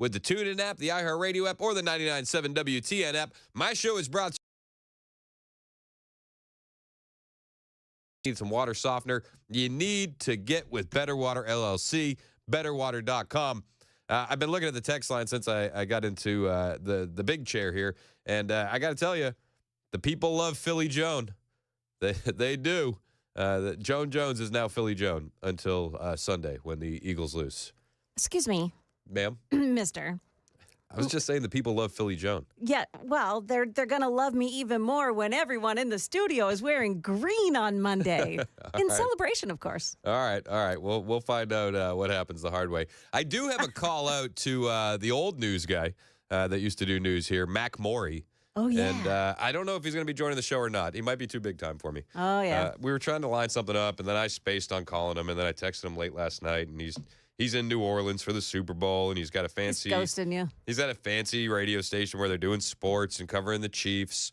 with the TuneIn app, the iHeartRadio app, or the 99.7 WTN app. My show is brought to you. Need some water softener? You need to get with Better Water LLC, betterwater.com. I've been looking at the text line since I got into the big chair here, and I got to tell you, the people love Philly Joan. They do. Joan Jones is now Philly Joan until Sunday when the Eagles lose. Excuse me. Ma'am? Mister. I was just saying the people love Philly Joan. Yeah, well, they're going to love me even more when everyone in the studio is wearing green on Monday. In celebration, of course. All right. We'll find out what happens the hard way. I do have a call out to the old news guy that used to do news here, Mac Morey. Oh, yeah. And I don't know if he's going to be joining the show or not. He might be too big time for me. Oh, yeah. We were trying to line something up, and then I spaced on calling him, and then I texted him late last night, and he's in New Orleans for the Super Bowl, and he's got a fancy... He's ghosting you. He's at a fancy radio station where they're doing sports and covering the Chiefs.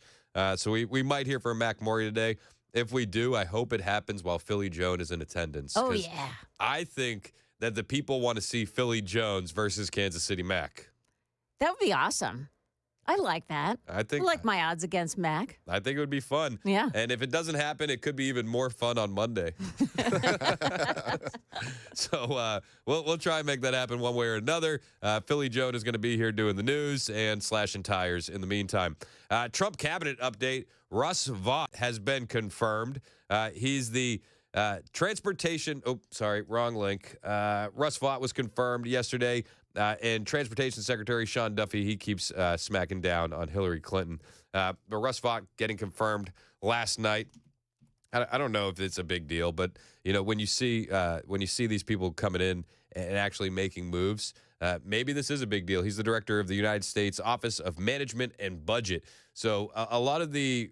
So we might hear from Mac Morey today. If we do, I hope it happens while Philly Joan is in attendance. Oh, yeah. I think that the people want to see Philly Jones versus Kansas City Mac. That would be awesome. I like that. I like my odds against Mac. I think it would be fun. Yeah. And if it doesn't happen, it could be even more fun on Monday. So we'll try and make that happen one way or another. Philly Joan is going to be here doing the news and slashing tires in the meantime. Trump cabinet update. Russ Vought has been confirmed. He's the transportation. Oh, sorry, wrong link. Russ Vought was confirmed yesterday. And Transportation Secretary Sean Duffy, he keeps smacking down on Hillary Clinton. But Russ Vought getting confirmed last night. I don't know if it's a big deal, but when you see these people coming in and actually making moves, maybe this is a big deal. He's the director of the United States Office of Management and Budget. So a lot of the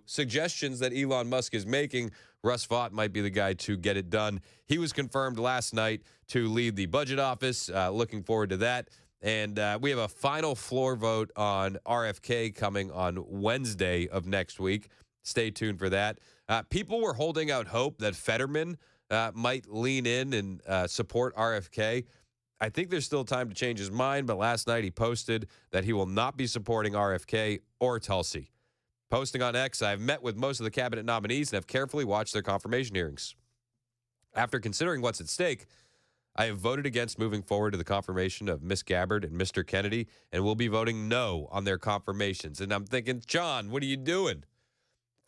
suggestions that Elon Musk is making, Russ Vought might be the guy to get it done. He was confirmed last night to lead the budget office. Looking forward to that. And we have a final floor vote on RFK coming on Wednesday of next week. Stay tuned for that. People were holding out hope that Fetterman might lean in and support RFK. I think there's still time to change his mind, but last night he posted that he will not be supporting RFK or Tulsi. Posting on X, I've met with most of the cabinet nominees and have carefully watched their confirmation hearings. After considering what's at stake, I have voted against moving forward to the confirmation of Miss Gabbard and Mr. Kennedy, and will be voting no on their confirmations. And I'm thinking, John, what are you doing?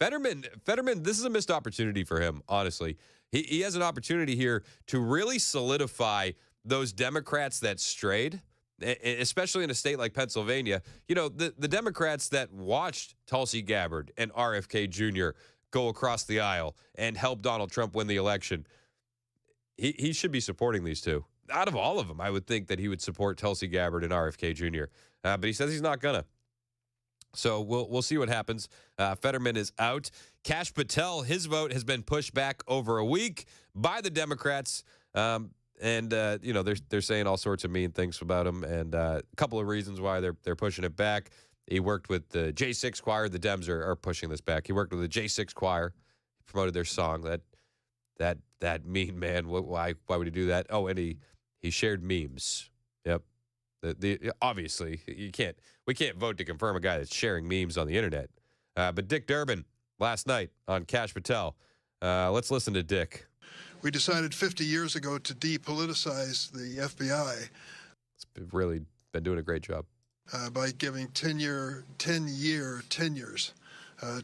Fetterman, this is a missed opportunity for him, honestly. He has an opportunity here to really solidify those Democrats that strayed, especially in a state like Pennsylvania. The Democrats that watched Tulsi Gabbard and RFK Jr. go across the aisle and help Donald Trump win the election. He should be supporting these two. Out of all of them, I would think that he would support Tulsi Gabbard and RFK Jr. But he says he's not going to. So we'll see what happens. Fetterman is out. Kash Patel, his vote has been pushed back over a week by the Democrats. They're saying all sorts of mean things about him, and a couple of reasons why they're pushing it back. He worked with the J6 Choir. The Dems are pushing this back. He worked with the J6 Choir, promoted their song. That mean man. Why would he do that? Oh, and he shared memes. Yep. Obviously we can't vote to confirm a guy that's sharing memes on the internet. But Dick Durbin last night on Kash Patel. Let's listen to Dick. We decided 50 years ago to depoliticize the FBI. It's really been doing a great job. By giving 10-year tenures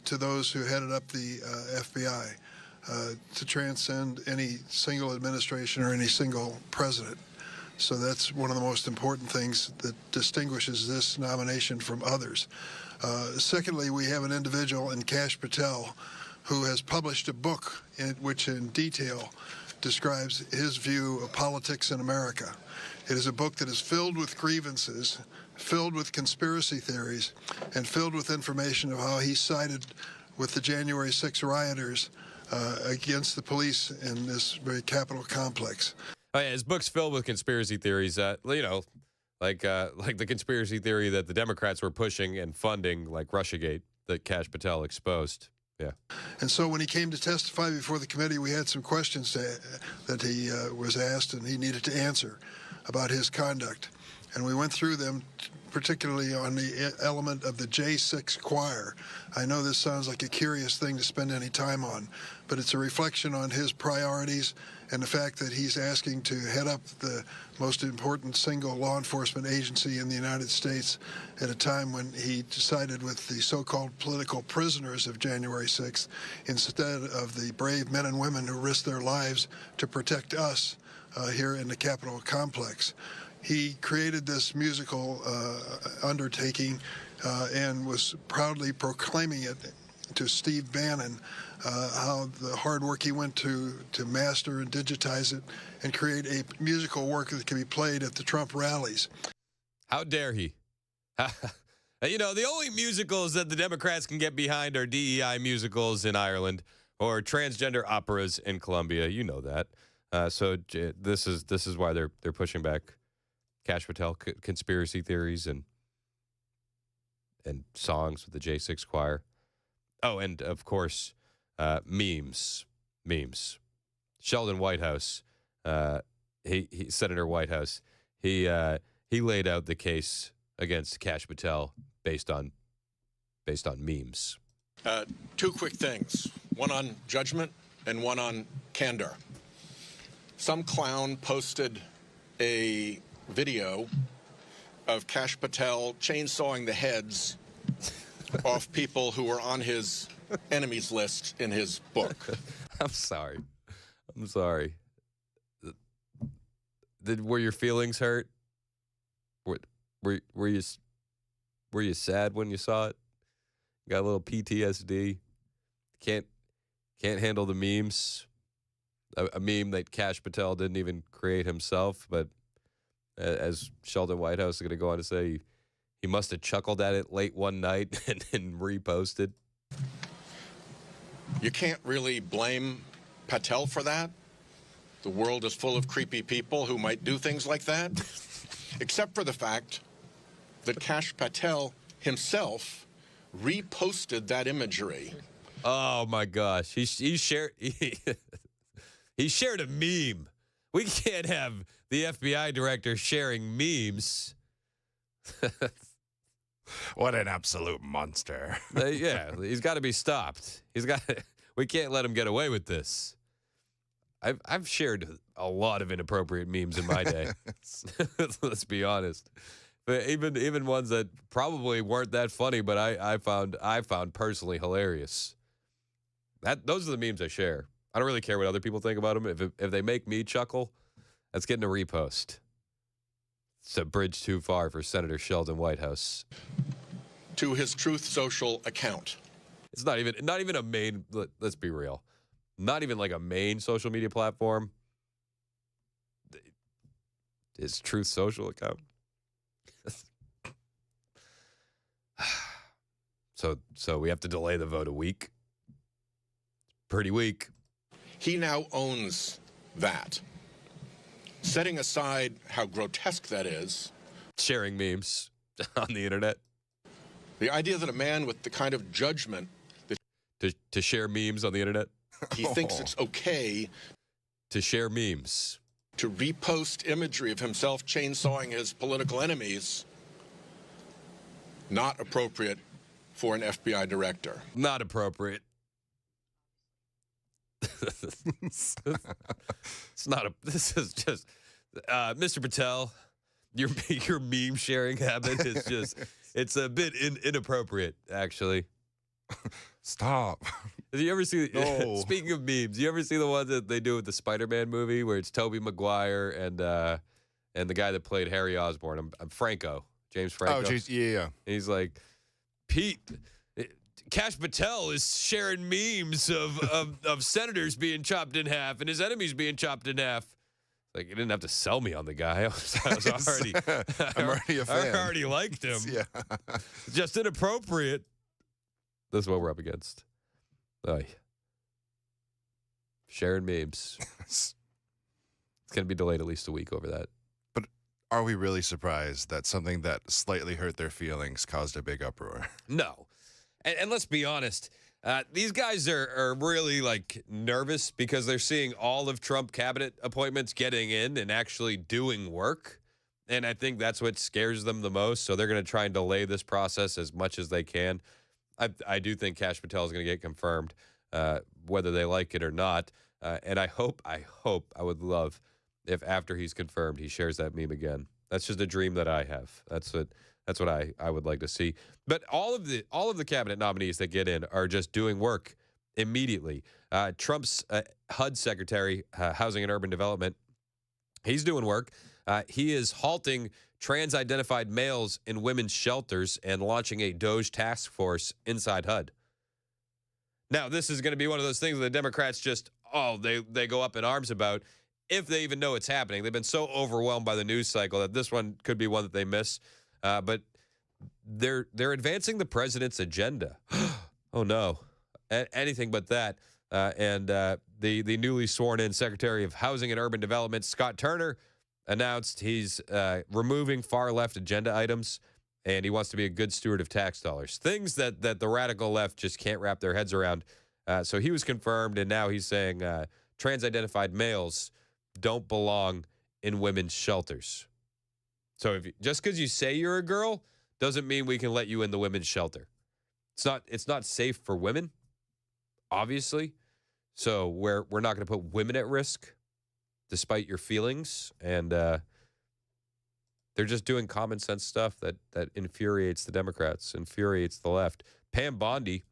to those who headed up the FBI to transcend any single administration or any single president. So that's one of the most important things that distinguishes this nomination from others. Secondly, we have an individual in Kash Patel who has published a book which in detail describes his view of politics in America. It is a book that is filled with grievances, filled with conspiracy theories, and filled with information of how he sided with the January 6 rioters against the police in this very Capitol complex. Oh, yeah, his book's filled with conspiracy theories. Like the conspiracy theory that the Democrats were pushing and funding, like Russiagate, that Kash Patel exposed. Yeah. And so when he came to testify before the committee, we had some questions that he was asked and he needed to answer about his conduct. and we went through them, particularly on the element of the J6 choir. I know this sounds like a curious thing to spend any time on, but it's a reflection on his priorities and the fact that he's asking to head up the most important single law enforcement agency in the United States at a time when he decided with the so-called political prisoners of January 6th, instead of the brave men and women who risked their lives to protect us here in the Capitol complex. He created this musical undertaking and was proudly proclaiming it to Steve Bannon, how the hard work he went to master and digitize it and create a musical work that can be played at the Trump rallies. How dare he? You know, the only musicals that the Democrats can get behind are DEI musicals in Ireland or transgender operas in Colombia. You know that. So this is why they're pushing back Kash Patel conspiracy theories and songs with the J6 choir. Oh, and of course, memes. Sheldon Whitehouse, Senator Whitehouse, he laid out the case against Kash Patel based on memes. Two quick things, one on judgment and one on candor. Some clown posted a video of Kash Patel chainsawing the heads off people who were on his enemies list in his book. I'm sorry. Were your feelings hurt? Were you sad when you saw it? Got a little PTSD? Can't handle the memes? A meme that Kash Patel didn't even create himself, but as Sheldon Whitehouse is going to go on to say, he must have chuckled at it late one night and reposted. You can't really blame Patel for that. The world is full of creepy people who might do things like that, except for the fact that Kash Patel himself reposted that imagery. Oh my gosh, he shared he shared a meme. We can't have the FBI director sharing memes. What an absolute monster. Yeah, he's got to be stopped. We can't let him get away with this. I've shared a lot of inappropriate memes in my day. Let's be honest. But even ones that probably weren't that funny, but I found personally hilarious. Those are the memes I share. I don't really care what other people think about them. If they make me chuckle, that's getting a repost. It's a bridge too far for Senator Sheldon Whitehouse. To his Truth Social account. It's not even a main. Let's be real. Not even like a main social media platform. His Truth Social account. So we have to delay the vote a week. Pretty weak. He now owns that. Setting aside how grotesque that is. Sharing memes on the internet. The idea that a man with the kind of judgment that to share memes on the internet. He thinks it's okay to share memes. To repost imagery of himself chainsawing his political enemies. Not appropriate for an FBI director. Not appropriate. It's not this is just Mr. Patel, your meme sharing habit is just it's a bit inappropriate, actually. Stop. Have you ever see No. Speaking of memes, you ever see the ones that they do with the Spider-Man movie where it's Tobey Maguire and the guy that played Harry Osborn, I'm Franco, James Franco. Oh, geez, yeah. And he's like, Pete, Kash Patel is sharing memes of senators being chopped in half and his enemies being chopped in half. Like, you didn't have to sell me on the guy. I was already, I'm already a fan. I already liked him. Yeah. Just inappropriate. That's what we're up against. Sharing memes. It's going to be delayed at least a week over that. But are we really surprised that something that slightly hurt their feelings caused a big uproar? No. And let's be honest. These guys are really like nervous because they're seeing all of Trump cabinet appointments getting in and actually doing work. And I think that's what scares them the most. So they're going to try and delay this process as much as they can. I do think Kash Patel is going to get confirmed, whether they like it or not. And I would love if after he's confirmed, he shares that meme again. That's just a dream that I have. That's what I would like to see. But all of the cabinet nominees that get in are just doing work immediately. Trump's HUD secretary, Housing and Urban Development, he's doing work. He is halting trans-identified males in women's shelters and launching a DOJ task force inside HUD. Now, this is going to be one of those things that the Democrats just, they go up in arms about, if they even know it's happening. They've been so overwhelmed by the news cycle that this one could be one that they miss. But they're advancing the president's agenda. Oh, no. Anything but that. And the newly sworn-in Secretary of Housing and Urban Development, Scott Turner, announced he's removing far-left agenda items, and he wants to be a good steward of tax dollars. Things that the radical left just can't wrap their heads around. So he was confirmed, and now he's saying trans-identified males don't belong in women's shelters. So just because you say you're a girl doesn't mean we can let you in the women's shelter. It's not safe for women, obviously. So we're not going to put women at risk, despite your feelings. And they're just doing common sense stuff that infuriates the Democrats, infuriates the left. Pam Bondi,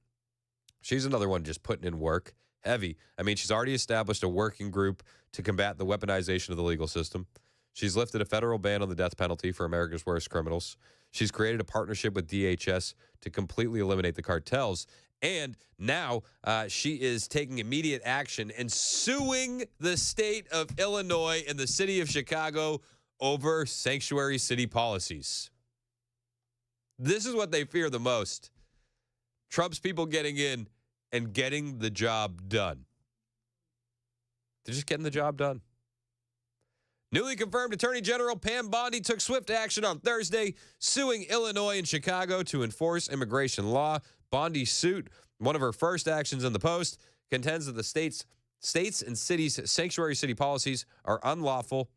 she's another one just putting in work. Heavy. I mean, she's already established a working group to combat the weaponization of the legal system. She's lifted a federal ban on the death penalty for America's worst criminals. She's created a partnership with DHS to completely eliminate the cartels. And now she is taking immediate action and suing the state of Illinois and the city of Chicago over sanctuary city policies. This is what they fear the most. Trump's people getting in and getting the job done. They're just getting the job done. Newly confirmed Attorney General Pam Bondi took swift action on Thursday, suing Illinois and Chicago to enforce immigration law. Bondi's suit, one of her first actions in the Post, contends that the states and cities' sanctuary city policies are unlawful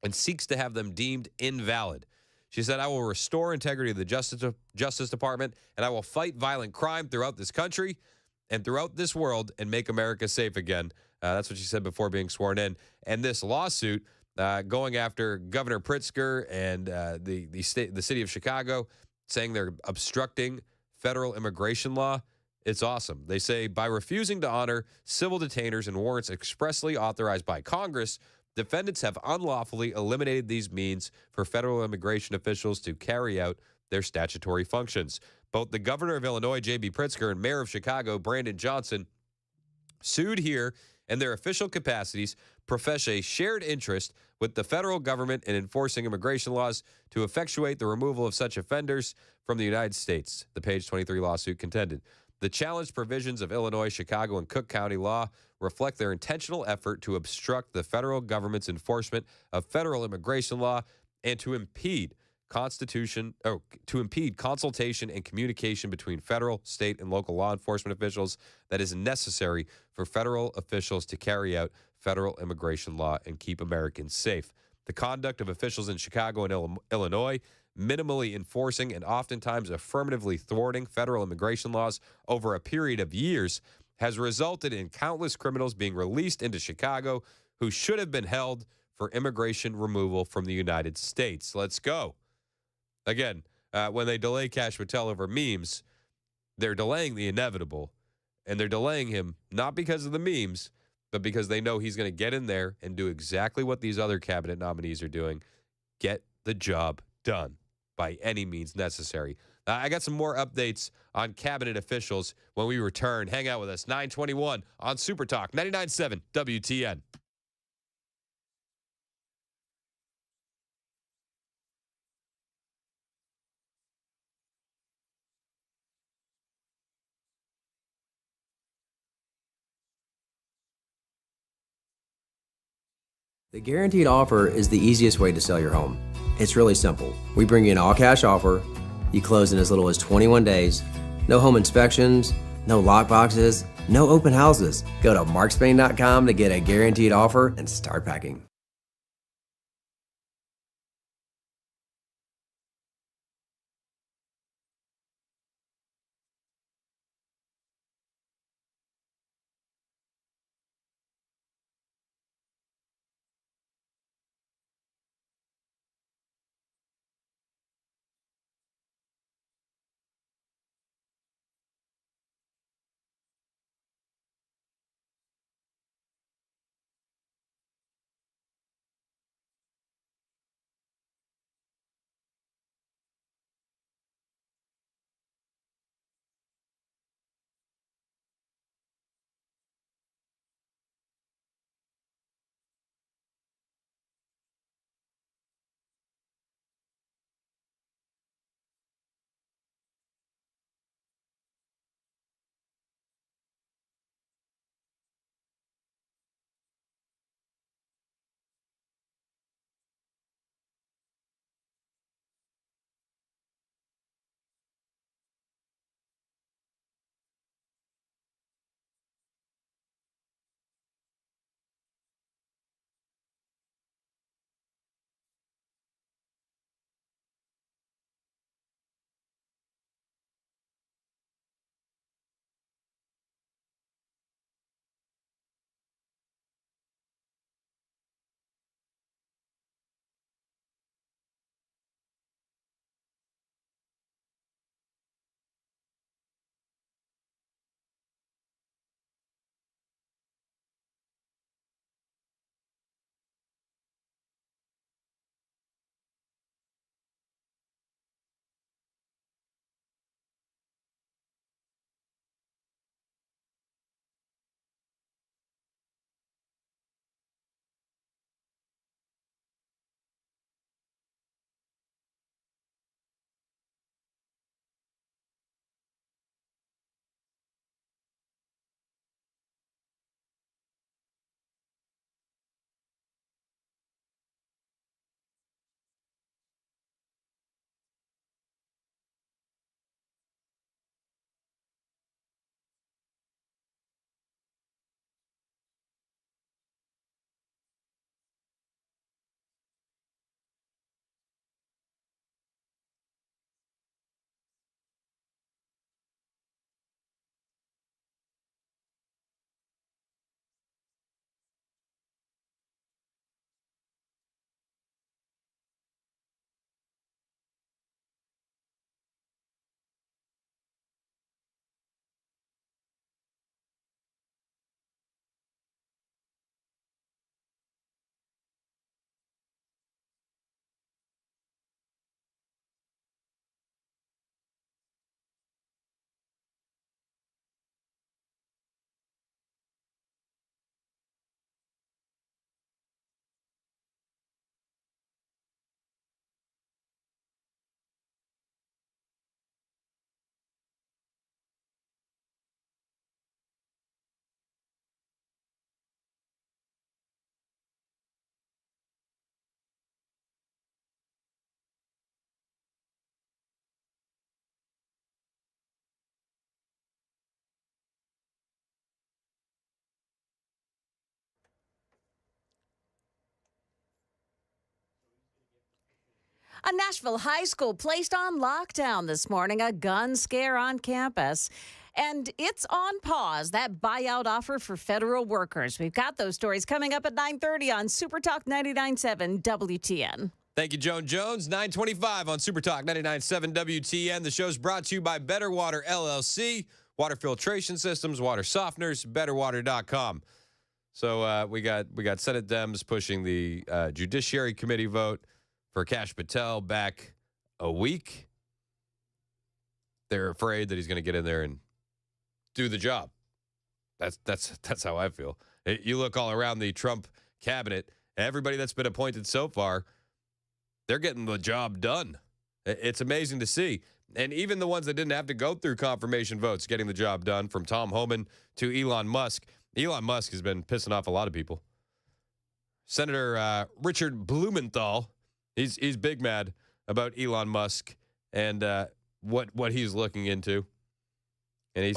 and seeks to have them deemed invalid. She said, "I will restore integrity of the Justice Department, and I will fight violent crime throughout this country and throughout this world and make America safe again." That's what she said before being sworn in. And this lawsuit going after Governor Pritzker and the city of Chicago, saying they're obstructing federal immigration law. It's awesome. They say by refusing to honor civil detainers and warrants expressly authorized by Congress, defendants have unlawfully eliminated these means for federal immigration officials to carry out their statutory functions. Both the governor of Illinois, J.B. Pritzker, and mayor of Chicago, Brandon Johnson, sued here in their official capacities, profess a shared interest with the federal government in enforcing immigration laws to effectuate the removal of such offenders from the United States, the Page 23 lawsuit contended. The challenged provisions of Illinois, Chicago, and Cook County law reflect their intentional effort to obstruct the federal government's enforcement of federal immigration law and to impede consultation and communication between federal, state, and local law enforcement officials that is necessary for federal officials to carry out federal immigration law and keep Americans safe. The conduct of officials in Chicago and Illinois, minimally enforcing and oftentimes affirmatively thwarting federal immigration laws over a period of years, has resulted in countless criminals being released into Chicago who should have been held for immigration removal from the United States. Let's go. Again, when they delay Kash Patel over memes, they're delaying the inevitable, and they're delaying him not because of the memes, but because they know he's going to get in there and do exactly what these other cabinet nominees are doing, get the job done by any means necessary. I got some more updates on cabinet officials when we return. Hang out with us, 921 on Super Talk, 99.7 WTN. The Guaranteed Offer is the easiest way to sell your home. It's really simple. We bring you an all-cash offer. You close in as little as 21 days. No home inspections, no lockboxes, no open houses. Go to markspain.com to get a guaranteed offer and start packing. A Nashville high school placed on lockdown this morning, a gun scare on campus. And it's on pause, that buyout offer for federal workers. We've got those stories coming up at 9:30 on Super Talk 99.7 WTN. Thank you, Joan Jones. 9:25 on Super Talk 99.7 WTN. The show's brought to you by Better Water LLC, water filtration systems, water softeners, betterwater.com. So we got Senate Dems pushing the Judiciary Committee vote for Kash Patel back a week. They're afraid that he's going to get in there and do the job. That's how I feel. You look all around the Trump cabinet, everybody that's been appointed so far, they're getting the job done. It's amazing to see. And even the ones that didn't have to go through confirmation votes getting the job done, from Tom Homan to Elon Musk. Elon Musk has been pissing off a lot of people. Senator Richard Blumenthal, he's big mad about Elon Musk and what he's looking into. And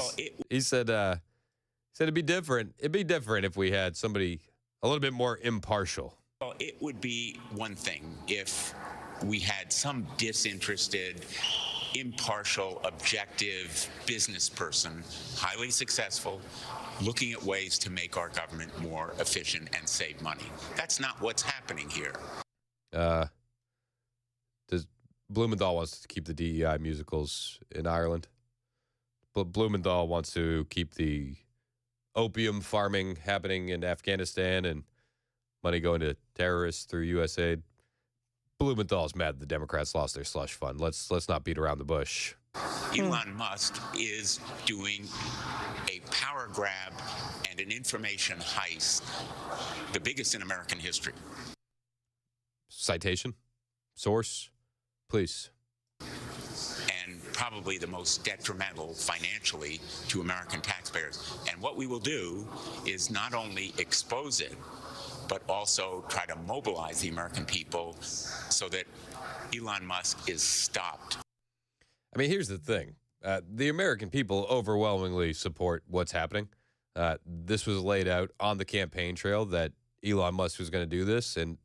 he said it'd be different. It'd be different if we had somebody a little bit more impartial. Well, it would be one thing if we had some disinterested, impartial, objective business person, highly successful, looking at ways to make our government more efficient and save money. That's not what's happening here. Blumenthal wants to keep the DEI musicals in Ireland. Blumenthal wants to keep the opium farming happening in Afghanistan and money going to terrorists through USAID. Blumenthal's mad the Democrats lost their slush fund. Let's not beat around the bush. Elon Musk is doing a power grab and an information heist, the biggest in American history. Citation? Source? Please. And probably the most detrimental financially to American taxpayers. And what we will do is not only expose it, but also try to mobilize the American people so that Elon Musk is stopped. I mean, here's the thing. The American people overwhelmingly support what's happening. This was laid out on the campaign trail that Elon Musk was going to do this, and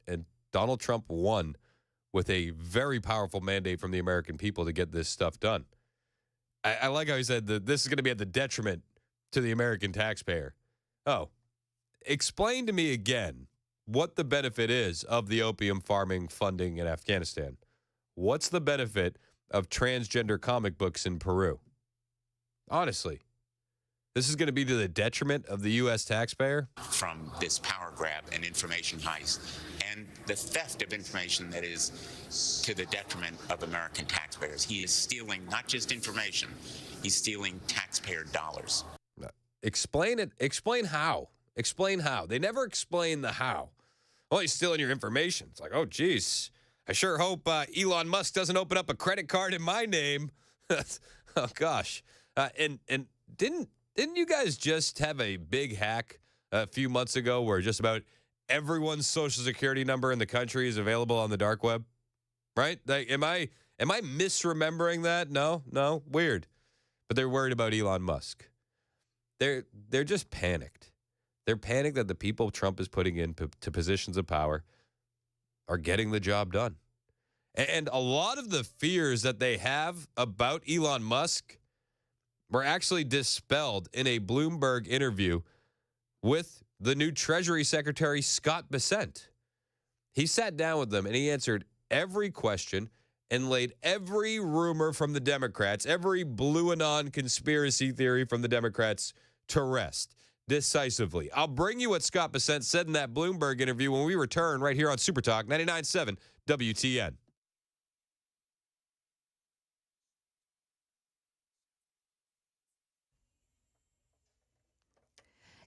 Donald Trump won with a very powerful mandate from the American people to get this stuff done. I like how he said that this is going to be at the detriment to the American taxpayer. Oh, explain to me again what the benefit is of the opium farming funding in Afghanistan. What's the benefit of transgender comic books in Peru? Honestly, this is going to be to the detriment of the U.S. taxpayer? From this power grab and information heist and the theft of information that is to the detriment of American taxpayers. He is stealing not just information, he's stealing taxpayer dollars. Explain it. Explain how. Explain how. They never explain the how. Well, he's stealing your information. It's like, oh, geez. I sure hope Elon Musk doesn't open up a credit card in my name. Oh, gosh. And didn't you guys just have a big hack a few months ago where just about everyone's social security number in the country is available on the dark web? Right? Like, am I misremembering that? No, weird. But they're worried about Elon Musk. They're just panicked. They're panicked that the people Trump is putting into positions of power are getting the job done. And a lot of the fears that they have about Elon Musk were actually dispelled in a Bloomberg interview with the new Treasury Secretary, Scott Bessent. He sat down with them and he answered every question and laid every rumor from the Democrats, every Blue Anon conspiracy theory from the Democrats to rest decisively. I'll bring you what Scott Bessent said in that Bloomberg interview when we return right here on Super Talk 99.7 WTN.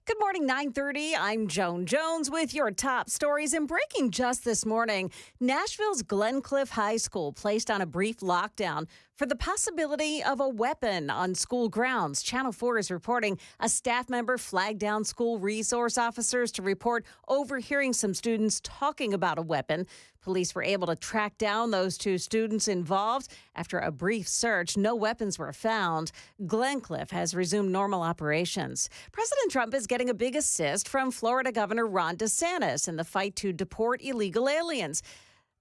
Good morning, 9:30. I'm Joan Jones with your top stories. And breaking just this morning, Nashville's Glencliff High School placed on a brief lockdown for the possibility of a weapon on school grounds. Channel 4 is reporting a staff member flagged down school resource officers to report overhearing some students talking about a weapon. Police were able to track down those two students involved. After a brief search, no weapons were found. Glencliff has resumed normal operations. President Trump is getting a big assist from Florida Governor Ron DeSantis in the fight to deport illegal aliens.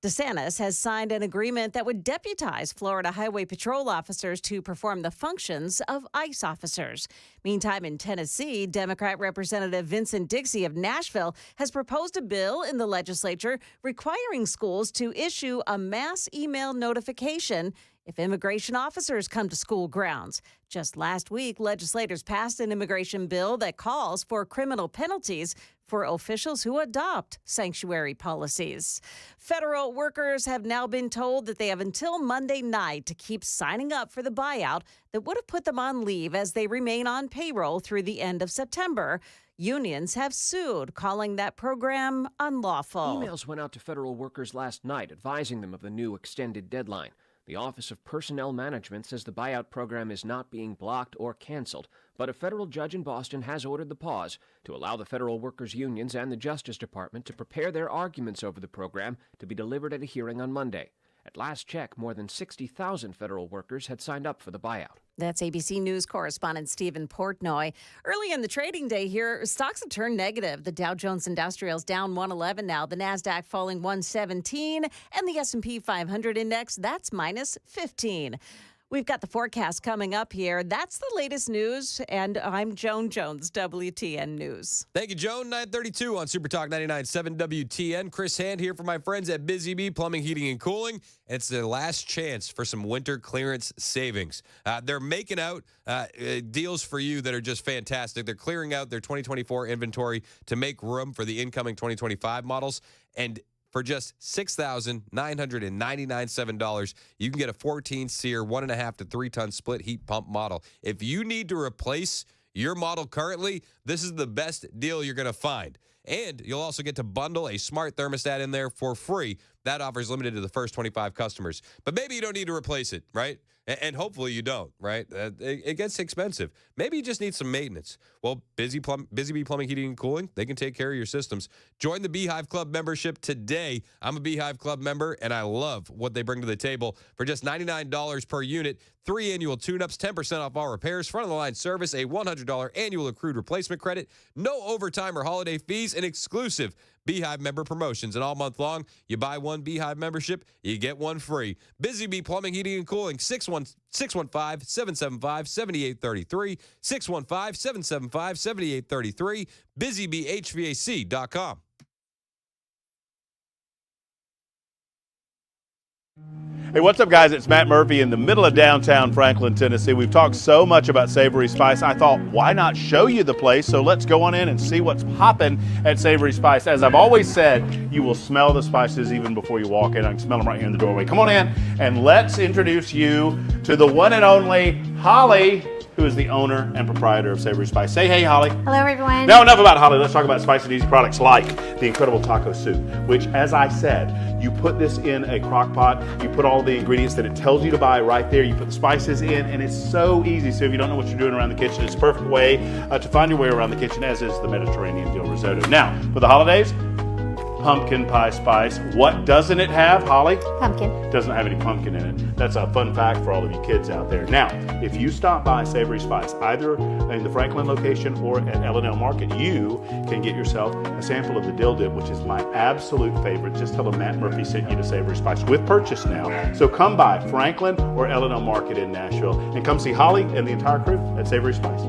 DeSantis has signed an agreement that would deputize Florida Highway Patrol officers to perform the functions of ICE officers. Meantime, in Tennessee, Democrat Representative Vincent Dixie of Nashville has proposed a bill in the legislature requiring schools to issue a mass email notification if immigration officers come to school grounds. Just last week, legislators passed an immigration bill that calls for criminal penalties for officials who adopt sanctuary policies. Federal workers have now been told that they have until Monday night to keep signing up for the buyout that would have put them on leave as they remain on payroll through the end of September. Unions have sued, calling that program unlawful. Emails went out to federal workers last night advising them of the new extended deadline. The Office of Personnel Management says the buyout program is not being blocked or canceled, but a federal judge in Boston has ordered the pause to allow the federal workers' unions and the Justice Department to prepare their arguments over the program to be delivered at a hearing on Monday. At last check, more than 60,000 federal workers had signed up for the buyout. That's ABC News correspondent Stephen Portnoy. Early in the trading day here, stocks have turned negative. The Dow Jones Industrial's down 111 now, the Nasdaq falling 117, and the S&P 500 index, that's minus 15. We've got the forecast coming up here. That's the latest news, and I'm Joan Jones, WTN News. Thank you, Joan. 932 on Super Talk 99.7 WTN. Chris Hand here for my friends at Busy Bee Plumbing, Heating, and Cooling. And it's their last chance for some winter clearance savings. They're making out deals for you that are just fantastic. They're clearing out their 2024 inventory to make room for the incoming 2025 models. And for just $6,997, you can get a 14-SEER 1.5 to 3-ton split heat pump model. If you need to replace your model currently, this is the best deal you're going to find. And you'll also get to bundle a smart thermostat in there for free. That offer is limited to the first 25 customers. But maybe you don't need to replace it, right? And hopefully you don't, right? It gets expensive. Maybe you just need some maintenance. Well, Busy Bee Plumbing, Heating, and Cooling, they can take care of your systems. Join the Beehive Club membership today. I'm a Beehive Club member, and I love what they bring to the table. For just $99 per unit, 3 annual tune-ups, 10% off all repairs, front-of-the-line service, a $100 annual accrued replacement credit, no overtime or holiday fees, and exclusive Beehive member promotions. And all month long, you buy one Beehive membership, you get one free. Busy Bee Plumbing, Heating, and Cooling, 615-775-7833, 615-775-7833, busybeehvac.com. Hey, what's up, guys? It's Matt Murphy in the middle of downtown Franklin, Tennessee. We've talked so much about Savory Spice. I thought, why not show you the place? So let's go on in and see what's popping at Savory Spice. As I've always said, you will smell the spices even before you walk in. I can smell them right here in the doorway. Come on in and let's introduce you to the one and only Holly, who is the owner and proprietor of Savory Spice. Say hey, Holly. Hello, everyone. Now, enough about Holly. Let's talk about spicy and easy products like the incredible taco soup, which, as I said, you put this in a crock pot, you put all the ingredients that it tells you to buy right there, you put the spices in, and it's so easy. So if you don't know what you're doing around the kitchen, it's a perfect way to find your way around the kitchen, as is the Mediterranean dill risotto. Now, for the holidays, pumpkin pie spice. What doesn't it have, Holly? Pumpkin. Doesn't have any pumpkin in it. That's a fun fact for all of you kids out there. Now, if you stop by Savory Spice, either in the Franklin location or at L&L Market, you can get yourself a sample of the dill dip, which is my absolute favorite. Just tell them Matt Murphy sent you to Savory Spice with purchase now. So come by Franklin or L&L Market in Nashville and come see Holly and the entire crew at Savory Spice.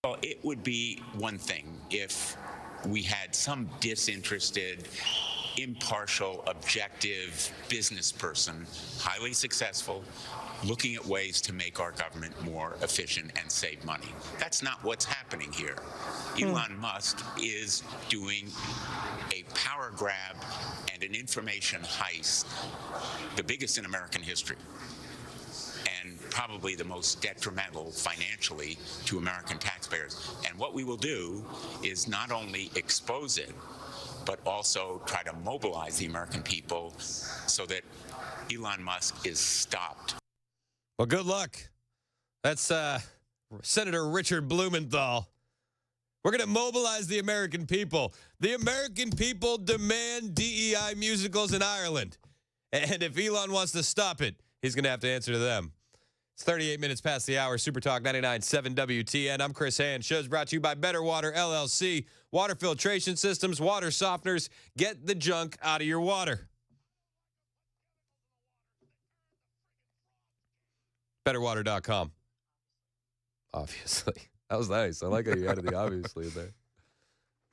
Well, it would be one thing if we had some disinterested, impartial, objective business person, highly successful, looking at ways to make our government more efficient and save money. That's not what's happening here. Elon Musk is doing a power grab and an information heist, the biggest in American history, and probably the most detrimental financially to American taxpayers. And what we will do is not only expose it, but also try to mobilize the American people so that Elon Musk is stopped. Well, good luck. That's Senator Richard Blumenthal. We're going to mobilize the American people. The American people demand DEI musicals in Ireland. And if Elon wants to stop it, he's going to have to answer to them. It's 38 minutes past the hour. Super Talk 99.7 WTN. I'm Chris Hand. Show's brought to you by Better Water LLC. Water filtration systems, water softeners. Get the junk out of your water. BetterWater.com. Obviously. That was nice. I like how you added the obviously in there.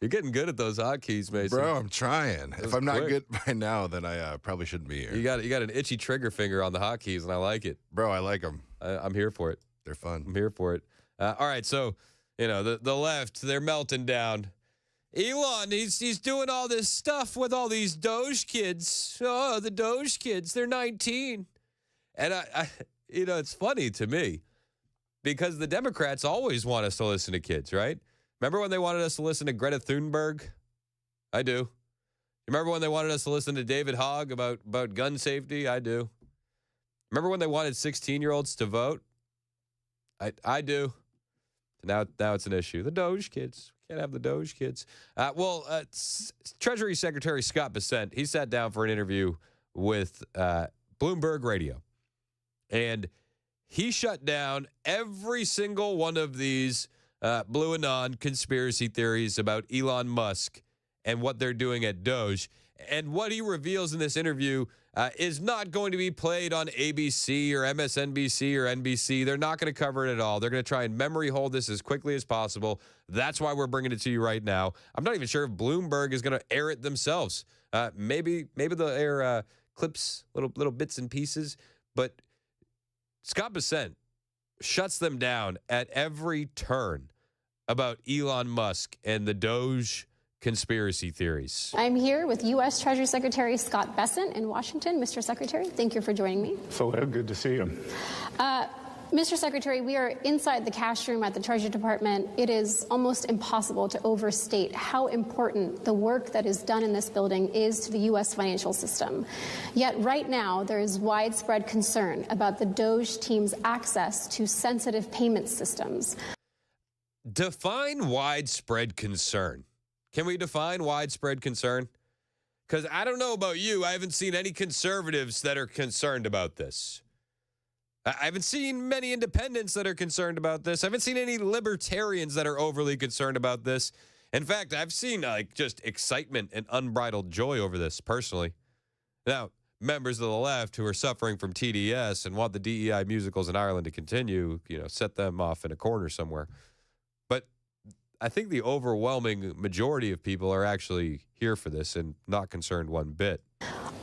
You're getting good at those hotkeys, Mason. Bro, I'm trying. If I'm not good by now, then I probably shouldn't be here. You got an itchy trigger finger on the hotkeys, and I like it. Bro, I like them. I'm here for it. They're fun. I'm here for it. All right, so, the left, they're melting down. Elon, he's doing all this stuff with all these Doge kids. Oh, the Doge kids, they're 19. And I it's funny to me because the Democrats always want us to listen to kids, right? Remember when they wanted us to listen to Greta Thunberg? I do. You remember when they wanted us to listen to David Hogg about gun safety? I do. Remember when they wanted 16-year-olds to vote? I do. Now it's an issue. The Doge kids. Can't have the Doge kids. Treasury Secretary Scott Bessent, he sat down for an interview with Bloomberg Radio. And he shut down every single one of these blue anon conspiracy theories about Elon Musk and what they're doing at Doge. And what he reveals in this interview is not going to be played on ABC or MSNBC or NBC. They're not going to cover it at all. They're going to try and memory hold this as quickly as possible. That's why we're bringing it to you right now. I'm not even sure if Bloomberg is going to air it themselves. Maybe they'll air clips, little bits and pieces. But Scott Bessent shuts them down at every turn about Elon Musk and the Doge conspiracy theories. I'm here with U.S. Treasury Secretary Scott Bessent in Washington. Mr. Secretary, thank you for joining me. So good to see you. Mr. Secretary, we are inside the cash room at the Treasury Department. It is almost impossible to overstate how important the work that is done in this building is to the U.S. financial system. Yet right now, there is widespread concern about the Doge team's access to sensitive payment systems. Define widespread concern. Can we define widespread concern? Because I don't know about you. I haven't seen any conservatives that are concerned about this. I haven't seen many independents that are concerned about this. I haven't seen any libertarians that are overly concerned about this. In fact, I've seen just excitement and unbridled joy over this personally. Now, members of the left who are suffering from TDS and want the DEI musicals in Ireland to continue, set them off in a corner somewhere. But I think the overwhelming majority of people are actually here for this and not concerned one bit.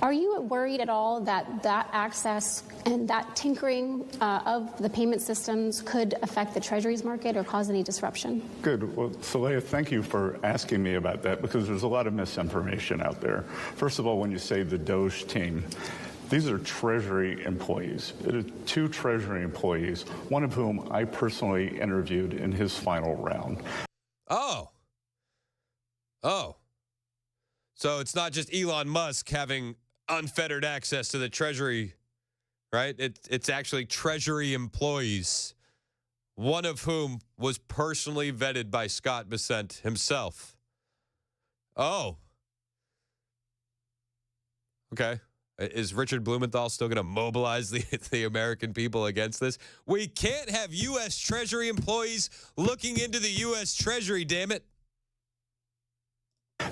Are you worried at all that access and that tinkering of the payment systems could affect the Treasuries market or cause any disruption? Good. Well, Saleha, thank you for asking me about that because there's a lot of misinformation out there. First of all, when you say the Doge team, these are Treasury employees. It is 2 Treasury employees, one of whom I personally interviewed in his final round. Oh. So it's not just Elon Musk having unfettered access to the Treasury, right? It's actually Treasury employees, one of whom was personally vetted by Scott Bessent himself. Oh. Okay. Is Richard Blumenthal still going to mobilize the American people against this? We can't have U.S. Treasury employees looking into the U.S. Treasury, damn it.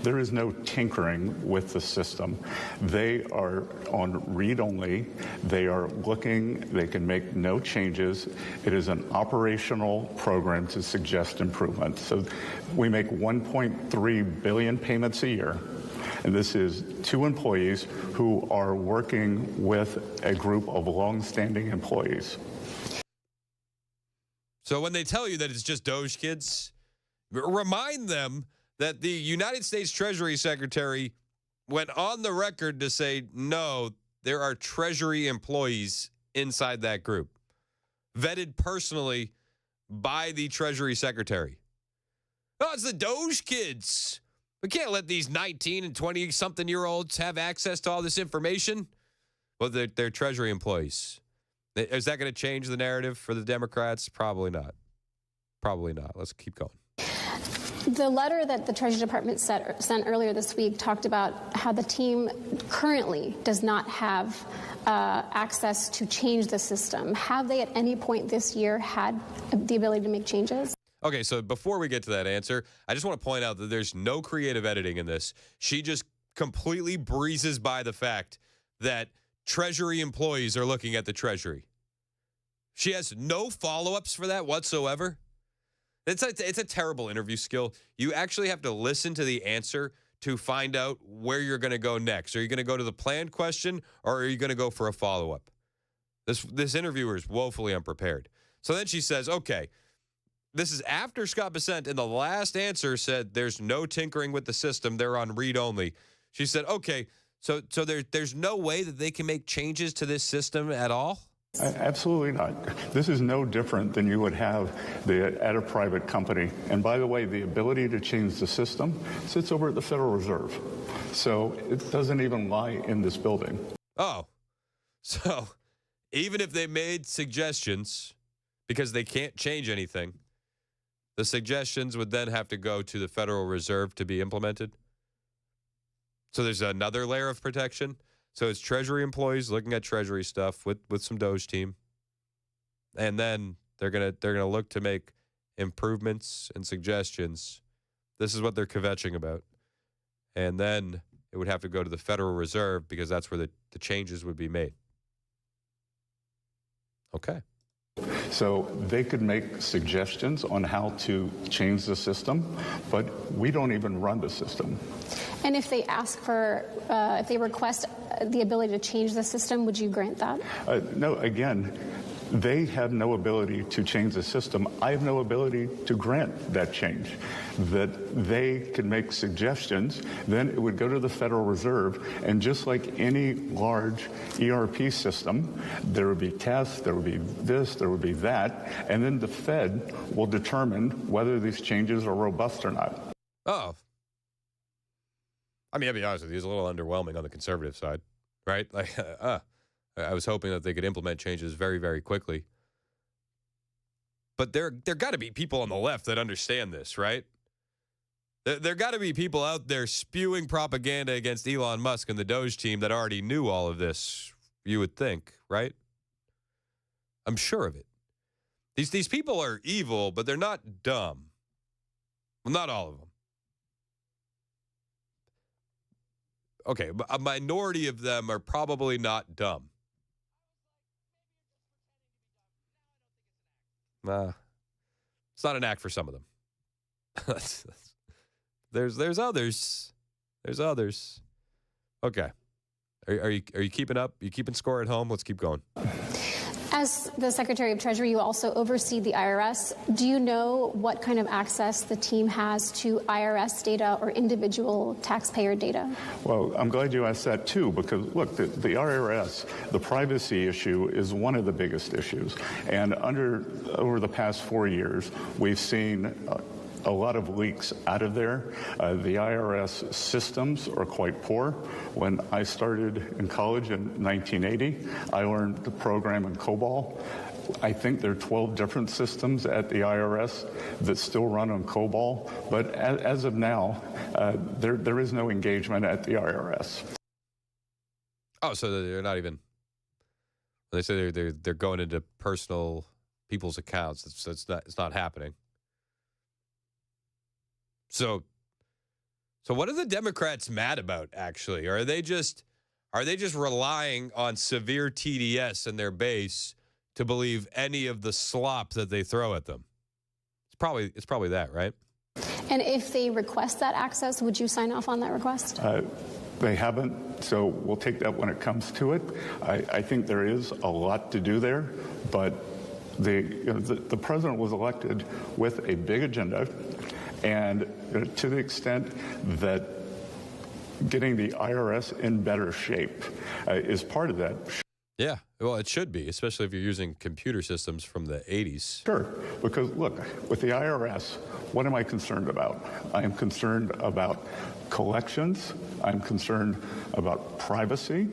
There is no tinkering with the system. They are on read-only. They are looking. They can make no changes. It is an operational program to suggest improvement. So we make 1.3 billion payments a year. And this is 2 employees who are working with a group of long-standing employees. So when they tell you that it's just Doge kids, remind them that the United States Treasury Secretary went on the record to say, no, there are Treasury employees inside that group, vetted personally by the Treasury Secretary. Oh, it's the Doge kids. We can't let these 19 and 20-something-year-olds have access to all this information. Well, they're Treasury employees. Is that going to change the narrative for the Democrats? Probably not. Probably not. Let's keep going. The letter that the Treasury Department sent earlier this week talked about how the team currently does not have access to change the system. Have they at any point this year had the ability to make changes? Okay, so before we get to that answer, I just want to point out that there's no creative editing in this. She just completely breezes by the fact that Treasury employees are looking at the Treasury. She has no follow-ups for that whatsoever. It's a terrible interview skill. You actually have to listen to the answer to find out where you're going to go next. Are you going to go to the planned question, or are you going to go for a follow-up? This interviewer is woefully unprepared. So then she says, okay, this is after Scott Bessent in the last answer said there's no tinkering with the system. They're on read-only. She said, okay, so there's no way that they can make changes to this system at all? Absolutely not. This is no different than you would have at a private company. And by the way, the ability to change the system sits over at the Federal Reserve. So it doesn't even lie in this building. Oh, so even if they made suggestions, because they can't change anything, the suggestions would then have to go to the Federal Reserve to be implemented? So there's another layer of protection? So it's Treasury employees looking at Treasury stuff with some Doge team, and then they're gonna look to make improvements and suggestions. This is what they're kvetching about, and then it would have to go to the Federal Reserve because that's where the changes would be made. Okay. So they could make suggestions on how to change the system, but we don't even run the system. And if they ask for, if they request the ability to change the system, would you grant that? No, again, they have no ability to change the system. I have no ability to grant that change. That they can make suggestions, then it would go to the Federal Reserve, and just like any large ERP system, there would be tests, there would be this, there would be that, and then the Fed will determine whether these changes are robust or not. Oh. I mean, I'll be honest with you, it's a little underwhelming on the conservative side, right? Like, I was hoping that they could implement changes very, very quickly. But there got to be people on the left that understand this, right? There got to be people out there spewing propaganda against Elon Musk and the Doge team that already knew all of this, you would think, right? I'm sure of it. These people are evil, but they're not dumb. Well, not all of them. Okay, a minority of them are probably not dumb. It's not an act for some of them. There's others. There's others. Okay. Are you keeping up? You keeping score at home? Let's keep going. As the Secretary of Treasury, you also oversee the IRS. Do you know what kind of access the team has to IRS data or individual taxpayer data? Well, I'm glad you asked that too, because look, the IRS, the privacy issue is one of the biggest issues. And over the past 4 years, we've seen a lot of leaks out of there. The IRS systems are quite poor. When I started in college in 1980, I learned the program in COBOL. I think there are 12 different systems at the IRS that still run on COBOL. But as of now, there is no engagement at the IRS. Oh, so they're not even. They say they're going into personal people's accounts. It's not happening. So So what are the Democrats mad about, actually? Are they just relying on severe TDS in their base to believe any of the slop that they throw at them? It's probably that, right? And if they request that access, would you sign off on that request? They haven't, so we'll take that when it comes to it. I think there is a lot to do there, but the president was elected with a big agenda, and to the extent that getting the IRS in better shape is part of that. Yeah, well, it should be, especially if you're using computer systems from the 80s. Sure, because look, with the IRS, what am I concerned about? I am concerned about collections, I'm concerned about privacy,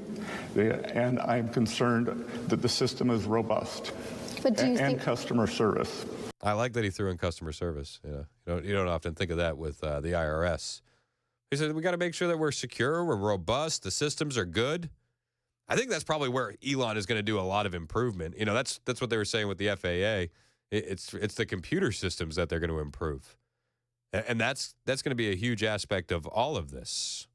and I'm concerned that the system is robust. But do you and think customer service. I like that he threw in customer service. You don't often think of that with the IRS. He said, we got to make sure that we're secure, we're robust, the systems are good. I think that's probably where Elon is going to do a lot of improvement. That's what they were saying with the FAA. It's the computer systems that they're going to improve. And that's going to be a huge aspect of all of this.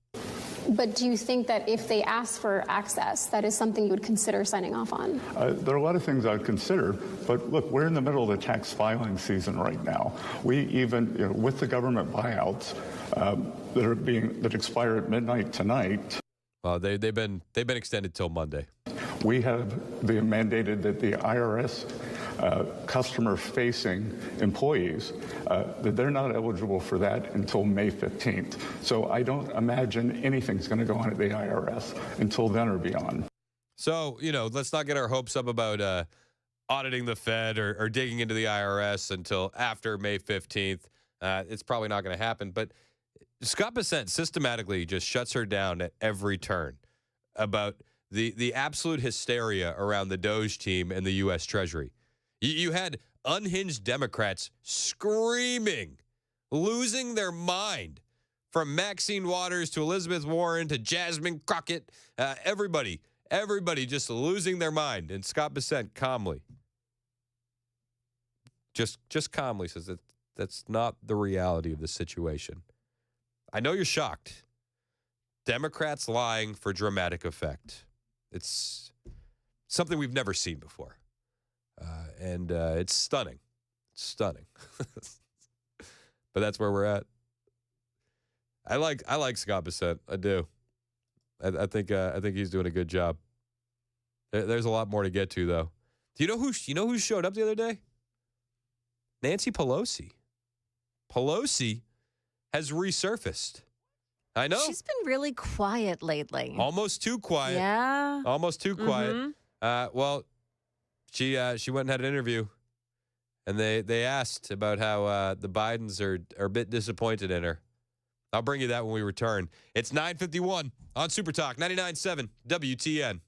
But do you think that if they ask for access, that is something you would consider signing off on? There are a lot of things I'd consider, but look, we're in the middle of the tax filing season right now. We even, with the government buyouts that expire at midnight tonight. Well, they've been extended till Monday. We have mandated that the IRS customer-facing employees, that they're not eligible for that until May 15th. So I don't imagine anything's going to go on at the IRS until then or beyond. So, let's not get our hopes up about auditing the Fed or digging into the IRS until after May 15th. It's probably not going to happen. But Scott Bessent systematically just shuts her down at every turn about the absolute hysteria around the Doge team and the U.S. Treasury. You had unhinged Democrats screaming, losing their mind, from Maxine Waters to Elizabeth Warren to Jasmine Crockett, everybody just losing their mind. And Scott Bessent calmly, just calmly says that that's not the reality of the situation. I know you're shocked. Democrats lying for dramatic effect. It's something we've never seen before. And it's stunning. It's stunning. But that's where we're at. I like Scott Bessent. I do. I think he's doing a good job. There's a lot more to get to, though. Do you know who showed up the other day? Nancy Pelosi. Pelosi has resurfaced. I know. She's been really quiet lately. Almost too quiet. Yeah. Almost too quiet. Well, she went and had an interview, and they asked about how the Bidens are a bit disappointed in her. I'll bring you that when we return. It's 9:51 on Super Talk 99.7 WTN.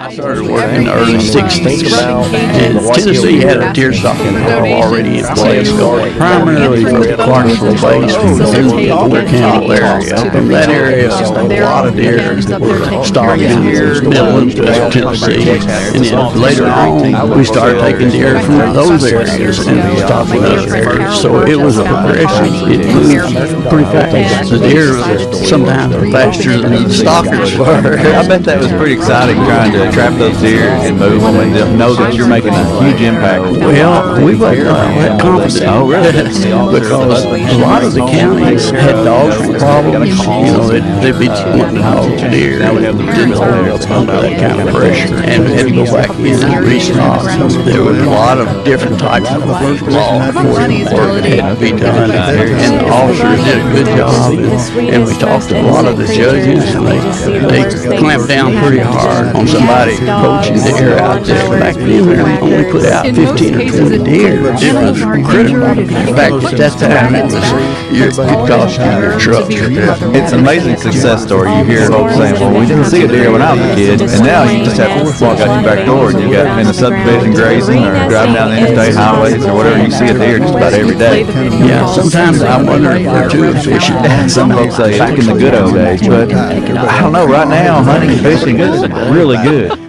I started working in the early 60s, and Tennessee had a deer stalking law already in place, primarily for the Clarksville Basin in the Boulder County area. From that area, a lot of deer were stalked in Midland, Tennessee, and then later on, we started taking deer from those areas and stalking those areas. So it was a progression. It moved pretty fast. The deer sometimes were faster than the stalkers were. I bet that was pretty exciting trying to trap those deer and move them and know that you're making a huge impact. Well, we wasn't that confident. Oh, really? Because a lot of the counties had dog problems. You know, they'd be wanting to haul deer and didn't hold up under that kind of pressure. And we had to go back in and restock. There was a lot of different types of law enforcement work that had to be done. And the officers did a good job. And we talked to a lot of the judges, and they clamped down pretty hard on somebody poaching deer out there. Back then, we only put out 15 or 20 deer. It was critical. In fact, at that time, it could cost you your truck. It's an amazing success story. You hear folks saying, well, we didn't see a deer when I was a kid, and now you just have to walk out your back door and you got in the subdivision grazing or driving down the interstate highways or whatever, you see a deer just about every day. Yeah, sometimes I wonder if we're too efficient. Some folks say back in the good old days, but I don't know, right now hunting and fishing is really good.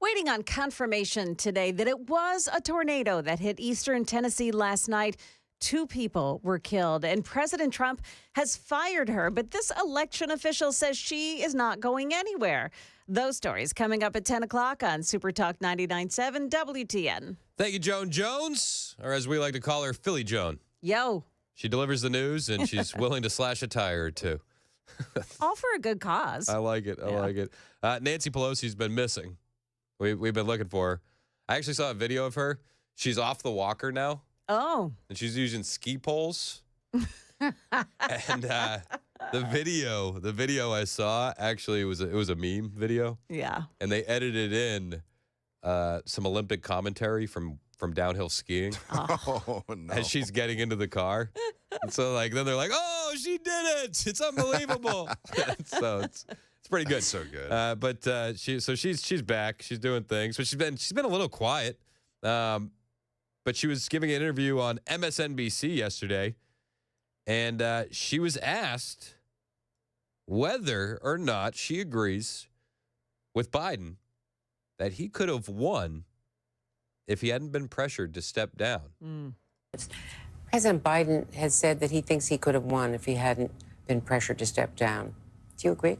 Waiting on confirmation today that it was a tornado that hit eastern Tennessee last night. 2 people were killed, and President Trump has fired her. But this election official says she is not going anywhere. Those stories coming up at 10 o'clock on Super Talk 99.7 WTN. Thank you, Joan Jones, or as we like to call her, Philly Joan. Yo. She delivers the news, and she's willing to slash a tire or two. All for a good cause. I like it. I like it. Nancy Pelosi's been missing. We've been looking for her. I actually saw a video of her. She's off the walker now. Oh. And she's using ski poles. And the video I saw actually it was a meme video. Yeah. And they edited in some Olympic commentary from downhill skiing. Oh, no. As she's getting into the car. And so then they're like, "Oh, she did it. It's unbelievable." So it's pretty good. So good. But she's back. She's doing things. But she's been a little quiet. But she was giving an interview on MSNBC yesterday, and she was asked whether or not she agrees with Biden that he could have won if he hadn't been pressured to step down. President Biden has said that he thinks he could have won if he hadn't been pressured to step down. Do you agree?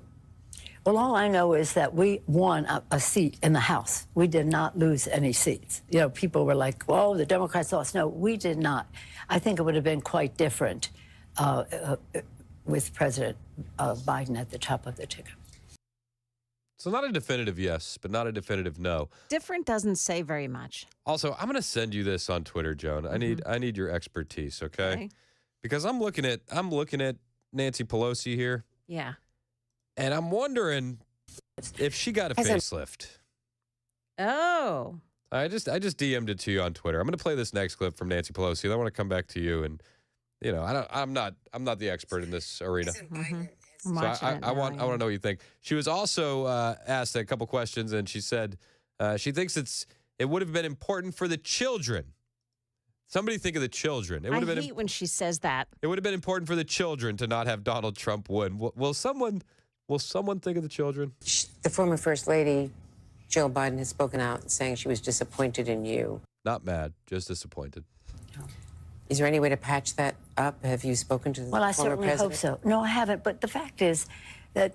Well, all I know is that we won a seat in the House. We did not lose any seats. You know, people were like, "Whoa, the Democrats lost." No, we did not. I think it would have been quite different with President Biden at the top of the ticket. So not a definitive yes, but not a definitive no. Different doesn't say very much. Also, I'm going to send you this on Twitter, Joan. I need your expertise, okay? Because I'm looking at Nancy Pelosi here. Yeah. And I'm wondering if she got a facelift. Oh. I just DM'd it to you on Twitter. I'm going to play this next clip from Nancy Pelosi. Then I want to come back to you, and I'm not the expert in this arena. So I want to know what you think. She was also asked a couple questions, and she said she thinks it would have been important for the children. Somebody think of the children. I hate when she says that. It would have been important for the children to not have Donald Trump win. Will someone think of the children? The former First Lady, Jill Biden, has spoken out saying she was disappointed in you. Not mad, just disappointed. Is there any way to patch that up? Have you spoken to the Well, I former certainly president? hope so. No, I haven't. But the fact is that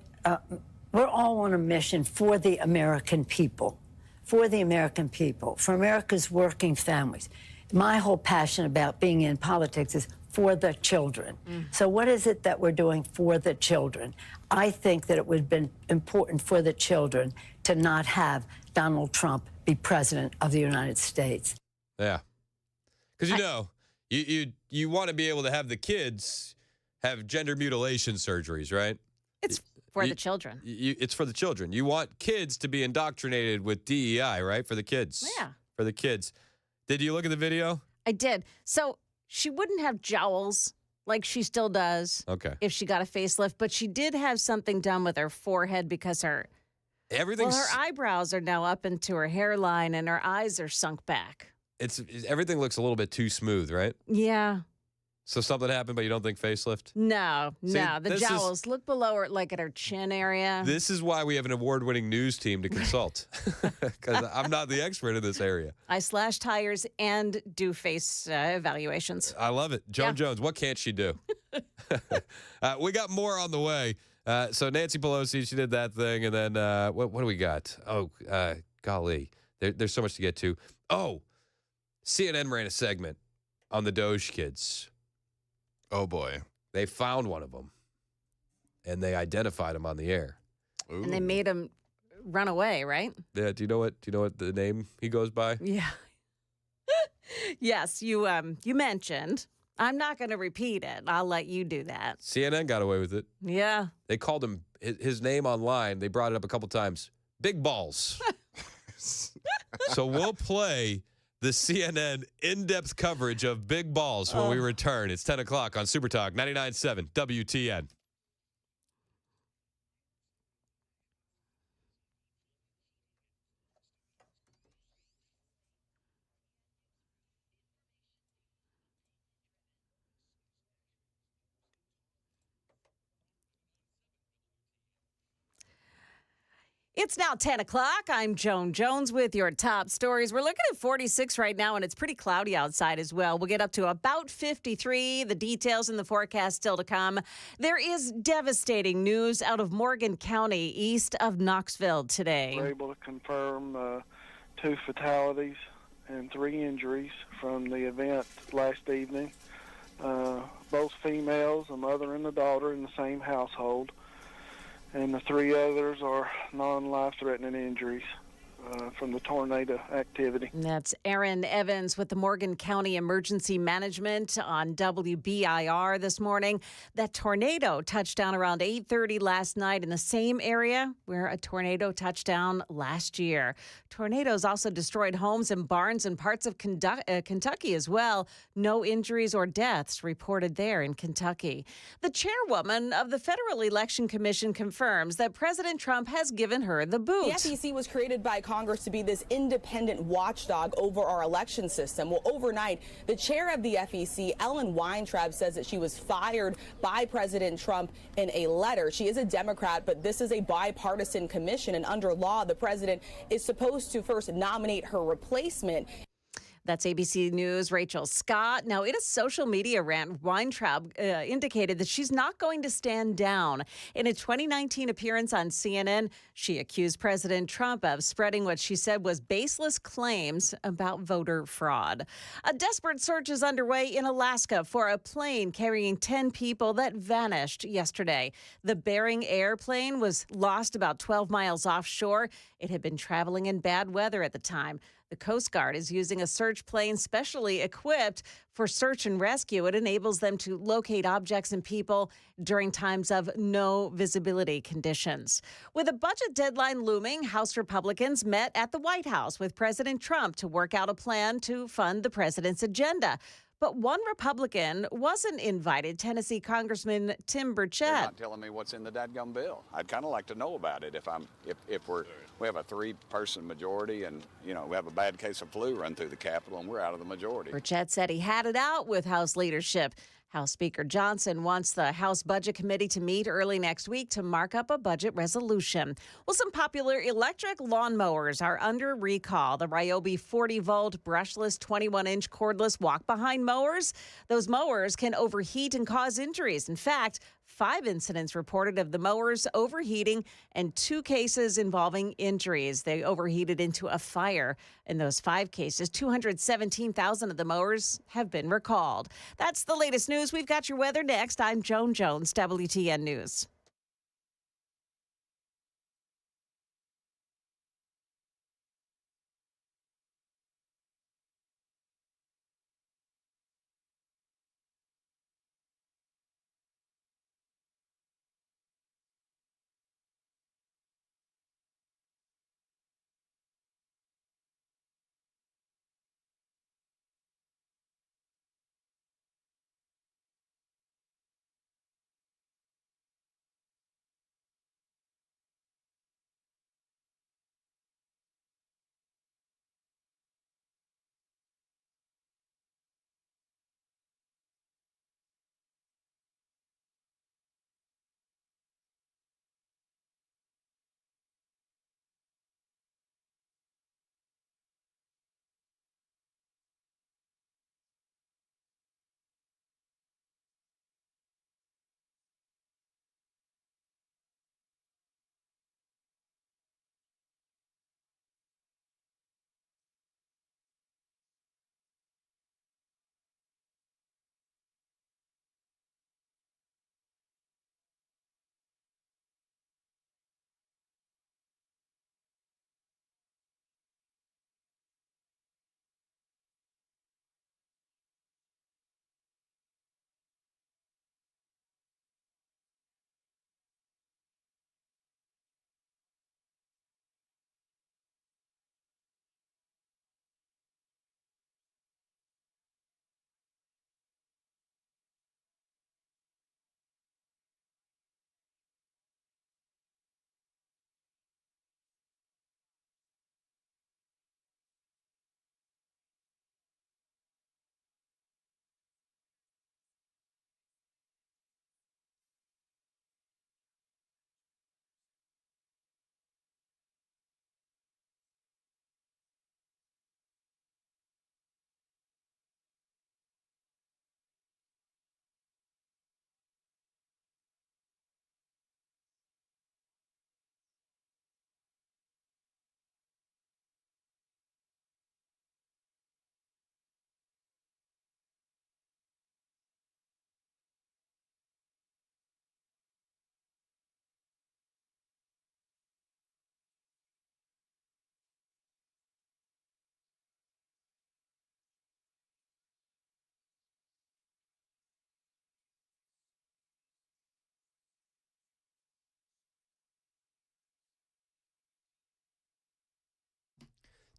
we're all on a mission for the American people, for America's working families. My whole passion about being in politics is for the children. So what is it that we're doing for the children? I think that it would have been important for the children to not have Donald Trump be president of the United States. Yeah. Because you want to be able to have the kids have gender mutilation surgeries, right? It's for the children. It's for the children. You want kids to be indoctrinated with DEI, right? For the kids. Yeah. For the kids. Did you look at the video? I did. So she wouldn't have jowls like she still does. Okay. If she got a facelift, but she did have something done with her forehead because her eyebrows are now up into her hairline and her eyes are sunk back. Everything looks a little bit too smooth, right? Yeah. So something happened, but you don't think facelift? No. See, The jowls look below her, like at her chin area. This is why we have an award-winning news team to consult, because I'm not the expert in this area. I slash tires and do face evaluations. I love it. Joan Jones, what can't she do? We got more on the way. So Nancy Pelosi, she did that thing, and then what do we got? Oh, golly. There's so much to get to. Oh, CNN ran a segment on the Doge kids. Oh, boy. They found one of them, and they identified him on the air. Ooh. And they made him run away, right? Yeah. Do you know what the name he goes by? Yeah. Yes, you mentioned. I'm not going to repeat it. I'll let you do that. CNN got away with it. Yeah. They called him his name online. They brought it up a couple times. Big Balls. So we'll play the CNN in-depth coverage of Big Balls when we return. It's 10 o'clock on Super Talk 99.7 WTN. It's now 10 o'clock. I'm Joan Jones with your top stories. We're looking at 46 right now, and it's pretty cloudy outside as well. We'll get up to about 53. The details in the forecast still to come. There is devastating news out of Morgan County, east of Knoxville today. We're able to confirm 2 fatalities and 3 injuries from the event last evening. Both females, a mother and a daughter in the same household. And the 3 others are non-life-threatening injuries from the tornado activity. And that's Aaron Evans with the Morgan County Emergency Management on WBIR this morning. That tornado touched down around 8:30 last night in the same area where a tornado touched down last year. Tornadoes also destroyed homes and barns in parts of Kentucky as well. No injuries or deaths reported there in Kentucky. The chairwoman of the Federal Election Commission confirms that President Trump has given her the boot. The FEC was created by Congress to be this independent watchdog over our election system. Well, overnight, the chair of the FEC, Ellen Weintraub, says that she was fired by President Trump in a letter. She is a Democrat, but this is a bipartisan commission, and under law, the president is supposed to first nominate her replacement. That's ABC News' Rachel Scott. Now, in a social media rant, Weintraub indicated that she's not going to stand down. In a 2019 appearance on CNN, she accused President Trump of spreading what she said was baseless claims about voter fraud. A desperate search is underway in Alaska for a plane carrying 10 people that vanished yesterday. The Bering airplane was lost about 12 miles offshore. It had been traveling in bad weather at the time. The Coast Guard is using a search plane specially equipped for search and rescue. It enables them to locate objects and people during times of no visibility conditions. With a budget deadline looming, House Republicans met at the White House with President Trump to work out a plan to fund the president's agenda. But one Republican wasn't invited, Tennessee Congressman Tim Burchett. They're not telling me what's in the dadgum bill. I'd kind of like to know about it if we have a 3-person majority and, we have a bad case of flu run through the Capitol and we're out of the majority. Burchett said he had it out with House leadership. House Speaker Johnson wants the House Budget Committee to meet early next week to mark up a budget resolution. Well, some popular electric lawnmowers are under recall. The Ryobi 40-volt brushless 21-inch cordless walk-behind mowers. Those mowers can overheat and cause injuries. In fact, 5 incidents reported of the mowers overheating and 2 cases involving injuries. They overheated into a fire. In those 5 cases, 217,000 of the mowers have been recalled. That's the latest news. We've got your weather next. I'm Joan Jones, WTN News.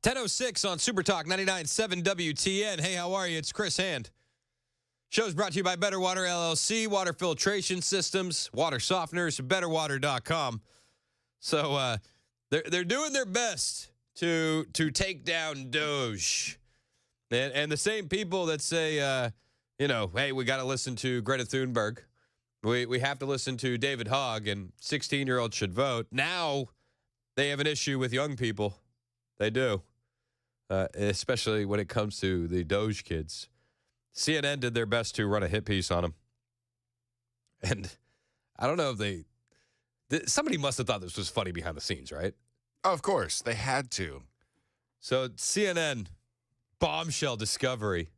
.10:06 on Super Talk 99.7 WTN. Hey, how are you? It's Chris Hand. Show's brought to you by Better Water LLC, water filtration systems, water softeners, betterwater.com. So they're doing their best to take down Doge. And the same people that say, hey, we got to listen to Greta Thunberg. We have to listen to David Hogg, and 16-year-olds should vote. Now they have an issue with young people. They do. especially when it comes to the Doge kids. CNN did their best to run a hit piece on them. And I don't know if somebody must have thought this was funny behind the scenes, right? Of course, they had to. So CNN, bombshell discovery.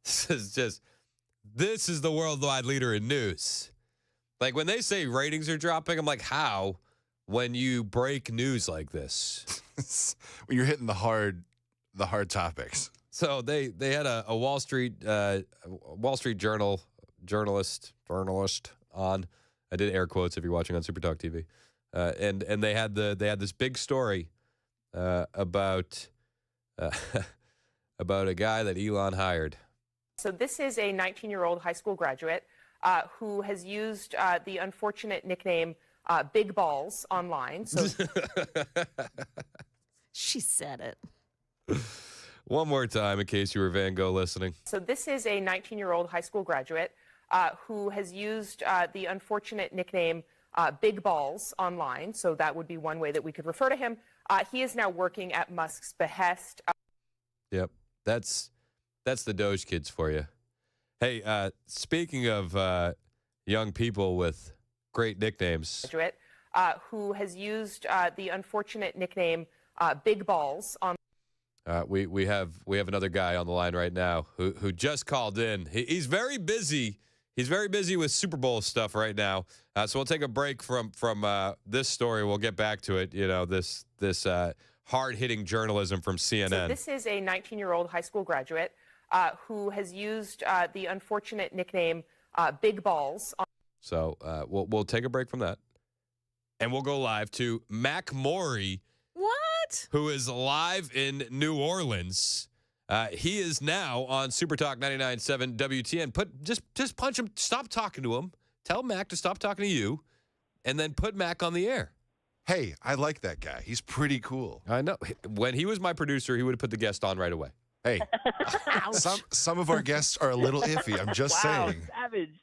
This is the worldwide leader in news. Like when they say ratings are dropping, I'm like, how? When you break news like this. When you're hitting the hard topics. So they had a Wall Street journalist on. I did air quotes if you're watching on Supertalk TV. And they had this big story about a guy that Elon hired. So this is a 19-year-old high school graduate who has used the unfortunate nickname Big Balls online. So she said it. One more time in case you were Van Gogh listening. So this is a 19-year-old high school graduate who has used the unfortunate nickname Big Balls online. So that would be one way that we could refer to him. He is now working at Musk's behest. Yep, that's the Doge kids for you. Hey, speaking of young people with great nicknames. Graduate who has used the unfortunate nickname Big Balls on. We have another guy on the line right now who just called in. He's very busy. He's very busy with Super Bowl stuff right now. So we'll take a break from this story. We'll get back to it. You know, this hard-hitting journalism from CNN. So this is a 19-year-old high school graduate who has used the unfortunate nickname Big Balls on. So we'll take a break from that, and we'll go live to Mac Morey. What? Who is live in New Orleans. He is now on Supertalk 99.7 WTN. Just punch him. Stop talking to him. Tell Mac to stop talking to you, and then put Mac on the air. Hey, I like that guy. He's pretty cool. I know. When he was my producer, he would have put the guest on right away. Hey, some of our guests are a little iffy. I'm just saying. Savage.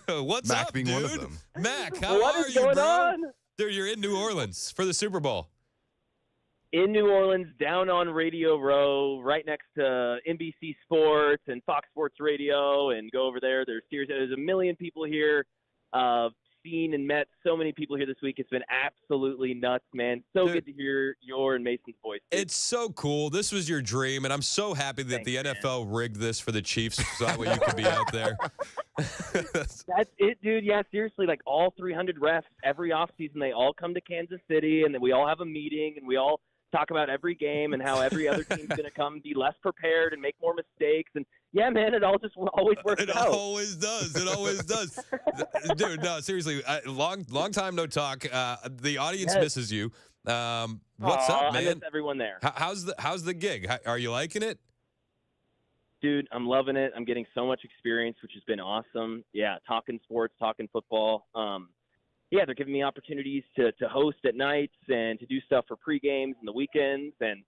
What's Mac up, being dude? one of them. Mac, how What are is you, going bro? on? Dude, you're in New Orleans for the Super Bowl. In New Orleans, down on Radio Row, right next to NBC Sports and Fox Sports Radio, and go over there. There's a million people here. Seen and met so many people here this week. It's been absolutely nuts, man. So good to hear your and Mason's voice. It's so cool. This was your dream, and I'm so happy that the NFL rigged this for the Chiefs so that way you could be out there. That's it, dude. Yeah, seriously, like all 300 refs every offseason, they all come to Kansas City, and then we all have a meeting, and we all talk about every game and how every other team's going to come be less prepared and make more mistakes. And yeah, man, it all just always works out. It always does. It always does. Dude, no, seriously, long time no talk. The audience misses you. What's up, man? I miss everyone there. How's the gig? Are you liking it? Dude, I'm loving it. I'm getting so much experience, which has been awesome. Yeah, talking sports, talking football. Yeah, they're giving me opportunities to host at nights and to do stuff for pre-games and the weekends. And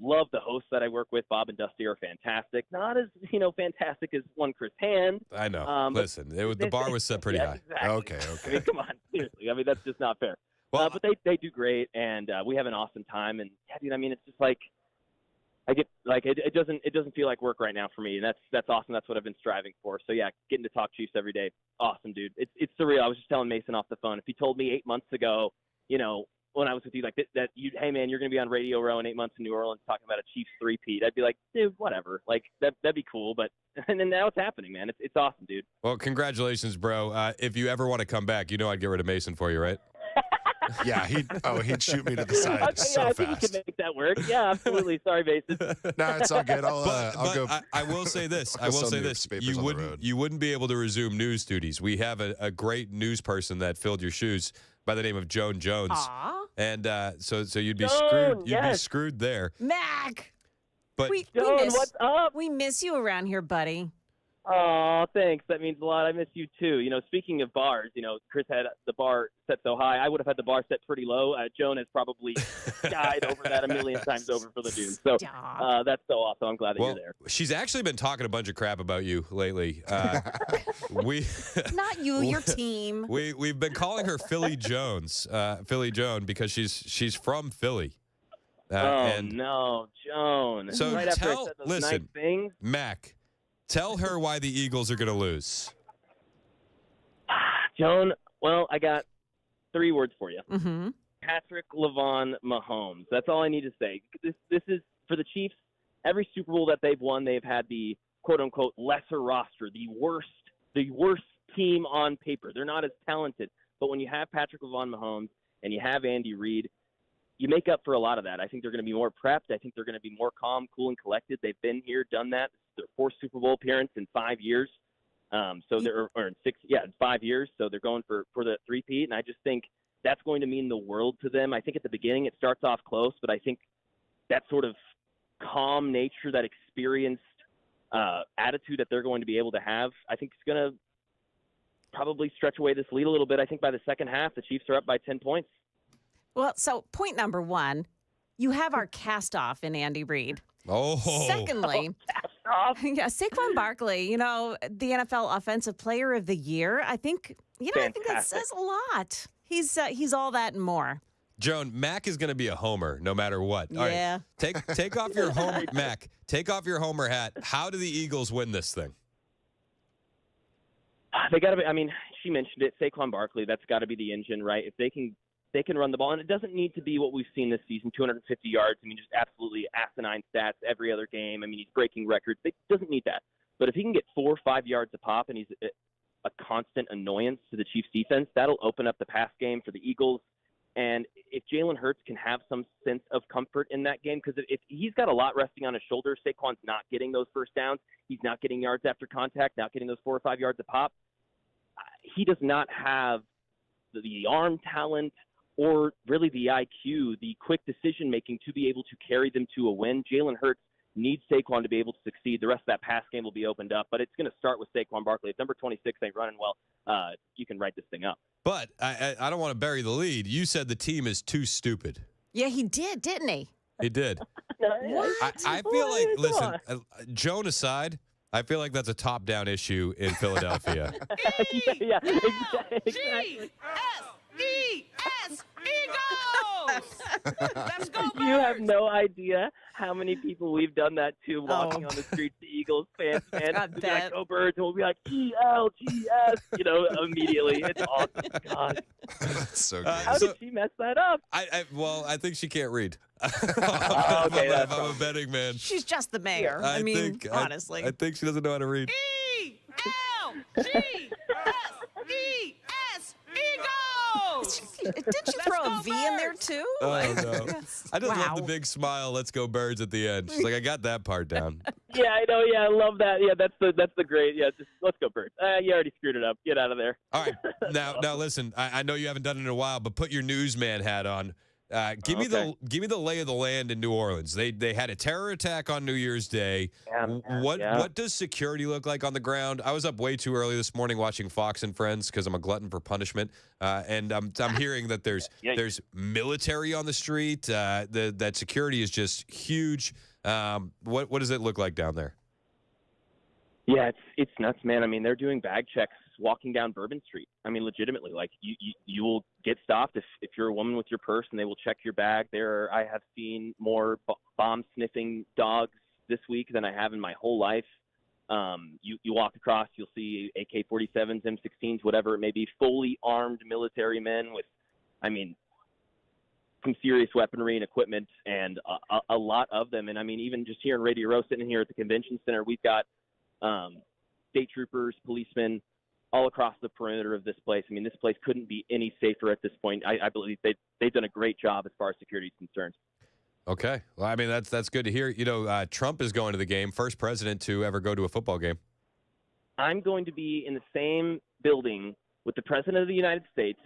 love the hosts that I work with. Bob and Dusty are fantastic. Not as, fantastic as one Chris Hand. I know. Listen, the bar was set pretty high. Exactly. Okay. I mean, come on. Seriously. I mean, that's just not fair. Well, but they do great, and we have an awesome time. And, yeah, dude, I mean, it's just like I get like it doesn't feel like work right now for me, and that's awesome. That's what I've been striving for. So yeah, getting to talk Chiefs every day, awesome, dude. It's surreal. I was just telling Mason off the phone. If he told me 8 months ago, when I was with you, like that hey man, you're gonna be on Radio Row in 8 months in New Orleans talking about a Chiefs three-peat, I'd be like, dude, whatever. Like that'd be cool. But and then now it's happening, man. It's awesome, dude. Well, congratulations, bro. If you ever want to come back, I'd get rid of Mason for you, right? Yeah, he'd shoot me to the side okay, so I fast. think we can make that work. Yeah, absolutely. Sorry, Mason. No, it's all good. I'll go. I will say this. I'll go sell newspapers on the road. You wouldn't be able to resume news duties. We have a great news person that filled your shoes by the name of Joan Jones. Aw. And so you'd be Joan, screwed. You'd be yes. screwed there. Mac, But Joan, what's up? we miss you around here, buddy. Oh, thanks. That means a lot. I miss you too. Speaking of bars, Chris had the bar set so high. I would have had the bar set pretty low. Joan has probably skied over that a million times over for the dudes. So that's so awesome. I'm glad that you're there. She's actually been talking a bunch of crap about you lately. Not you, your team. We've been calling her Philly Jones, Philly Joan, because she's from Philly. No, Joan. So right after I said those nice things. Mac, tell her why the Eagles are going to lose. Joan, well, I got 3 words for you. Mm-hmm. Patrick LaVon Mahomes. That's all I need to say. This is, for the Chiefs, every Super Bowl that they've won, they've had the quote-unquote lesser roster, the worst team on paper. They're not as talented. But when you have Patrick LaVon Mahomes and you have Andy Reid, you make up for a lot of that. I think they're going to be more prepped. I think they're going to be more calm, cool, and collected. They've been here, done that. It's their 4th Super Bowl appearance in 5 years. So they're or in 5 years. So they're going for the three-peat, and I just think that's going to mean the world to them. I think at the beginning it starts off close, but I think that sort of calm nature, that experienced attitude that they're going to be able to have, I think it's going to probably stretch away this lead a little bit. I think by the second half, the Chiefs are up by 10 points. Well, so point number 1, you have our cast-off in Andy Reid. Oh. Secondly, Saquon Barkley, the NFL Offensive Player of the Year. I think that says a lot. He's all that and more. Joan, Mac is going to be a homer no matter what. All yeah. Right, take off your homer, Mac. Take off your homer hat. How do the Eagles win this thing? They got to be. I mean, she mentioned it. Saquon Barkley. That's got to be the engine, right? If they can run the ball, and it doesn't need to be what we've seen this season, 250 yards. I mean, just absolutely asinine stats every other game. I mean, he's breaking records. It doesn't need that. But if he can get 4 or 5 yards a pop, and he's a constant annoyance to the Chiefs defense, that'll open up the pass game for the Eagles. And if Jalen Hurts can have some sense of comfort in that game, because if he's got a lot resting on his shoulders, Saquon's not getting those first downs. He's not getting yards after contact, not getting those 4 or 5 yards a pop. He does not have the arm talent or really the IQ, the quick decision-making to be able to carry them to a win. Jalen Hurts needs Saquon to be able to succeed. The rest of that pass game will be opened up, but it's going to start with Saquon Barkley. If number 26 ain't running well, you can write this thing up. But I don't want to bury the lead. You said the team is too stupid. Yeah, he did, didn't he? He did. What? I feel like, listen, Joan aside, I feel like that's a top-down issue in Philadelphia. Yeah, exactly. E-S, Eagles! Let's go, Birds! You have no idea how many people we've done that to walking on the streets, the Eagles fans, man. We'll be like, go Birds, and we'll be like, E-L-G-S, immediately. It's awesome. God. That's so good. How did she mess that up? I think she can't read. Okay, if I'm a betting man. She's just the mayor. I mean, honestly. I think she doesn't know how to read. E-L-G-S, Eagles! Did she throw a V in there, too? Oh, no. I just love the big smile, let's go Birds at the end. She's like, I got that part down. Yeah, I know. Yeah, I love that. Yeah, that's the great. Yeah, just let's go Birds. You already screwed it up. Get out of there. All right. Now listen, I know you haven't done it in a while, but put your newsman hat on. Give me the lay of the land in New Orleans. They had a terror attack on New Year's Day. What does security look like on the ground? I was up way too early this morning watching Fox and Friends because I'm a glutton for punishment, and I'm hearing that there's military on the street. That security is just huge. What does it look like down there? Yeah, it's nuts, man. I mean, they're doing bag checks walking down Bourbon Street. I mean, legitimately, like you will get stopped if you're a woman with your purse, and they will check your bag. I have seen more bomb sniffing dogs this week than I have in my whole life. You walk across, you'll see AK-47s, M16s, whatever it may be, fully armed military men with, I mean, some serious weaponry and equipment, and a lot of them. And I mean, even just here in Radio Row, sitting here at the convention center, we've got state troopers, policemen, all across the perimeter of this place. I mean, this place couldn't be any safer at this point. I believe they've done a great job as far as security is concerned. Okay. Well, I mean, that's good to hear. Trump is going to the game, first president to ever go to a football game. I'm going to be in the same building with the president of the United States,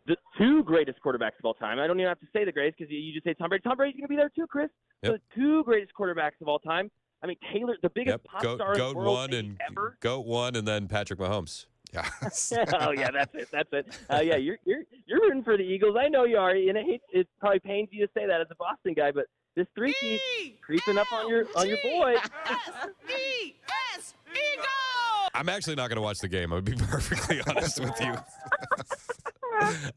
the 2 greatest quarterbacks of all time. I don't even have to say the greatest because you just say Tom Brady. Tom Brady's going to be there too, Chris. Yep. The 2 greatest quarterbacks of all time. I mean, Taylor, the biggest pop star in the world ever. Goat 1 and then Patrick Mahomes. Yeah. Oh yeah, that's it. Yeah, you're rooting for the Eagles. I know you are, and it probably pains you to say that as a Boston guy, but this 3-peat creeping up on your boy. E-S, Eagles! I'm actually not going to watch the game. I would be perfectly honest with you.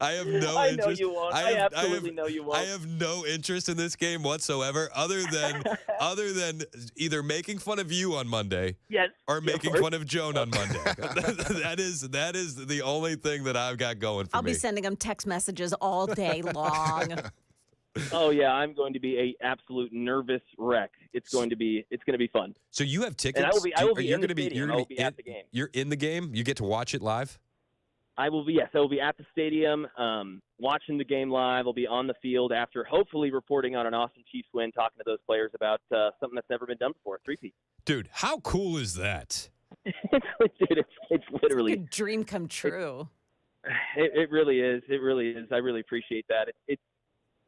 I have no I interest. know you won't. I absolutely know you won't. I have no interest in this game whatsoever, other than either making fun of you on Monday, Yes, or of making course. fun of Joan on Monday. that is the only thing that I've got going for I'll me. be sending them text messages all day long. Oh yeah, I'm going to be a absolute nervous wreck. It's going to be fun. So you have tickets. And I will be. I will be You're in the gonna be. stadium. You're I gonna will be at the game. You're in the game. You get to watch it live. I will be. Yes, I will be at the stadium, watching the game live. I'll be on the field after, hopefully, reporting on an Austin Chiefs win, talking to those players about something that's never been done before. 3-peat. Dude, how cool is that? Dude, it's literally Your dream come true. It really is. It really is. I really appreciate that. It's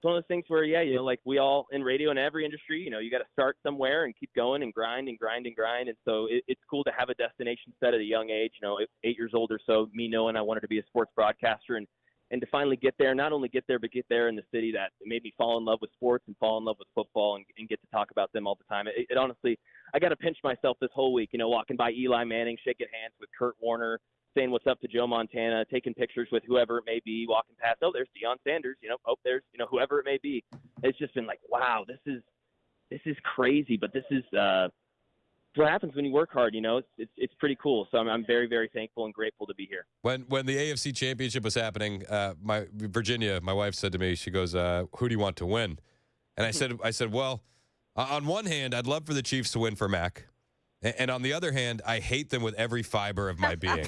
one of those things where, yeah, like we all in radio and every industry, you got to start somewhere and keep going and grind and grind and grind. And so it's cool to have a destination set at a young age, 8 years old or so, me knowing I wanted to be a sports broadcaster and to finally get there, not only get there, but get there in the city that made me fall in love with sports and fall in love with football and get to talk about them all the time. It honestly, I got to pinch myself this whole week, walking by Eli Manning, shaking hands with Kurt Warner, saying what's up to Joe Montana, taking pictures with whoever it may be, walking past, oh, there's Deion Sanders, there's, whoever it may be. It's just been like, wow, this is crazy, but this is what happens when you work hard, it's pretty cool. So I'm very, very thankful and grateful to be here. When the AFC Championship was happening, my wife said to me, she goes, who do you want to win? And I said, well, on one hand, I'd love for the Chiefs to win for Mac. And on the other hand, I hate them with every fiber of my being.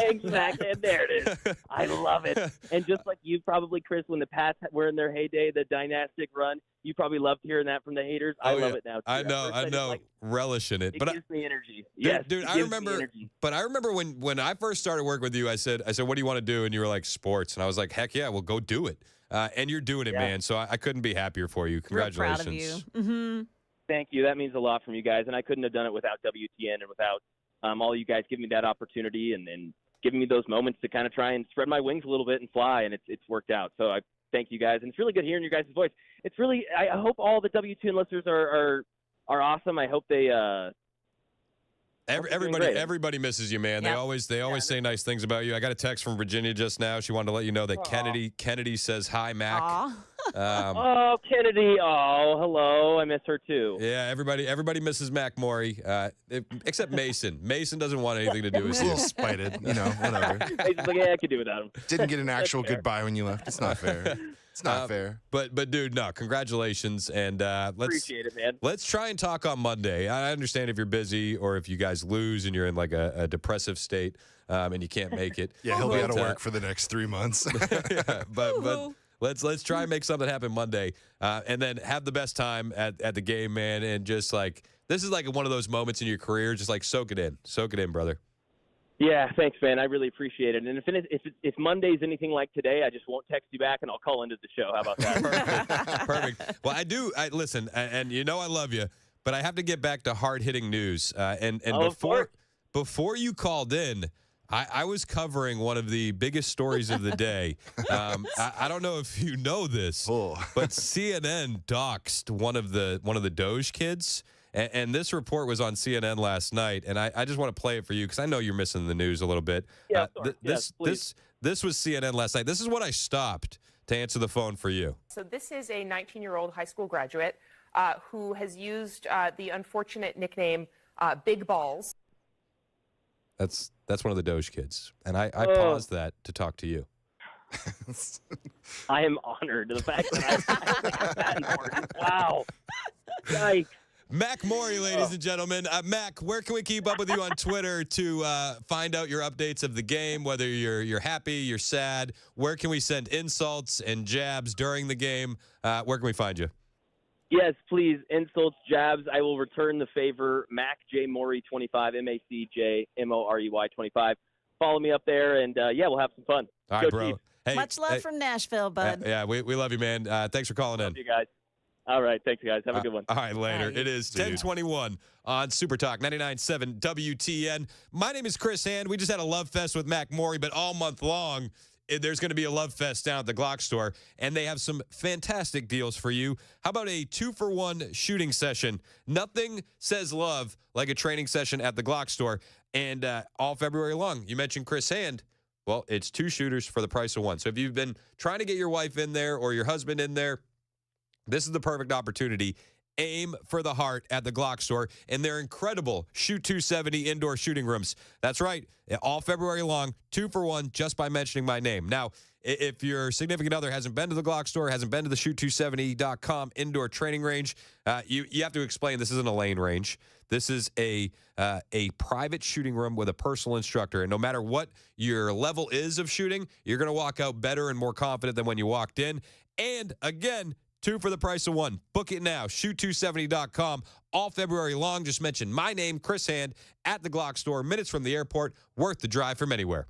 Exactly. And there it is. I love it. And just like you probably, Chris, when the Pats were in their heyday, the dynastic run, you probably loved hearing that from the haters. I love it now, too. I know. Relish in it. It gives me energy. Yes, dude, I remember. But I remember when I first started working with you, I said, what do you want to do? And you were like, sports. And I was like, heck yeah, well, go do it. And you're doing it, man. So I couldn't be happier for you. Congratulations. Real proud of you. Mm-hmm. Thank you. That means a lot from you guys, and I couldn't have done it without WTN and without all you guys giving me that opportunity and giving me those moments to kind of try and spread my wings a little bit and fly, and it's worked out. So I thank you guys, and it's really good hearing your guys' voice. It's really I hope all the WTN listeners are awesome. I hope they Everybody misses you, man. Yep. They always say nice things about you. I got a text from Virginia just now. She wanted to let you know that Kennedy says hi, Mac. Oh, Kennedy. Oh, hello. I miss her too. Yeah, everybody misses Mac Maury, except Mason. Mason doesn't want anything to do with you. Spited, whatever. Mason's like, yeah, I could do without him. Didn't get an actual goodbye when you left. It's not fair. It's not fair. But dude, no, congratulations, and let's appreciate it, man. Let's try and talk on Monday. I understand if you're busy or if you guys lose and you're in like a depressive state and you can't make it. Yeah, he'll be out of work for the next 3 months. Yeah, but let's try and make something happen Monday, and then have the best time at the game, man. And just like this is like one of those moments in your career, just like soak it in, brother. Yeah, thanks, man. I really appreciate it. And if Monday's anything like today, I just won't text you back and I'll call into the show. How about that? Perfect. Well, listen, and I love you, but I have to get back to hard-hitting news. And before you called in, I was covering one of the biggest stories of the day. I don't know if you know this, but CNN doxed one of the Doge kids. And this report was on CNN last night, and I just want to play it for you because I know you're missing the news a little bit. Yeah, this was CNN last night. This is what I stopped to answer the phone for you. So this is a 19-year-old high school graduate who has used the unfortunate nickname Big Balls. That's one of the Doge kids, and I paused that to talk to you. I am honored the fact that I think I'm that important. Wow. Yikes. Mac Maury, ladies and gentlemen. Mac, where can we keep up with you on Twitter to find out your updates of the game, whether you're happy, you're sad? Where can we send insults and jabs during the game? Where can we find you? Yes, please. Insults, jabs. I will return the favor. Mac J Maury 25, MacJMory 25. Follow me up there, and we'll have some fun. All right, bro. Hey, much love from Nashville, bud. Yeah, we love you, man. Thanks for calling in. Love you guys. All right. Thanks, guys. Have a good one. All right, later. It is 10:21 on Super Talk 99.7 WTN. My name is Chris Hand. We just had a love fest with Mac Maury, but all month long, there's going to be a love fest down at the Glock store, and they have some fantastic deals for you. How about a 2-for-1 shooting session? Nothing says love like a training session at the Glock store, and all February long. You mentioned Chris Hand. Well, Well, it's 2 shooters for the price of 1. So if you've been trying to get your wife in there or your husband in there, this is the perfect opportunity. Aim for the heart at the Glock store and their incredible Shoot 270 indoor shooting rooms. That's right. All February long, 2 for 1 just by mentioning my name. Now, if your significant other hasn't been to the Glock store, hasn't been to the Shoot270.com indoor training range, you have to explain this isn't a lane range. This is a private shooting room with a personal instructor. And no matter what your level is of shooting, you're going to walk out better and more confident than when you walked in. And again, 2 for the price of 1. Book it now. Shoot270.com. All February long. Just mention my name, Chris Hand, at the Glock store. Minutes from the airport. Worth the drive from anywhere.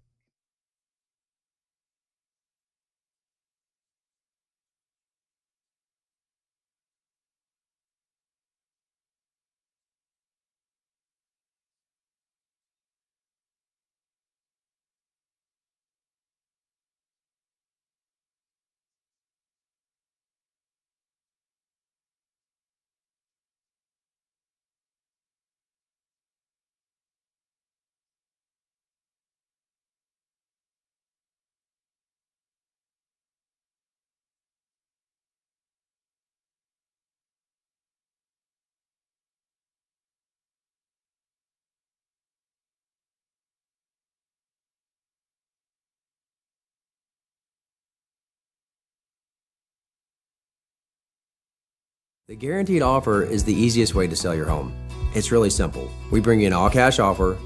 The guaranteed offer is the easiest way to sell your home. It's really simple. We bring you an all-cash offer.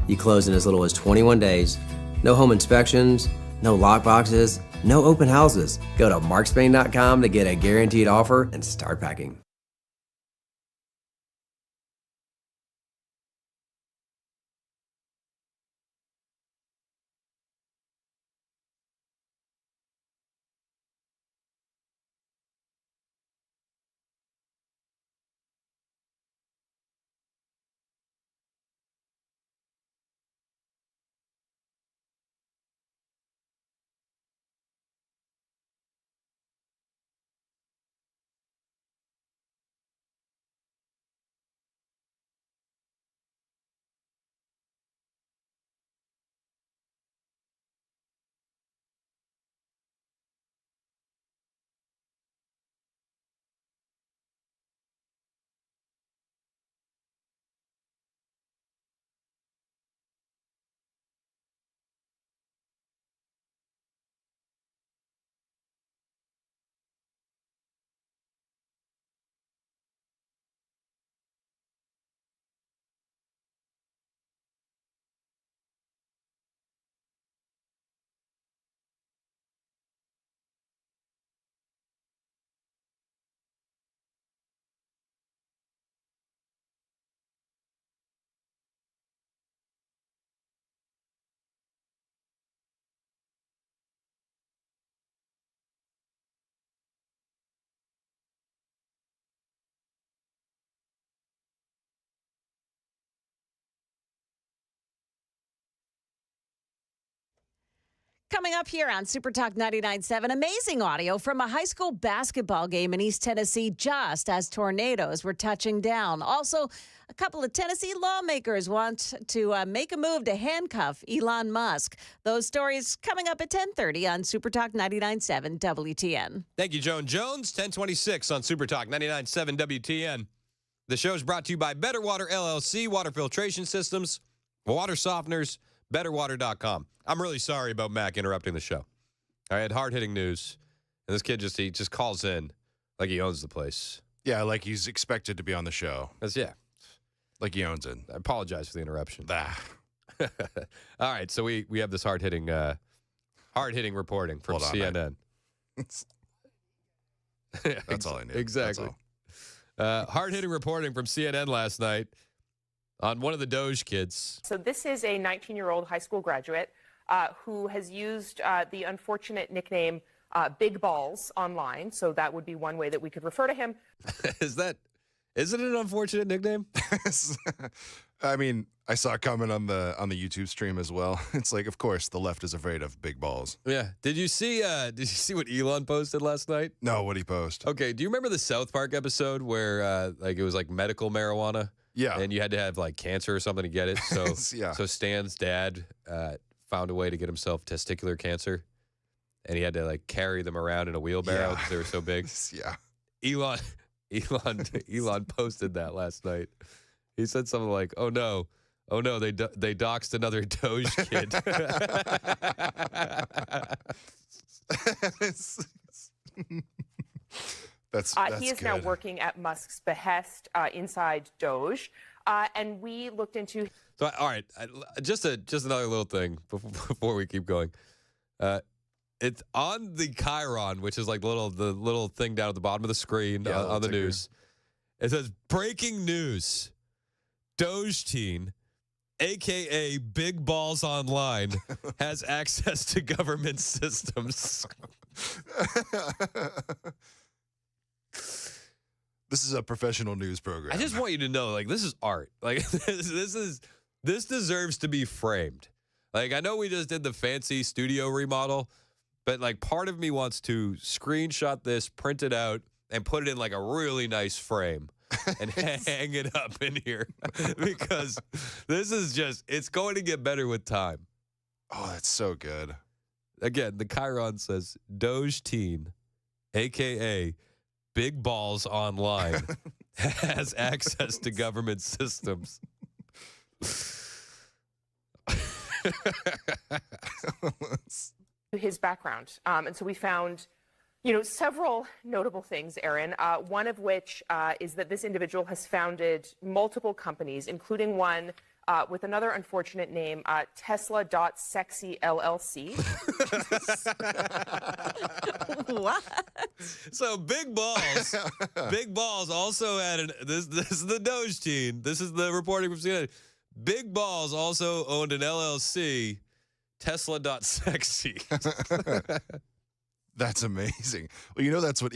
You close in as little as 21 days. No home inspections, no lockboxes, no open houses. Go to markspain.com to get a guaranteed offer and start packing. Coming up here on Super Talk 99.7, amazing audio from a high school basketball game in East Tennessee just as tornadoes were touching down. Also, a couple of Tennessee lawmakers want to make a move to handcuff Elon Musk. Those stories coming up at 10:30 on Super Talk 99.7 WTN. Thank you, Joan Jones. 1026 on Super Talk 99.7 WTN. The show is brought to you by Better Water LLC, water filtration systems, water softeners, betterwater.com. I'm really sorry about Mac interrupting the show. I had hard-hitting news, and this kid he just calls in like he owns the place. Yeah, like he's expected to be on the show. Yeah. Like he owns it. I apologize for the interruption. Ah. All right, so we have this hard-hitting reporting from CNN. That's all I knew. Exactly. Hard-hitting reporting from CNN last night on one of the Doge kids. So this is a 19-year-old high school graduate who has used the unfortunate nickname Big Balls online. So that would be one way that we could refer to him. Is it an unfortunate nickname? I mean, I saw a comment on the YouTube stream as well. It's like, of course, the left is afraid of big balls. Yeah. Did you see what Elon posted last night? No, what'd he post? Okay. Do you remember the South Park episode where it was like medical marijuana? Yeah. And you had to have like cancer or something to get it. So Yeah. so Stan's dad found a way to get himself testicular cancer, and he had to like carry them around in a wheelbarrow because they were so big. Yeah. Elon posted that last night. He said something like, "Oh no, they doxed another Doge kid." That's he is good. now working at Musk's behest inside Doge, and we looked into. So, all right, just another little thing before we keep going. It's on the Chiron, which is like the little thing down at the bottom of the screen on the news. It says, breaking news, Doge Teen, a.k.a. Big Balls Online, has access to government systems. This is a professional news program. I just want you to know, like, this is art. Like, this deserves to be framed. Like, I know we just did the fancy studio remodel, but like part of me wants to screenshot this, print it out, and put it in like a really nice frame and hang it up in here because this is just, it's going to get better with time. Oh, that's so good. Again, the Chiron says Doge Teen, a.k.a. Big Balls Online, has access to government systems. His background. And so we found, several notable things, Aaron, one of which is that this individual has founded multiple companies, including one with another unfortunate name, Tesla.sexy LLC. What? So Big Balls also had this is the Doge Teen. This is the reporting from CNN. Big Balls also owned an LLC, Tesla.sexy. That's amazing. Well, that's what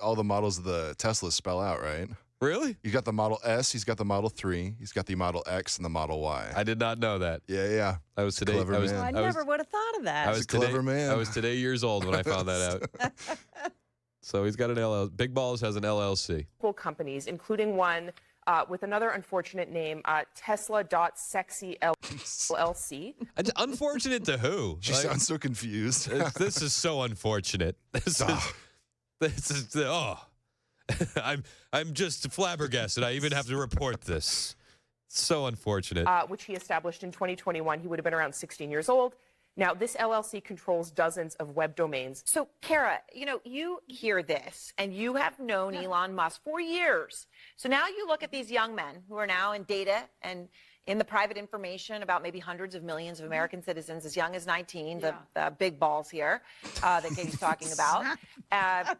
all the models of the Tesla spell out, right? Really? He's got the Model S, he's got the Model 3, he's got the Model X and the Model Y. I did not know that. Yeah. I was today. Clever man. I never would have thought of that. I was clever man. I was today years old when I found that out. So he's got an LLC. Big Balls has an LLC. Companies, including one with another unfortunate name, Tesla.sexy LLC. Unfortunate to who? She sounds so confused. This is so unfortunate. This is I'm just flabbergasted. I even have to report this. So unfortunate. Which he established in 2021. He would have been around 16 years old. Now, this LLC controls dozens of web domains. So, Kara, you hear this, and you have known Elon Musk for years. So now you look at these young men who are now in data and in the private information about maybe hundreds of millions of American citizens as young as 19, the big balls here that Katie's talking about.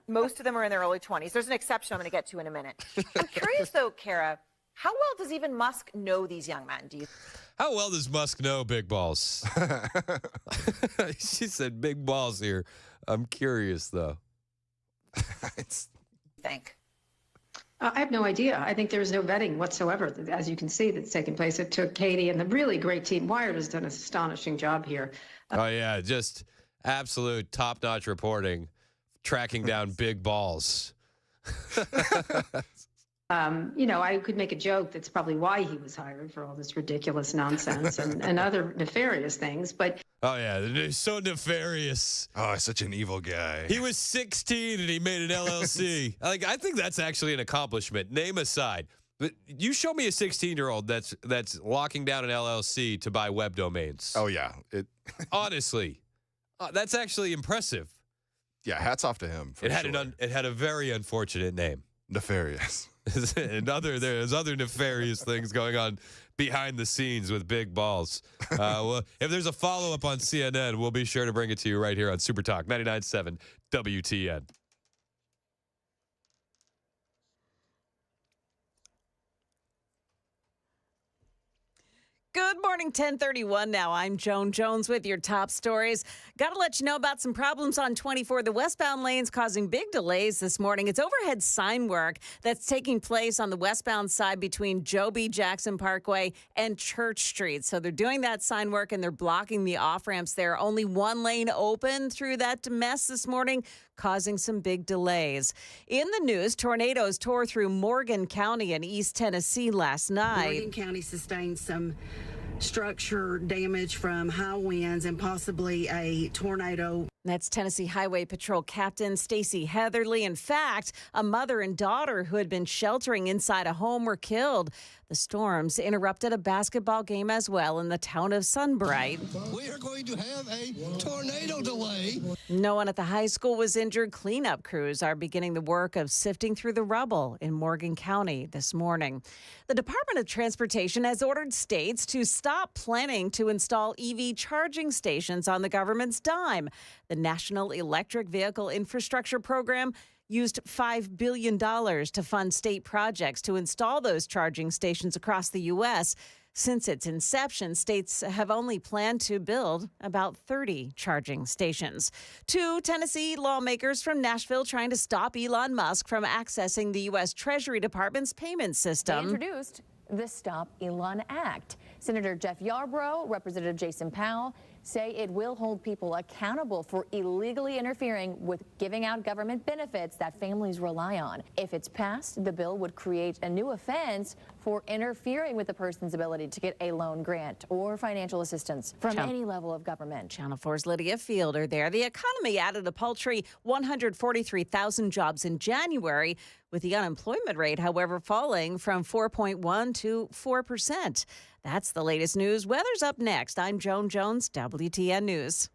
Most of them are in their early 20s. There's an exception I'm going to get to in a minute. I'm curious, though, Kara, how well does even Musk know these young men, do you How well does Musk know Big Balls? She said Big Balls here. I'm curious, though. think? I have no idea. I think there's no vetting whatsoever, as you can see, that's taken place. It took Katie and the really great team. Wired has done an astonishing job here. Oh, yeah, just absolute top-notch reporting, tracking down Big Balls. I could make a joke that's probably why he was hired for all this ridiculous nonsense and other nefarious things. But oh, yeah, he's so nefarious. Oh, such an evil guy. He was 16 and he made an LLC. I think that's actually an accomplishment, name aside. But you show me a 16-year-old that's locking down an LLC to buy web domains. Oh, yeah. Honestly, that's actually impressive. Yeah, hats off to him. It had a very unfortunate name. Nefarious. And there's other nefarious things going on behind the scenes with Big Balls. Well, if there's a follow-up on CNN, we'll be sure to bring it to you right here on Super Talk 99.7 WTN. Good morning, 1031 now. I'm Joan Jones with your top stories. Got to let you know about some problems on 24. The westbound lanes causing big delays this morning. It's overhead sign work that's taking place on the westbound side between Joe B. Jackson Parkway and Church Street. So they're doing that sign work and they're blocking the off-ramps there. Only one lane open through that mess this morning, causing some big delays. In the news, tornadoes tore through Morgan County in East Tennessee last night. Morgan County sustained some structure damage from high winds and possibly a tornado. That's Tennessee Highway Patrol Captain Stacy Heatherly. In fact, a mother and daughter who had been sheltering inside a home were killed. The storms interrupted a basketball game as well in the town of Sunbright. We are going to have a tornado delay. No one at the high school was injured. Cleanup crews are beginning the work of sifting through the rubble in Morgan County this morning. The Department of Transportation has ordered states to stop planning to install EV charging stations on the government's dime. The National Electric Vehicle Infrastructure Program used $5 billion to fund state projects to install those charging stations across the U.S. Since its inception, states have only planned to build about 30 charging stations. Two Tennessee lawmakers from Nashville trying to stop Elon Musk from accessing the U.S. Treasury Department's payment system. They introduced the Stop Elon Act. Senator Jeff Yarbrough, Representative Jason Powell say it will hold people accountable for illegally interfering with giving out government benefits that families rely on. If it's passed, the bill would create a new offense for interfering with a person's ability to get a loan grant or financial assistance from any level of government. Channel 4's Lydia Fielder there. The economy added a paltry 143,000 jobs in January, with the unemployment rate, however, falling from 4.1 to 4%. That's the latest news. Weather's up next. I'm Joan Jones, WTN News.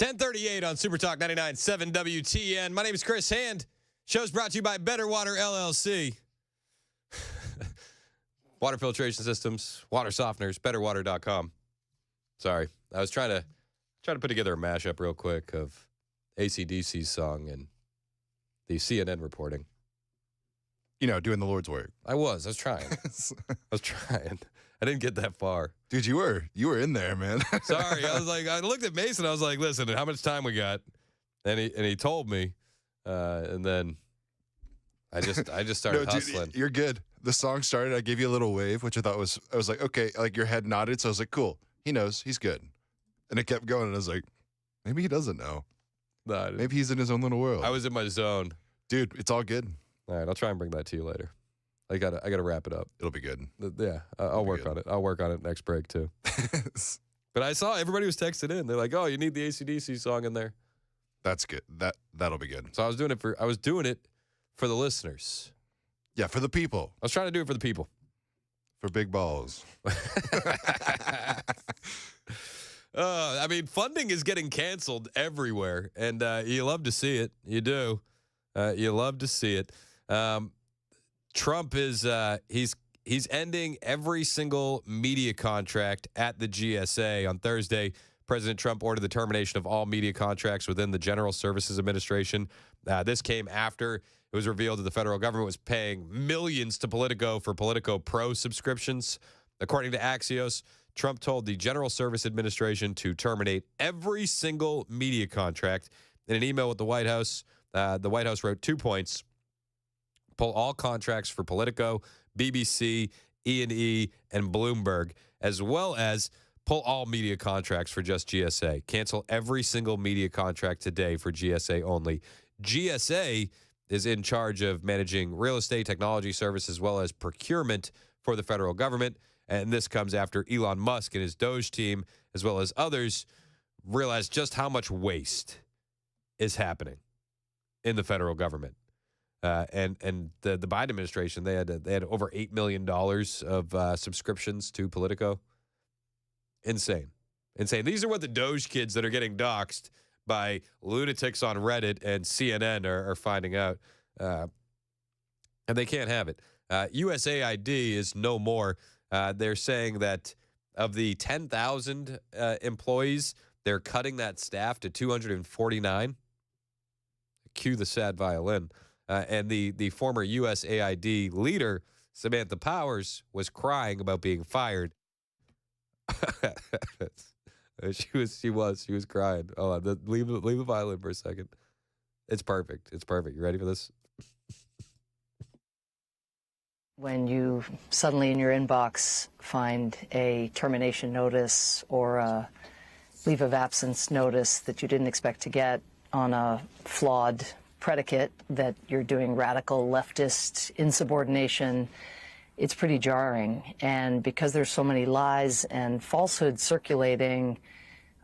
10:38 on Super Talk 99.7 WTN. My name is Chris Hand. Show's brought to you by Better Water LLC. Water filtration systems, water softeners, betterwater.com. Sorry, I was trying to put together a mashup real quick of AC/DC's song and the CNN reporting. You know, doing the Lord's work. I was trying. I didn't get that far. Dude, you were in there, man. Sorry. I looked at Mason. I was like, listen, how much time we got? And he told me, and then I just started hustling. Dude, you're good. The song started. I gave you a little wave, which I was like, okay, like your head nodded. So I was like, cool. He knows. He's good. And it kept going. And I was like, maybe he doesn't know. No, maybe he's in his own little world. I was in my zone. Dude, it's all good. All right, I'll try and bring that to you later. I gotta wrap it up. It'll be good. Yeah, I'll work on it. I'll work on it next break too. But I saw everybody was texting in. They're like, "Oh, you need the AC/DC song in there." That's good. That'll be good. So I was doing it for the listeners. Yeah, for the people. I was trying to do it for the people. For big balls. I mean, funding is getting canceled everywhere, and you love to see it. You do. You love to see it. Trump is he's ending every single media contract at the GSA. On Thursday, President Trump ordered the termination of all media contracts within the General Services Administration. This came after it was revealed that the federal government was paying millions to Politico for Politico Pro subscriptions. According to Axios, Trump told the General Service Administration to terminate every single media contract. In an email with the White House wrote 2 points: pull all contracts for Politico, BBC, E&E, and Bloomberg, as well as pull all media contracts for just GSA. Cancel every single media contract today for GSA only. GSA is in charge of managing real estate, technology services, as well as procurement for the federal government. And this comes after Elon Musk and his Doge team, as well as others, realized just how much waste is happening in the federal government. And the Biden administration, they had over $8 million of subscriptions to Politico. Insane. These are what the Doge kids that are getting doxxed by lunatics on Reddit and CNN are finding out. And they can't have it. USAID is no more. They're saying that of the 10,000 employees, they're cutting that staff to 249. Cue the sad violin. And the former USAID leader, Samantha Powers, was crying about being fired. She was crying. Hold on, leave the violin for a second. It's perfect. You ready for this? When you suddenly in your inbox find a termination notice or a leave of absence notice that you didn't expect to get on a flawed predicate that you're doing radical leftist insubordination, it's pretty jarring. And because there's so many lies and falsehoods circulating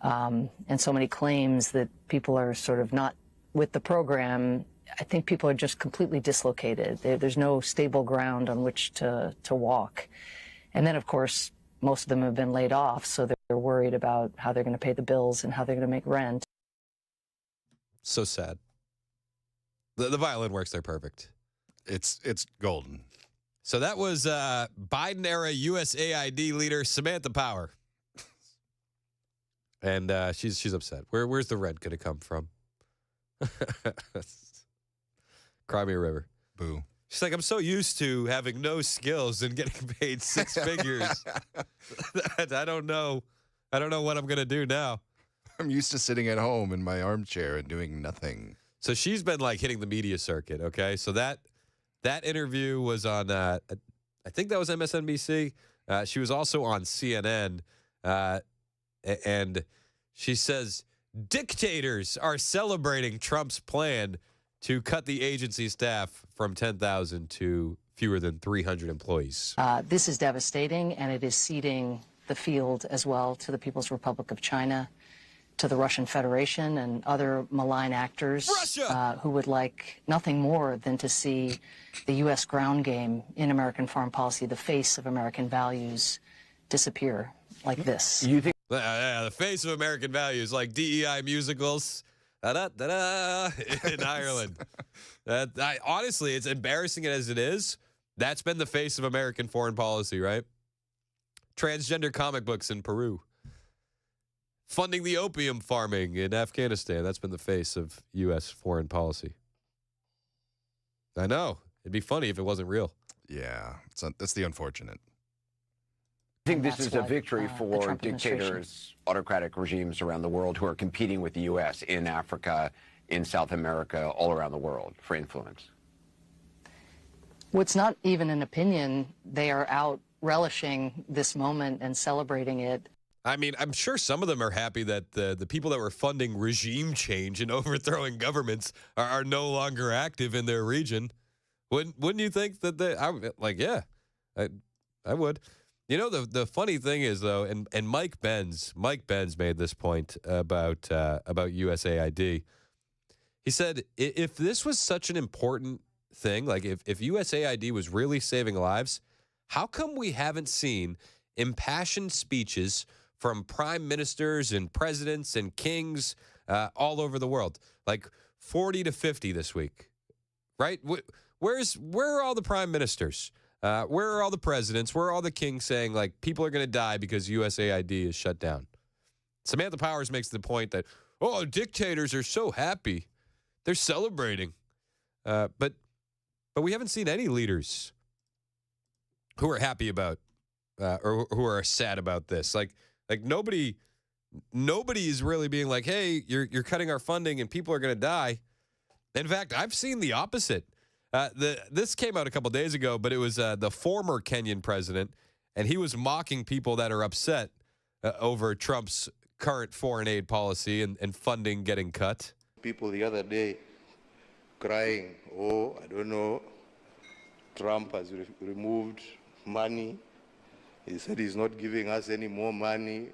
and so many claims that people are sort of not with the program, I think people are just completely dislocated. There's no stable ground on which to walk. And then, of course, most of them have been laid off, so they're worried about how they're going to pay the bills and how they're going to make rent. So sad. The violin works there perfect. It's golden. So that was Biden-era USAID leader Samantha Power. And she's upset. Where's the rent going to come from? Cry me a river. Boo. She's like, I'm so used to having no skills and getting paid six figures. I don't know what I'm going to do now. I'm used to sitting at home in my armchair and doing nothing. So she's been like hitting the media circuit, okay? So that interview was on, I think that was MSNBC. She was also on CNN. And she says, dictators are celebrating Trump's plan to cut the agency staff from 10,000 to fewer than 300 employees. This is devastating, and it is ceding the field as well to the People's Republic of China, to the Russian Federation and other malign actors who would like nothing more than to see the U.S. ground game in American foreign policy, the face of American values, disappear like this. You think The face of American values, like DEI musicals, da-da-da-da, in Ireland. Honestly, it's embarrassing as it is. That's been the face of American foreign policy, right? Transgender comic books in Peru. Funding the opium farming in Afghanistan. That's been the face of U.S. foreign policy. I know. It'd be funny if it wasn't real. Yeah, that's the unfortunate. I think this is a victory for dictators, autocratic regimes around the world who are competing with the U.S. in Africa, in South America, all around the world for influence. Well, it's not even an opinion. They are out relishing this moment and celebrating it. I mean, I'm sure some of them are happy that the people that were funding regime change and overthrowing governments are no longer active in their region. Wouldn't you think that I would. You know, the funny thing is, though, and Mike Benz made this point about USAID. He said, if this was such an important thing, like if USAID was really saving lives, how come we haven't seen impassioned speeches from prime ministers and presidents and kings all over the world? Like 40 to 50 this week, right? Where are all the prime ministers? Where are all the presidents? Where are all the kings saying, like, people are going to die because USAID is shut down? Samantha Powers makes the point that, dictators are so happy. They're celebrating. But we haven't seen any leaders who are happy about or who are sad about this. Like nobody is really being like, hey, you're cutting our funding and people are going to die. In fact, I've seen the opposite. This came out a couple days ago, but it was the former Kenyan president, and he was mocking people that are upset over Trump's current foreign aid policy and funding getting cut. People the other day crying, I don't know, Trump has removed money. He said he's not giving us any more money.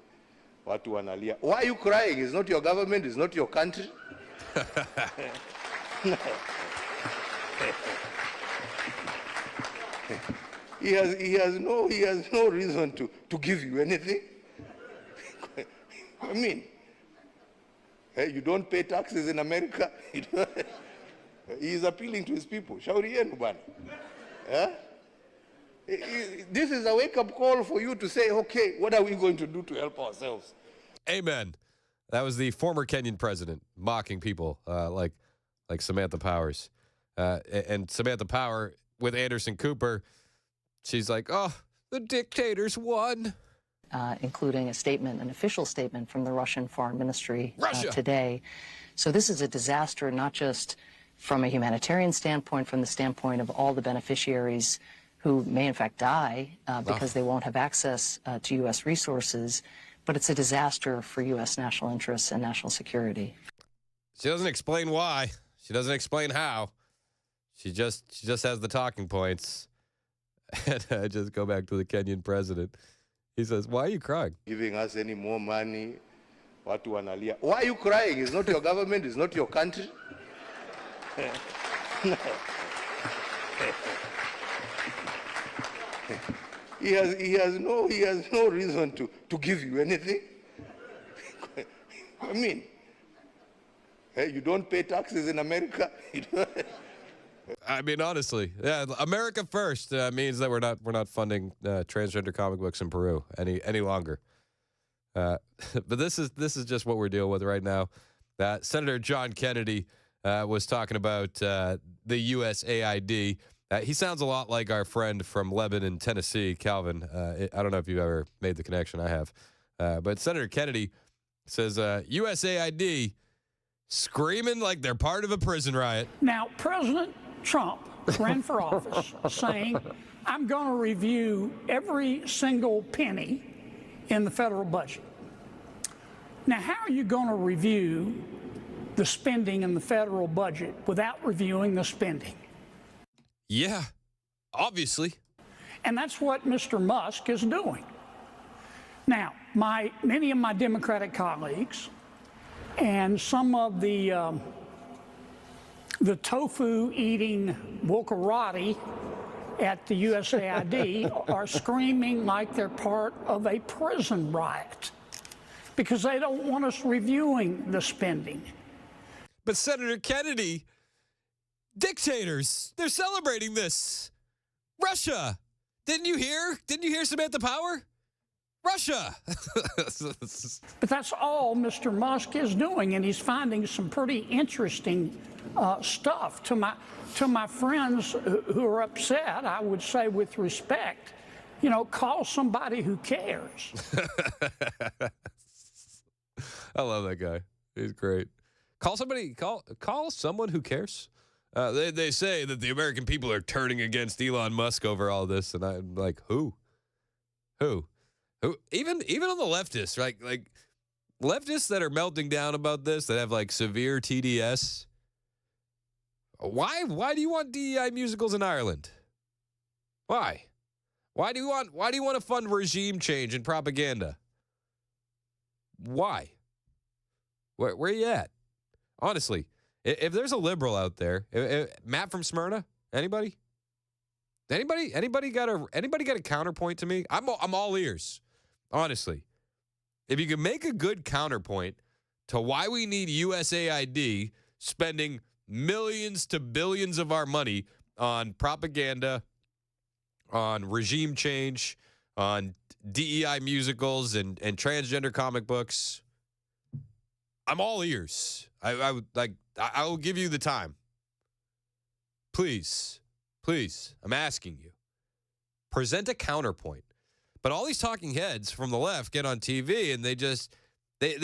Watu wanalia. Why are you crying? It's not your government, it's not your country. He has no reason to give you anything. I mean, you don't pay taxes in America. He is appealing to his people. Shauri yenu bwana. This is a wake-up call for you to say, okay, what are we going to do to help ourselves? Amen. That was the former Kenyan president mocking people like Samantha Powers. And Samantha Power with Anderson Cooper, she's like, the dictators won. Including a statement, an official statement from the Russian Foreign Ministry today. So this is a disaster, not just from a humanitarian standpoint, from the standpoint of all the beneficiaries who may in fact die because they won't have access to U.S. resources, but it's a disaster for U.S. national interests and national security. She doesn't explain why. She doesn't explain how. She just has the talking points. And I just go back to the Kenyan president. He says, why are you crying? Giving us any more money. Watu wanalia. Why are you crying? It's not your government, it's not your country. He has no reason to give you anything. I mean, you don't pay taxes in America. I mean, honestly, yeah, America first means that we're not funding transgender comic books in Peru any longer. But this is just what we're dealing with right now. Senator John Kennedy was talking about the USAID. He sounds a lot like our friend from Lebanon, Tennessee, Calvin. I don't know if you've ever made the connection. I have. But Senator Kennedy says USAID screaming like they're part of a prison riot. Now, President Trump ran for office saying, I'm going to review every single penny in the federal budget. Now, how are you going to review the spending in the federal budget without reviewing the spending? Yeah, obviously. And that's what Mr. Musk is doing. Now, many of my Democratic colleagues and some of the tofu-eating wokarati at the USAID are screaming like they're part of a prison riot. because they don't want us reviewing the spending. But Senator Kennedy, dictators, they're celebrating this. Russia. Didn't you hear Samantha Power? Russia. But that's all Mr. Musk is doing, and he's finding some pretty interesting stuff. To my friends who are upset, I would say with respect, call somebody who cares. I love that guy. He's great. Call someone who cares. They say that the American people are turning against Elon Musk over all this, and I'm like, who? Even on the leftists, right? Like leftists that are melting down about this, that have like severe TDS. Why do you want DEI musicals in Ireland? Why? Why do you want to fund regime change and propaganda? Why? Where are you at? Honestly, if there's a liberal out there, Matt from Smyrna, anybody got a counterpoint to me? I'm all ears. Honestly, if you can make a good counterpoint to why we need USAID spending millions to billions of our money on propaganda, on regime change, on DEI musicals and transgender comic books, I'm all ears. I will give you the time. Please, I'm asking you. Present a counterpoint. But all these talking heads from the left get on TV and they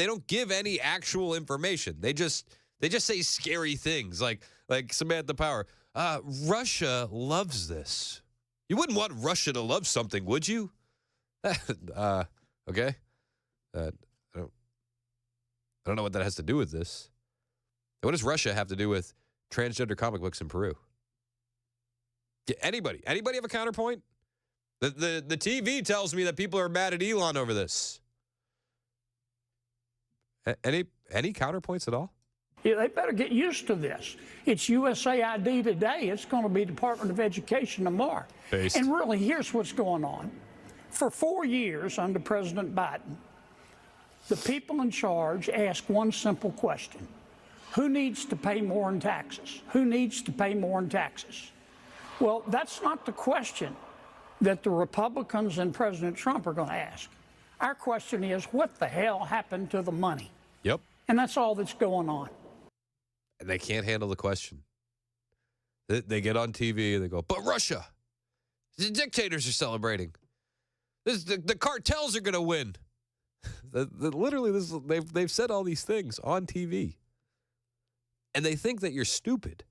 don't give any actual information. They just say scary things like Samantha Power. Russia loves this. You wouldn't want Russia to love something, would you? Okay. I don't know what that has to do with this. What does Russia have to do with transgender comic books in Peru? Anybody have a counterpoint? The TV tells me that people are mad at Elon over this. Any counterpoints at all? Yeah, they better get used to this. It's USAID today. It's going to be Department of Education tomorrow. Based. And really, here's what's going on. For 4 years under President Biden, the people in charge ask one simple question. Who needs to pay more in taxes? Who needs to pay more in taxes? Well, that's not the question that the Republicans and President Trump are going to ask. Our question is, what the hell happened to the money? Yep. And that's all that's going on. And they can't handle the question. They get on TV and they go, but Russia, the dictators are celebrating. The cartels are going to win. Literally, they've said all these things on TV. And they think that you're stupid.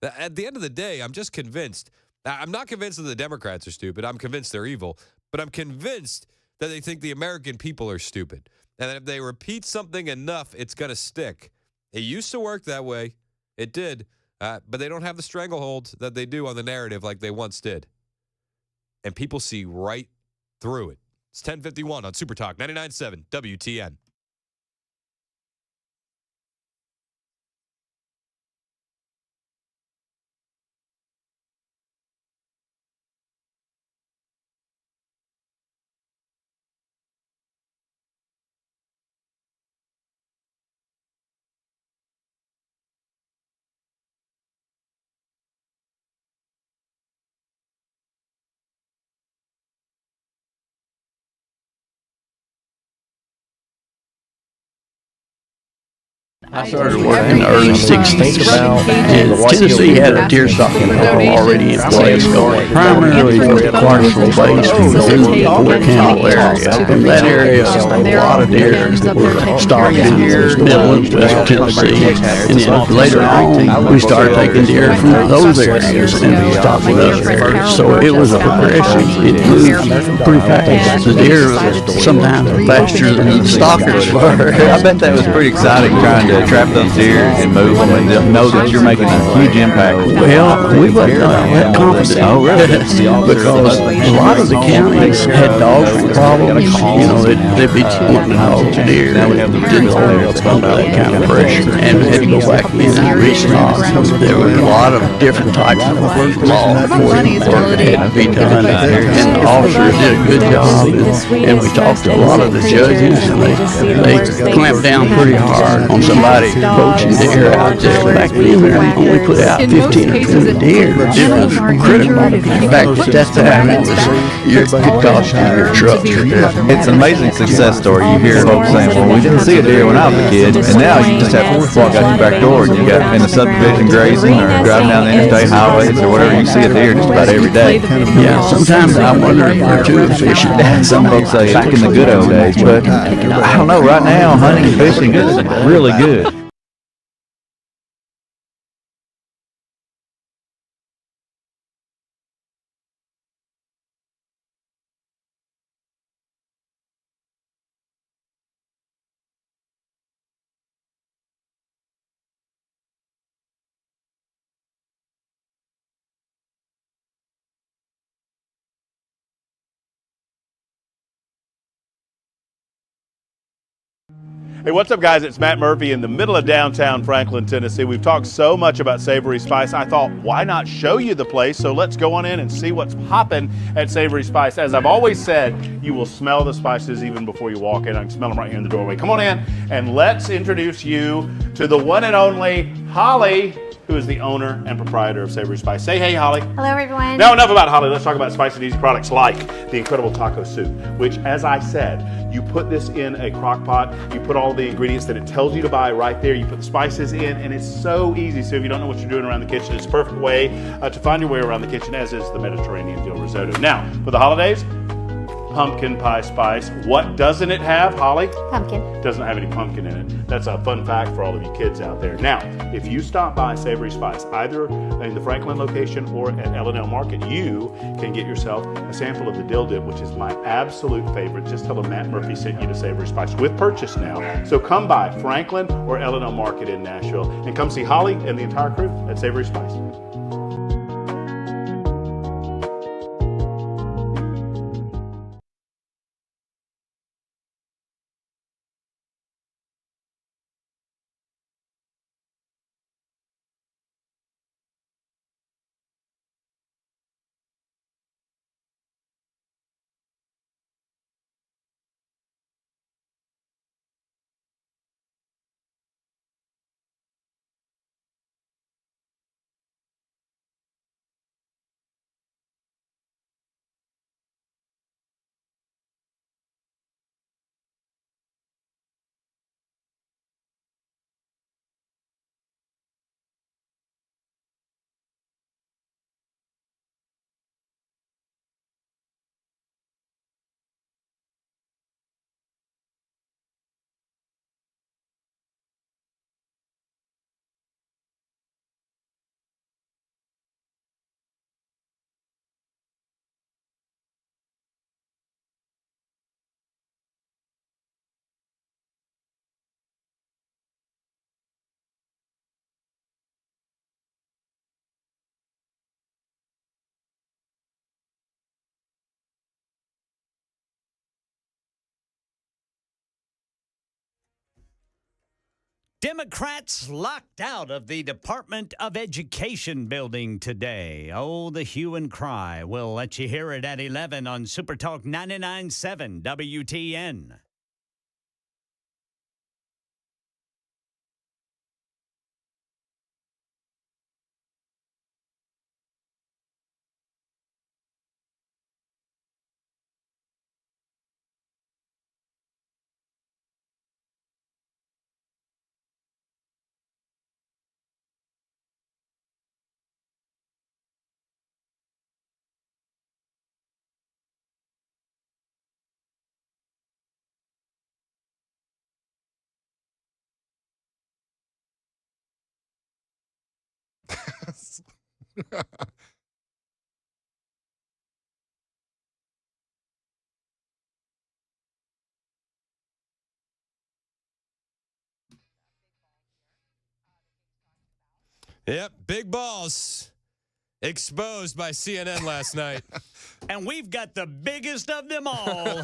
At the end of the day, I'm just convinced. I'm not convinced that the Democrats are stupid. I'm convinced they're evil. But I'm convinced that they think the American people are stupid. And that if they repeat something enough, it's going to stick. It used to work that way. It did. But they don't have the stranglehold that they do on the narrative like they once did. And people see right through it. It's 10:51 on Super Talk 99.7 WTN. I started working in the early 60s, and Tennessee had a deer stalking program already in place, primarily for the Clarksville base in the Fort Campbell area. In that area, a lot of deer were stalked in Midlands, West Tennessee, and then later on, we started taking deer from those areas and stalking other areas. So it was a progression. It moved pretty fast. The deer sometimes faster than the stalkers were. I bet that was pretty exciting trying to trap those deer and move them, and they'll know that you're making a huge impact. Well, we wasn't that confident. Oh, really? Because a lot of the counties had dog problems. You know, they'd be wanting to dog deer. Didn't hold up under that kind of pressure. And we had to go back in and restock. There were a lot of different types of law enforcement work that had to be done. And the officers did a good job. And we talked to a lot of the judges, and they clamped down pretty hard on somebody poaching deer out there. Back then, we only put out 15 or 20 deer. It was critical. In fact, that's the time it could cost you your truck. It's an amazing success story. You hear folks saying, well, we didn't see a deer when I was a kid, and now you just have to walk out your back door and you got in the subdivision grazing or driving down the interstate highways or whatever, you see a deer just about every day. Yeah, sometimes I wonder if we're too efficient. Some folks say back in the good old days, but I don't know, right now hunting and fishing is really good. Hey, what's up, guys? It's Matt Murphy in the middle of downtown Franklin, Tennessee. We've talked so much about Savory Spice. I thought, why not show you the place? So let's go on in and see what's popping at Savory Spice. As I've always said, you will smell the spices even before you walk in. I can smell them right here in the doorway. Come on in and let's introduce you to the one and only Holly, who is the owner and proprietor of Savory Spice. Say hey, Holly. Hello, everyone. Now, enough about Holly. Let's talk about spicy and easy products like the incredible taco soup, which, as I said, you put this in a crock pot, you put all the ingredients that it tells you to buy right there, you put the spices in, and it's so easy. So if you don't know what you're doing around the kitchen, it's a perfect way to find your way around the kitchen, as is the Mediterranean dill risotto. Now, for the holidays, pumpkin pie spice. What doesn't it have, Holly? Pumpkin. It doesn't have any pumpkin in it. That's a fun fact for all of you kids out there. Now, if you stop by Savory Spice, either in the Franklin location or at L&L Market, you can get yourself a sample of the dill dip, which is my absolute favorite. Just tell them Matt Murphy sent you to Savory Spice with purchase now. So come by Franklin or L&L Market in Nashville and come see Holly and the entire crew at Savory Spice. Democrats locked out of the Department of Education building today. Oh, the hue and cry. We'll let you hear it at 11 on Super Talk 99.7 WTN. Yep, big balls exposed by CNN last night. And we've got the biggest of them all. All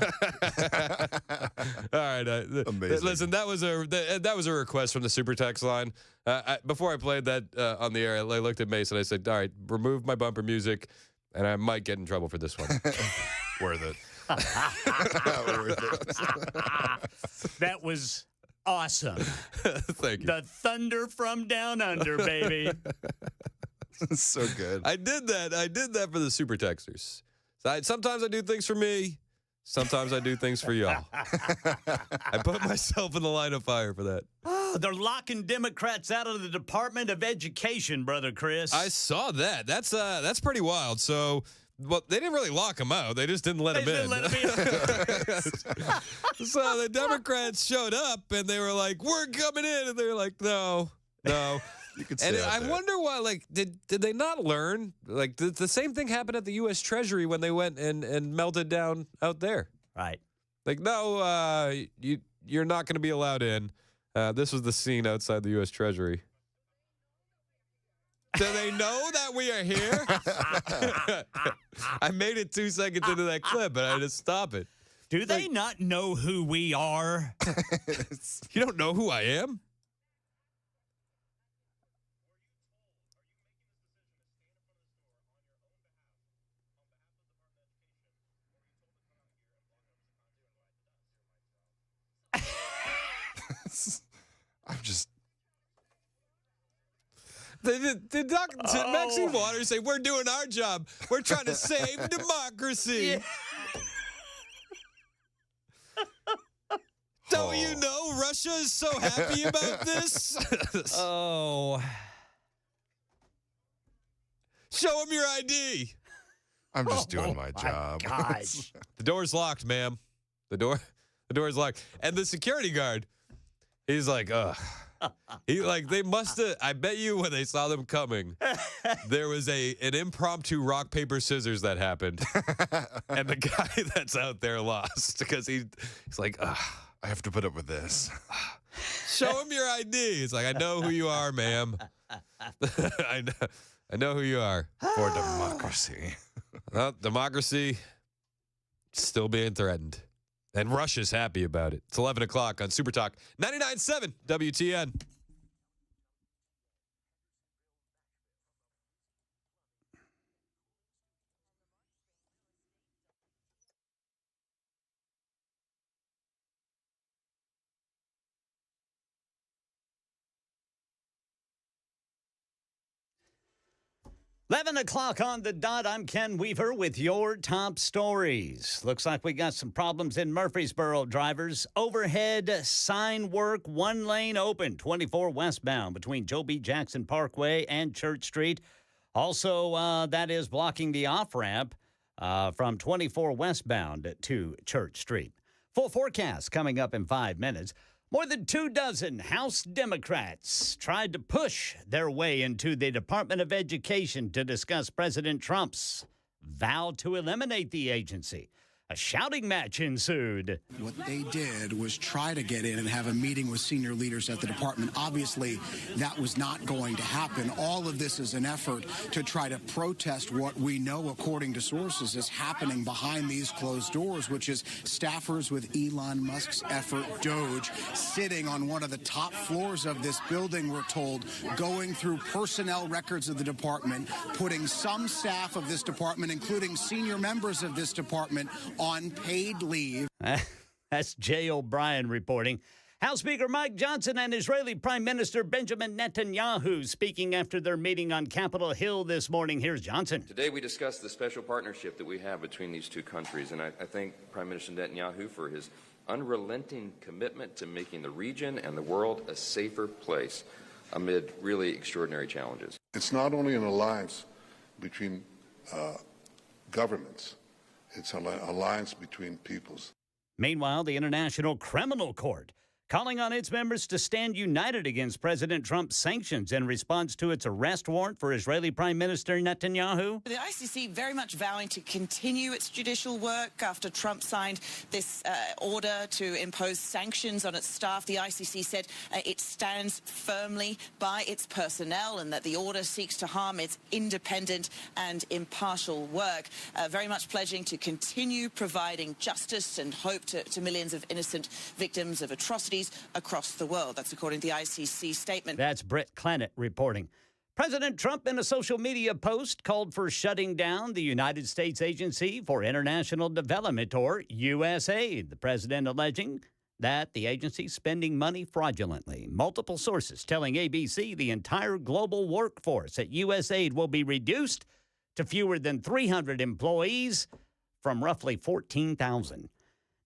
right, Amazing. Listen, that was a request from the super text line. Before I played that on the air, I looked at Mason. I said, "All right, remove my bumper music, and I might get in trouble for this one." Worth it. That was awesome. Thank you. The thunder from down under, baby. So good. I did that for the super texters. Sometimes I do things for me. Sometimes I do things for y'all. I put myself in the line of fire for that. Oh, they're locking Democrats out of the Department of Education, Brother Chris. I saw that. That's pretty wild. So, well, they didn't really lock him out. They just didn't let him in. So the Democrats showed up and they were like, "We're coming in," and they were like, "No." You could And stay out I there. wonder why, like, did they not learn? Like, the same thing happened at the U.S. Treasury when they went and melted down out there. Right. Like, no, you're not going to be allowed in. This was the scene outside the U.S. Treasury. Do they know that we are here? I made it 2 seconds into that clip, but I had to stop it. Do they not know who we are? You don't know who I am? I'm just. Did Maxine Waters say, "We're doing our job. We're trying to save democracy"? Don't you know Russia is so happy about this? Oh. Show them your ID. I'm just doing my job. Gosh. The door's locked, ma'am. The door's locked. And the security guard, he's like, ugh. They must have, I bet you when they saw them coming, there was an impromptu rock, paper, scissors that happened. And the guy that's out there lost because he's like, ugh. I have to put up with this. Show him your ID. It's like, I know who you are, ma'am. I know who you are. For democracy. Well, democracy still being threatened. And Russia's happy about it. It's 11 o'clock on Super Talk 99.7 WTN. $11 o'clock on the dot. I'm Ken Weaver with your top stories. Looks like we got some problems in Murfreesboro, drivers. Overhead sign work, 1 lane open, 24 westbound between Joe B. Jackson Parkway and Church Street. Also, that is blocking the off-ramp from 24 westbound to Church Street. Full forecast coming up in 5 minutes. More than 24 House Democrats tried to push their way into the Department of Education to discuss President Trump's vow to eliminate the agency. A shouting match ensued. What they did was try to get in and have a meeting with senior leaders at the department. Obviously, that was not going to happen. All of this is an effort to try to protest what we know, according to sources, is happening behind these closed doors, which is staffers with Elon Musk's effort, Doge, sitting on one of the top floors of this building, we're told, going through personnel records of the department, putting some staff of this department, including senior members of this department, on paid leave. That's Jay O'Brien reporting. House Speaker Mike Johnson and Israeli Prime Minister Benjamin Netanyahu speaking after their meeting on Capitol Hill this morning. Here's Johnson. Today we discussed the special partnership that we have between these two countries, and I thank Prime Minister Netanyahu for his unrelenting commitment to making the region and the world a safer place amid really extraordinary challenges. It's not only an alliance between governments. It's an alliance between peoples. Meanwhile, the International Criminal Court calling on its members to stand united against President Trump's sanctions in response to its arrest warrant for Israeli Prime Minister Netanyahu. The ICC very much vowing to continue its judicial work after Trump signed this order to impose sanctions on its staff. The ICC said it stands firmly by its personnel and that the order seeks to harm its independent and impartial work, very much pledging to continue providing justice and hope to millions of innocent victims of atrocities across the world. That's according to the ICC statement. That's Britt Clannett reporting. President Trump, in a social media post, called for shutting down the United States Agency for International Development, or USAID. The president alleging that the agency is spending money fraudulently. Multiple sources telling ABC the entire global workforce at USAID will be reduced to fewer than 300 employees from roughly 14,000.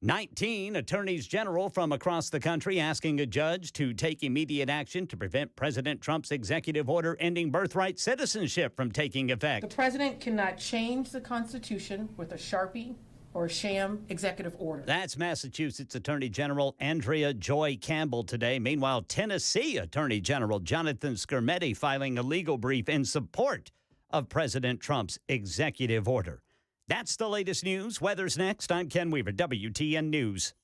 19 attorneys general from across the country asking a judge to take immediate action to prevent President Trump's executive order ending birthright citizenship from taking effect. The president cannot change the Constitution with a Sharpie or a sham executive order. That's Massachusetts Attorney General Andrea Joy Campbell today. Meanwhile, Tennessee Attorney General Jonathan Skrmetti filing a legal brief in support of President Trump's executive order. That's the latest news. Weather's next. I'm Ken Weaver, WTN News.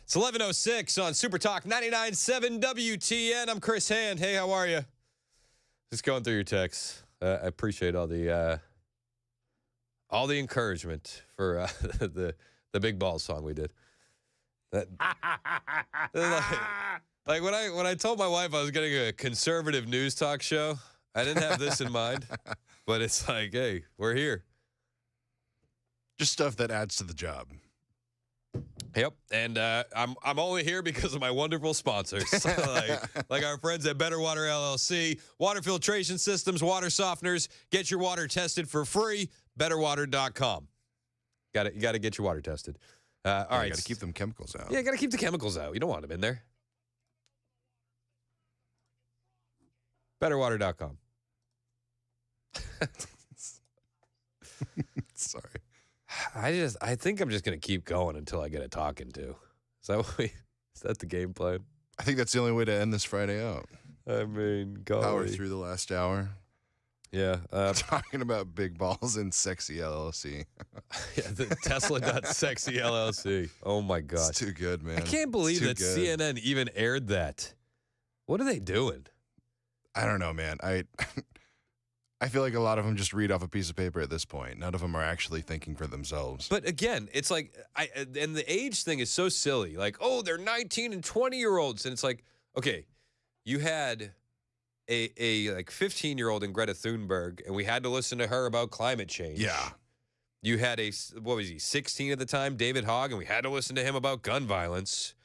It's 11:06 on Super Talk 99.7 WTN. I'm Chris Hand. Hey, how are you? Just going through your texts. I appreciate all the encouragement for the Big Balls song we did. Like when I told my wife I was getting a conservative news talk show, I didn't have this in mind. But it's like, hey, we're here. Just stuff that adds to the job. Yep, and I'm only here because of my wonderful sponsors, like our friends at Better Water LLC, water filtration systems, water softeners. Get your water tested for free. BetterWater.com. You got to get your water tested. All right. Got to keep them chemicals out. Yeah, got to keep the chemicals out. You don't want them in there. BetterWater.com. Sorry. I think I'm just going to keep going until I get a talking to. Is that the game plan? I think that's the only way to end this Friday out. I mean, go power through the last hour. Yeah. Talking about big balls and sexy LLC. Yeah, the Tesla.sexy LLC. Oh, my gosh. It's too good, man. I can't believe that good. CNN even aired that. What are they doing? I don't know, man. I feel like a lot of them just read off a piece of paper at this point. None of them are actually thinking for themselves. But again, it's like, and the age thing is so silly. Like, oh, they're 19 and 20-year-olds. And it's like, okay, you had a like 15-year-old in Greta Thunberg, and we had to listen to her about climate change. Yeah. You had what was he, 16 at the time, David Hogg, and we had to listen to him about gun violence.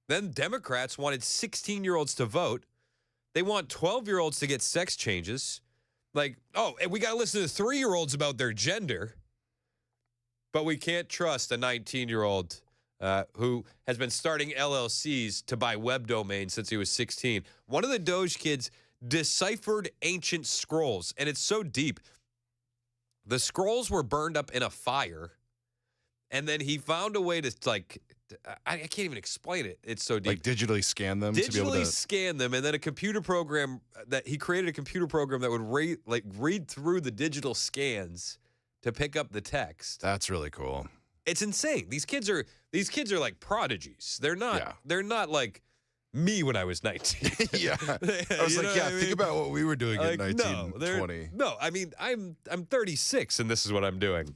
Then Democrats wanted 16-year-olds to vote. They want 12-year-olds to get sex changes. Like, oh, and we got to listen to 3-year-olds about their gender. But we can't trust a 19-year-old who has been starting LLCs to buy web domains since he was 16. One of the Doge kids deciphered ancient scrolls, and it's so deep. The scrolls were burned up in a fire, and then he found a way to, like, I can't even explain it. It's so deep. Like digitally scan them? to be able Digitally to... scan them, and then a computer program that he created a computer program that would read through the digital scans to pick up the text. That's really cool. It's insane. These kids are like prodigies. They're not like me when I was 19. Yeah. I was like, yeah, think about what we were doing at 19, 20. No, I mean, I'm 36 and this is what I'm doing.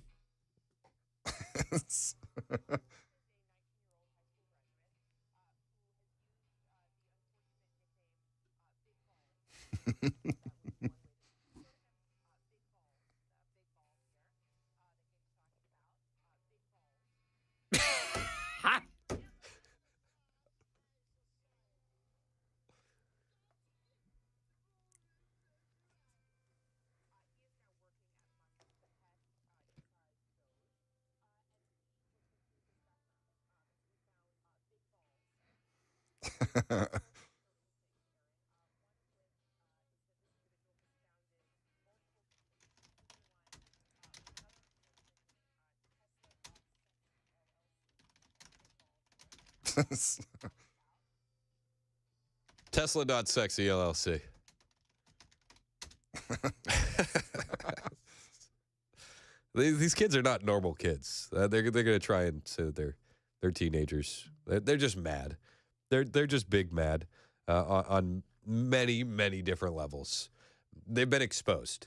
Tesla.sexy LLC. These kids are not normal kids. They're going to try and say that they're teenagers. They're just mad. They're just big mad on many, many different levels. They've been exposed.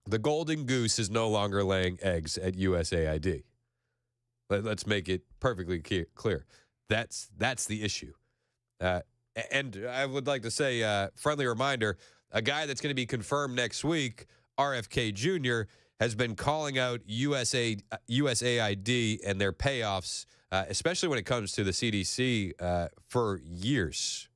The golden goose is no longer laying eggs at USAID. Let's make it perfectly clear. That's the issue. And I would like to say, friendly reminder, a guy that's going to be confirmed next week, RFK Jr., has been calling out USAID and their payoffs, especially when it comes to the CDC, for years.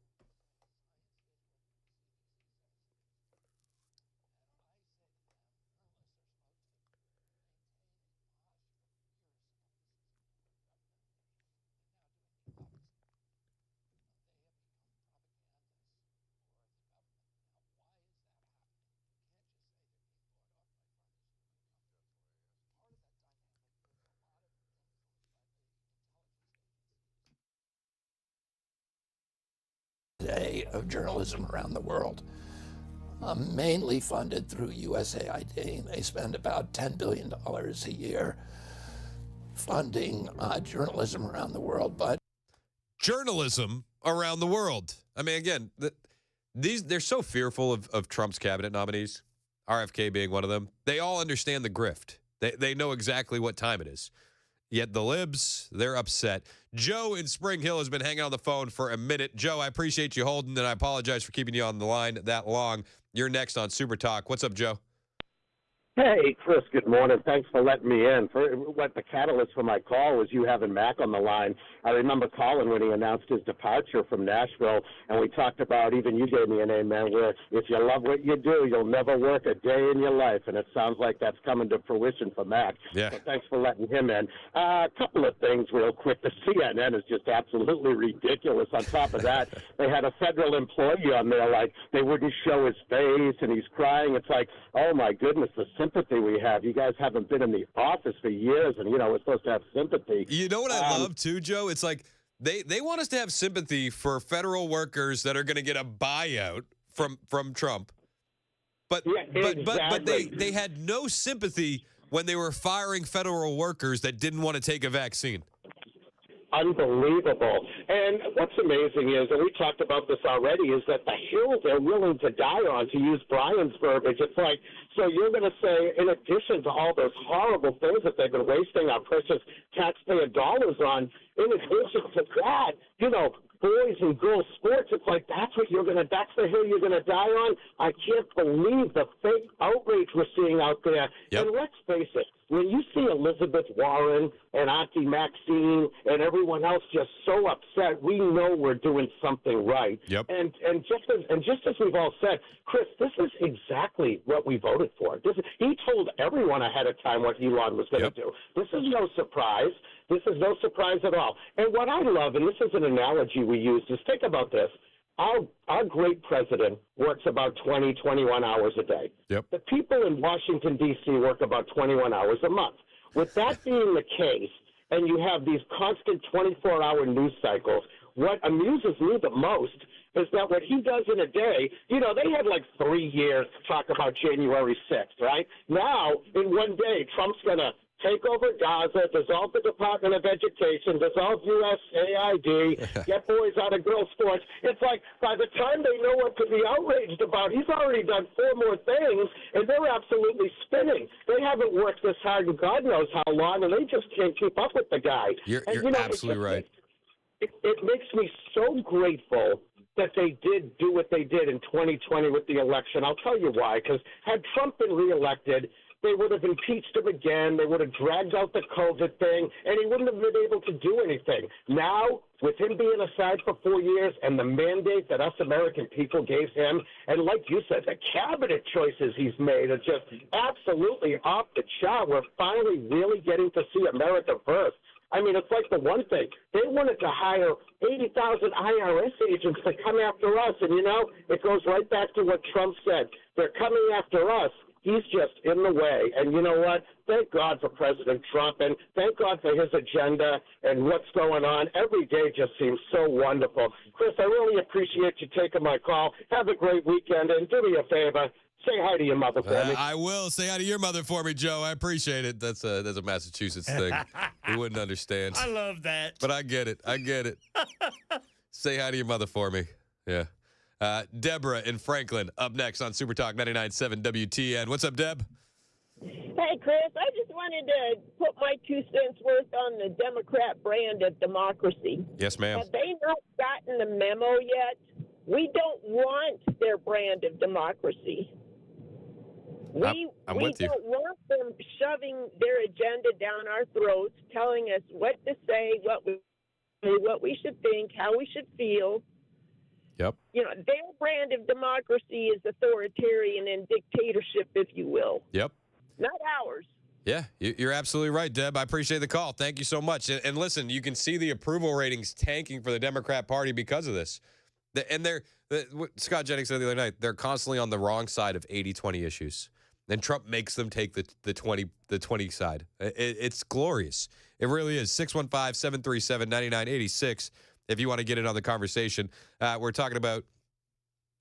Of journalism around the world, mainly funded through USAID. They spend about $10 billion a year funding journalism around the world. But journalism around the world. I mean, again, they're so fearful of Trump's cabinet nominees, RFK being one of them. They all understand the grift. They know exactly what time it is. Yet the libs, they're upset. Joe in Spring Hill has been hanging on the phone for a minute. Joe, I appreciate you holding, and I apologize for keeping you on the line that long. You're next on Super Talk. What's up, Joe? Hey, Chris, good morning. Thanks for letting me in. What the catalyst for my call was you having Mac on the line. I remember calling when he announced his departure from Nashville, and we talked about, even you gave me an amen, where if you love what you do, you'll never work a day in your life, and it sounds like that's coming to fruition for Mac. Yeah. So thanks for letting him in. A couple of things real quick. The CNN is just absolutely ridiculous. On top of that, they had a federal employee on there, like they wouldn't show his face, and he's crying. It's like, oh, my goodness, the sympathy we have. You guys haven't been in the office for years, and, we're supposed to have sympathy. You know what I love, too, Joe? It's like they want us to have sympathy for federal workers that are going to get a buyout from Trump. But they had no sympathy when they were firing federal workers that didn't want to take a vaccine. Unbelievable. And what's amazing is, and we talked about this already, is that the hill they're willing to die on, to use Brian's verbiage. It's like, so you're going to say, in addition to all those horrible things that they've been wasting our precious taxpayer dollars on, in addition to that, boys and girls sports, it's like that's the hill you're gonna die on. I can't believe the fake outrage we're seeing out there. Yep. And let's face it, when you see Elizabeth Warren and Auntie Maxine and everyone else just so upset, we know we're doing something right. Yep. And just as we've all said, Chris, this is exactly what we voted for. He told everyone ahead of time what Elon was going to do. This is no surprise. This is no surprise at all. And what I love, and this is an analogy we use, is think about this. Our great president works about 20, 21 hours a day. Yep. The people in Washington, D.C. work about 21 hours a month. With that being the case, and you have these constant 24-hour news cycles, what amuses me the most is that what he does in a day, they had like 3 years to talk about January 6th, right? Now, in one day, Trump's going to take over Gaza, dissolve the Department of Education, dissolve USAID, get boys out of girls' sports. It's like by the time they know what to be outraged about, he's already done 4 more things, and they're absolutely spinning. They haven't worked this hard in God knows how long, and they just can't keep up with the guy. You're absolutely right. It makes me so grateful that they did do what they did in 2020 with the election. I'll tell you why, because had Trump been reelected, they would have impeached him again. They would have dragged out the COVID thing, and he wouldn't have been able to do anything. Now, with him being aside for 4 years and the mandate that us American people gave him, and like you said, the cabinet choices he's made are just absolutely off the chart. We're finally really getting to see America first. I mean, it's like the one thing. They wanted to hire 80,000 IRS agents to come after us, and, it goes right back to what Trump said. They're coming after us. He's just in the way. And you know what? Thank God for President Trump, and thank God for his agenda and what's going on. Every day just seems so wonderful. Chris, I really appreciate you taking my call. Have a great weekend, and do me a favor. Say hi to your mother for me. I will. Say hi to your mother for me, Joe. I appreciate it. That's a Massachusetts thing. We wouldn't understand. I love that. But I get it. Say hi to your mother for me. Yeah. Deborah in Franklin up next on Super Talk 99.7 WTN. What's up, Deb? Hey, Chris. I just wanted to put my 2 cents worth on the Democrat brand of democracy. Yes, ma'am. Have they not gotten the memo yet? We don't want their brand of democracy. I'm with you. We don't want them shoving their agenda down our throats, telling us what to say, what we should think, how we should feel. Yep. Their brand of democracy is authoritarian and dictatorship, if you will. Yep. Not ours. Yeah, you're absolutely right, Deb. I appreciate the call. Thank you so much. And listen, you can see the approval ratings tanking for the Democrat Party because of this. And what Scott Jennings said the other night, they're constantly on the wrong side of 80-20 issues. And Trump makes them take the 20 side. It's glorious. It really is. 615-737-9986 if you want to get in on the conversation. We're talking about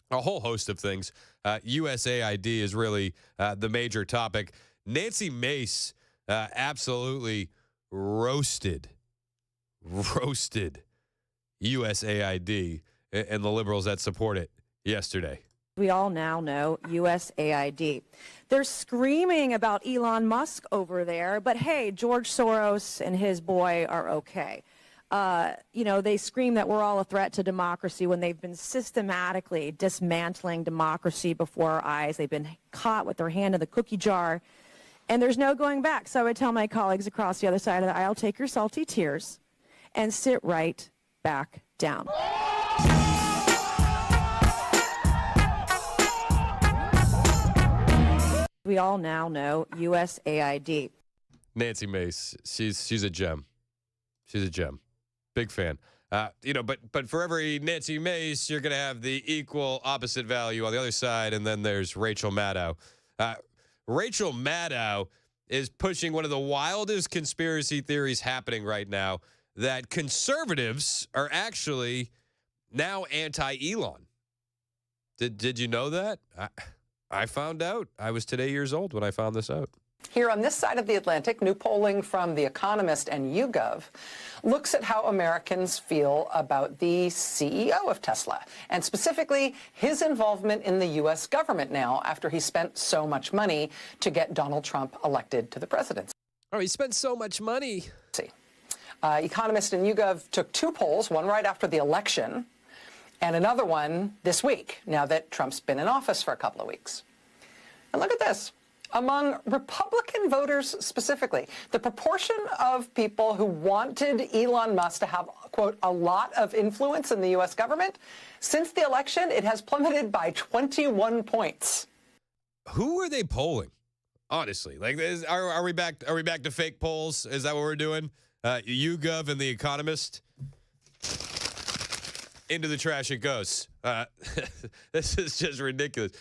a whole host of things. USAID is really the major topic. Nancy Mace absolutely roasted USAID and the liberals that support it yesterday. We all now know USAID. They're screaming about Elon Musk over there, but hey, George Soros and his boy are okay. They scream that we're all a threat to democracy when they've been systematically dismantling democracy before our eyes. They've been caught with their hand in the cookie jar. And there's no going back. So I would tell my colleagues across the other side of the aisle, take your salty tears and sit right back down. We all now know USAID. Nancy Mace, she's a gem. She's a gem. Big fan. But for every Nancy Mace, you're going to have the equal opposite value on the other side, and then there's Rachel Maddow. Rachel Maddow is pushing one of the wildest conspiracy theories happening right now, that conservatives are actually now anti-Elon. Did you know that? I found out. I was today years old when I found this out. Here on this side of the Atlantic, new polling from The Economist and YouGov looks at how Americans feel about the CEO of Tesla, and specifically his involvement in the U.S. government now after he spent so much money to get Donald Trump elected to the presidency. Oh, he spent so much money. Economist and YouGov took two polls, one right after the election and another one this week, now that Trump's been in office for a couple of weeks. And look at this. Among Republican voters specifically, the proportion of people who wanted Elon Musk to have, quote, a lot of influence in the U.S. government, since the election, it has plummeted by 21 points. Who are they polling? Honestly, like, are we back to fake polls? Is that what we're doing? YouGov and The Economist? Into the trash it goes. This is just ridiculous.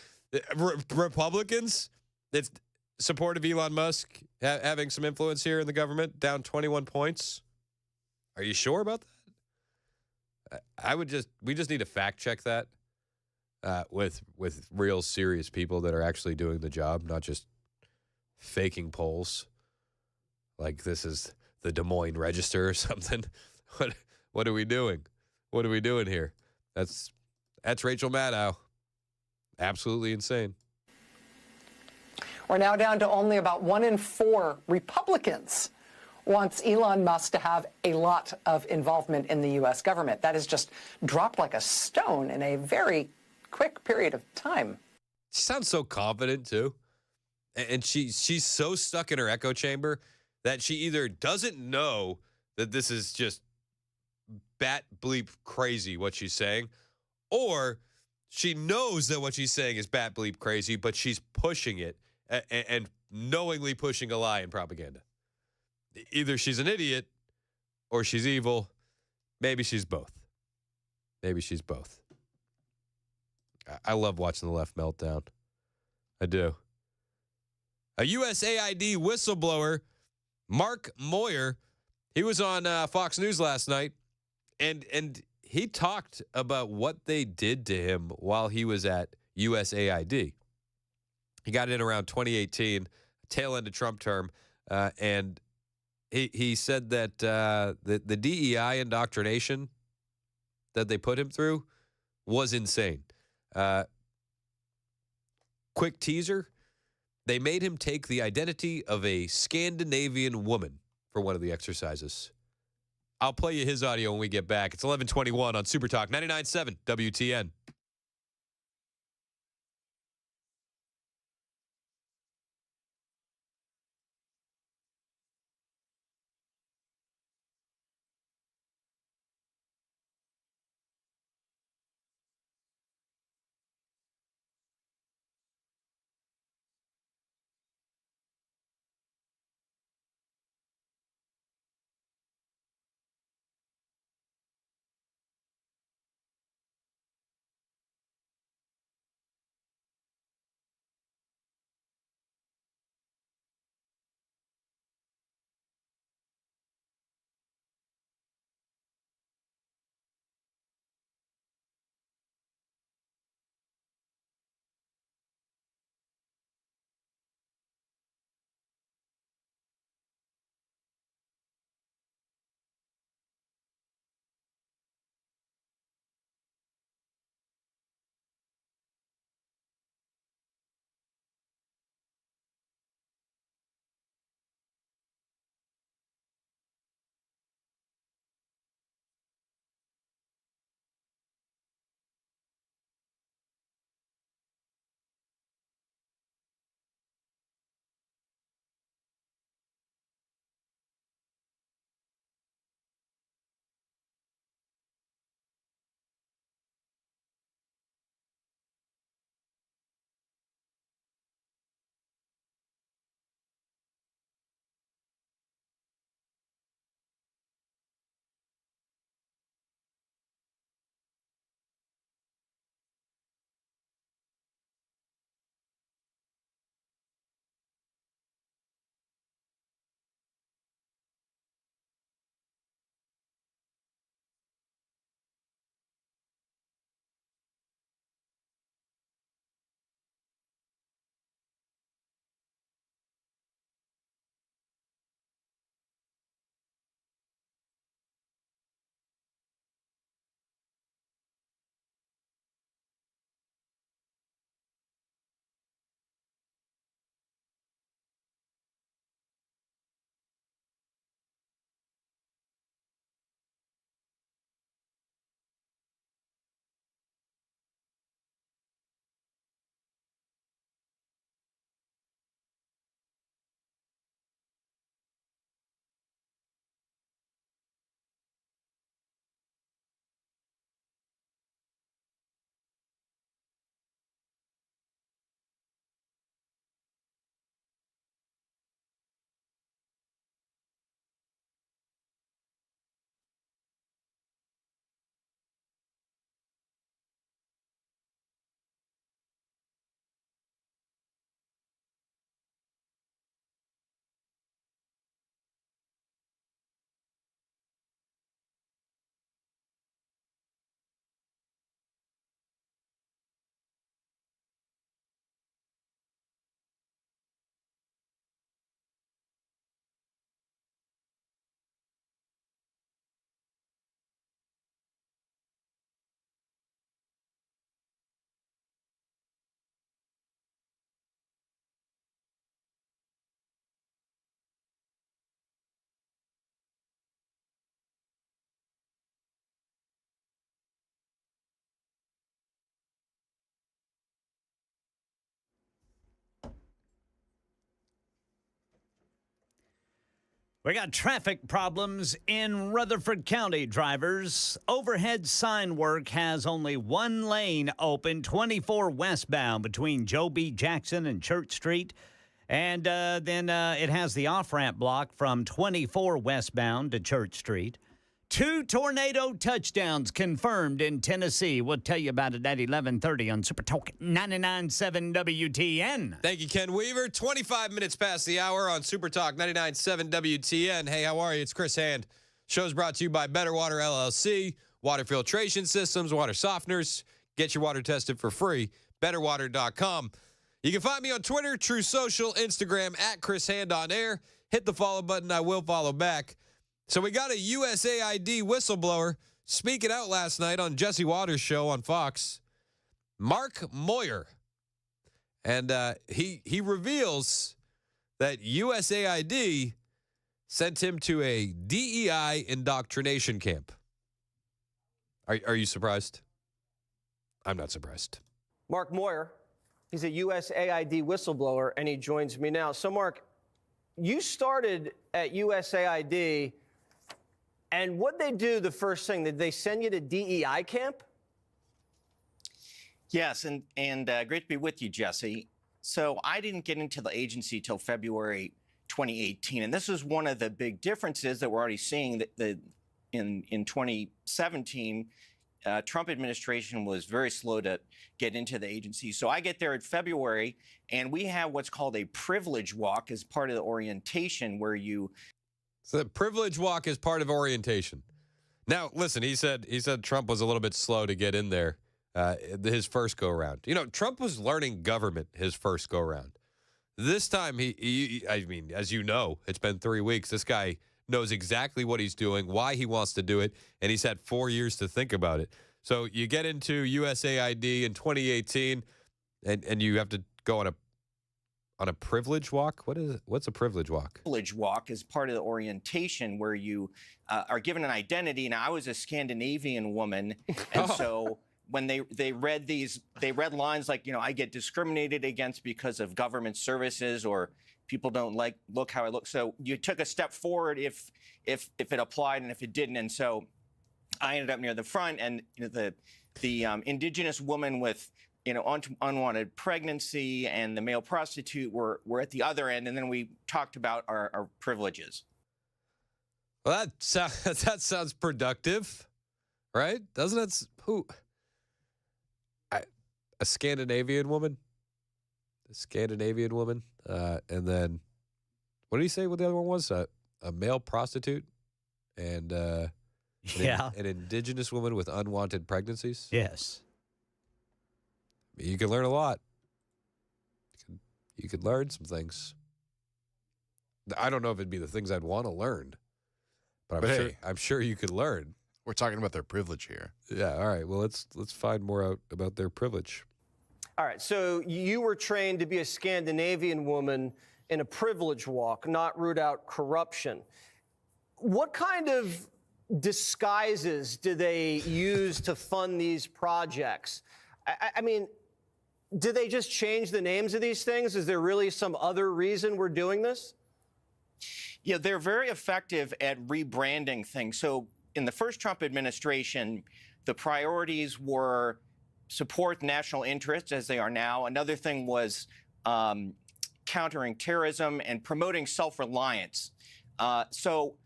Republicans that's supportive of Elon Musk having some influence here in the government, down 21 points. Are you sure about that? We just need to fact check that with real serious people that are actually doing the job, not just faking polls. Like this is the Des Moines Register or something. What are we doing? What are we doing here? That's Rachel Maddow. Absolutely insane. We're now down to only about 1 in 4 Republicans wants Elon Musk to have a lot of involvement in the U.S. government. That has just dropped like a stone in a very quick period of time. She sounds so confident, too. And she's so stuck in her echo chamber that she either doesn't know that this is just bat bleep crazy what she's saying, or she knows that what she's saying is bat bleep crazy, but she's pushing it and knowingly pushing a lie and propaganda. Either she's an idiot or she's evil. Maybe she's both. Maybe she's both. I love watching the left meltdown. I do. A USAID whistleblower, Mark Moyer, he was on Fox News last night, and he talked about what they did to him while he was at USAID. He got in around 2018, tail end of Trump term, and he said that the DEI indoctrination that they put him through was insane. Quick teaser, they made him take the identity of a Scandinavian woman for one of the exercises. I'll play you his audio when we get back. It's 11:21 on Super Talk 99.7 WTN. We got traffic problems in Rutherford County, drivers. Overhead sign work has only one lane open, 24 westbound between Joe B. Jackson and Church Street. And then it has the off-ramp block from 24 westbound to Church Street. 2 tornado touchdowns confirmed in Tennessee. We'll tell you about it at 11:30 on Super Talk 99.7 WTN. Thank you, Ken Weaver. 25 minutes past the hour on Super Talk 99.7 WTN. Hey, how are you? It's Chris Hand. Show's brought to you by Better Water LLC, water filtration systems, water softeners. Get your water tested for free. BetterWater.com. You can find me on Twitter, True Social, Instagram, at Chris Hand on Air. Hit the follow button. I will follow back. So we got a USAID whistleblower speaking out last night on Jesse Waters' show on Fox, Mark Moyer. And he reveals that USAID sent him to a DEI indoctrination camp. Are you surprised? I'm not surprised. Mark Moyer, he's a USAID whistleblower, and he joins me now. So, Mark, you started at USAID. And what'd they do the first thing? Did they send you to DEI camp? Yes, and great to be with you, Jesse. So I didn't get into the agency till February 2018, and this is one of the big differences that we're already seeing. That in 2017, Trump administration was very slow to get into the agency. So I get there in February, and we have what's called a privilege walk as part of the orientation, where you. So the privilege walk is part of orientation. Now, listen, he said Trump was a little bit slow to get in there his first go-around. You know, Trump was learning government his first go-around. This time, I mean, as you know, it's been 3 weeks. This guy knows exactly what he's doing, why he wants to do it, and he's had 4 years to think about it. So you get into USAID in 2018, and you have to go on a privilege walk? What's a privilege walk? Privilege walk is part of the orientation where you are given an identity. Now, I was a Scandinavian woman, and so when they read lines like, I get discriminated against because of government services, or people don't look how I look. So you took a step forward if it applied and if it didn't. And so I ended up near the front, and the indigenous woman with unwanted pregnancy and the male prostitute were at the other end, and then we talked about our privileges. Well, that sounds productive, right? Doesn't it? A Scandinavian woman? A Scandinavian woman? And then, what did he say what the other one was? A male prostitute? And an indigenous woman with unwanted pregnancies? Yes. You can learn a lot. You could learn some things. I don't know if it'd be the things I'd want to learn, but I'm sure you could learn. We're talking about their privilege here. Yeah. All right. Well, let's find more out about their privilege. All right. So you were trained to be a Scandinavian woman in a privilege walk, not root out corruption. What kind of disguises do they use to fund these projects? I mean, do they just change the names of these things? Is there really some other reason we're doing this? Yeah, they're very effective at rebranding things. So in the first Trump administration, the priorities were support national interests, as they are now. Another thing was countering terrorism and promoting self-reliance. So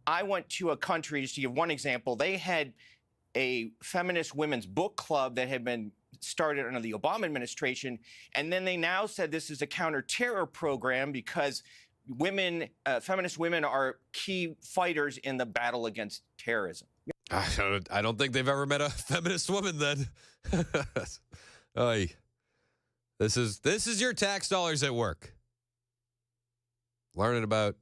I went to a country, just to give one example, they had a feminist women's book club that had been started under the Obama administration, and then they now said this is a counter-terror program because feminist women are key fighters in the battle against terrorism. I don't think they've ever met a feminist woman then. Oy. This is your tax dollars at work. Learning about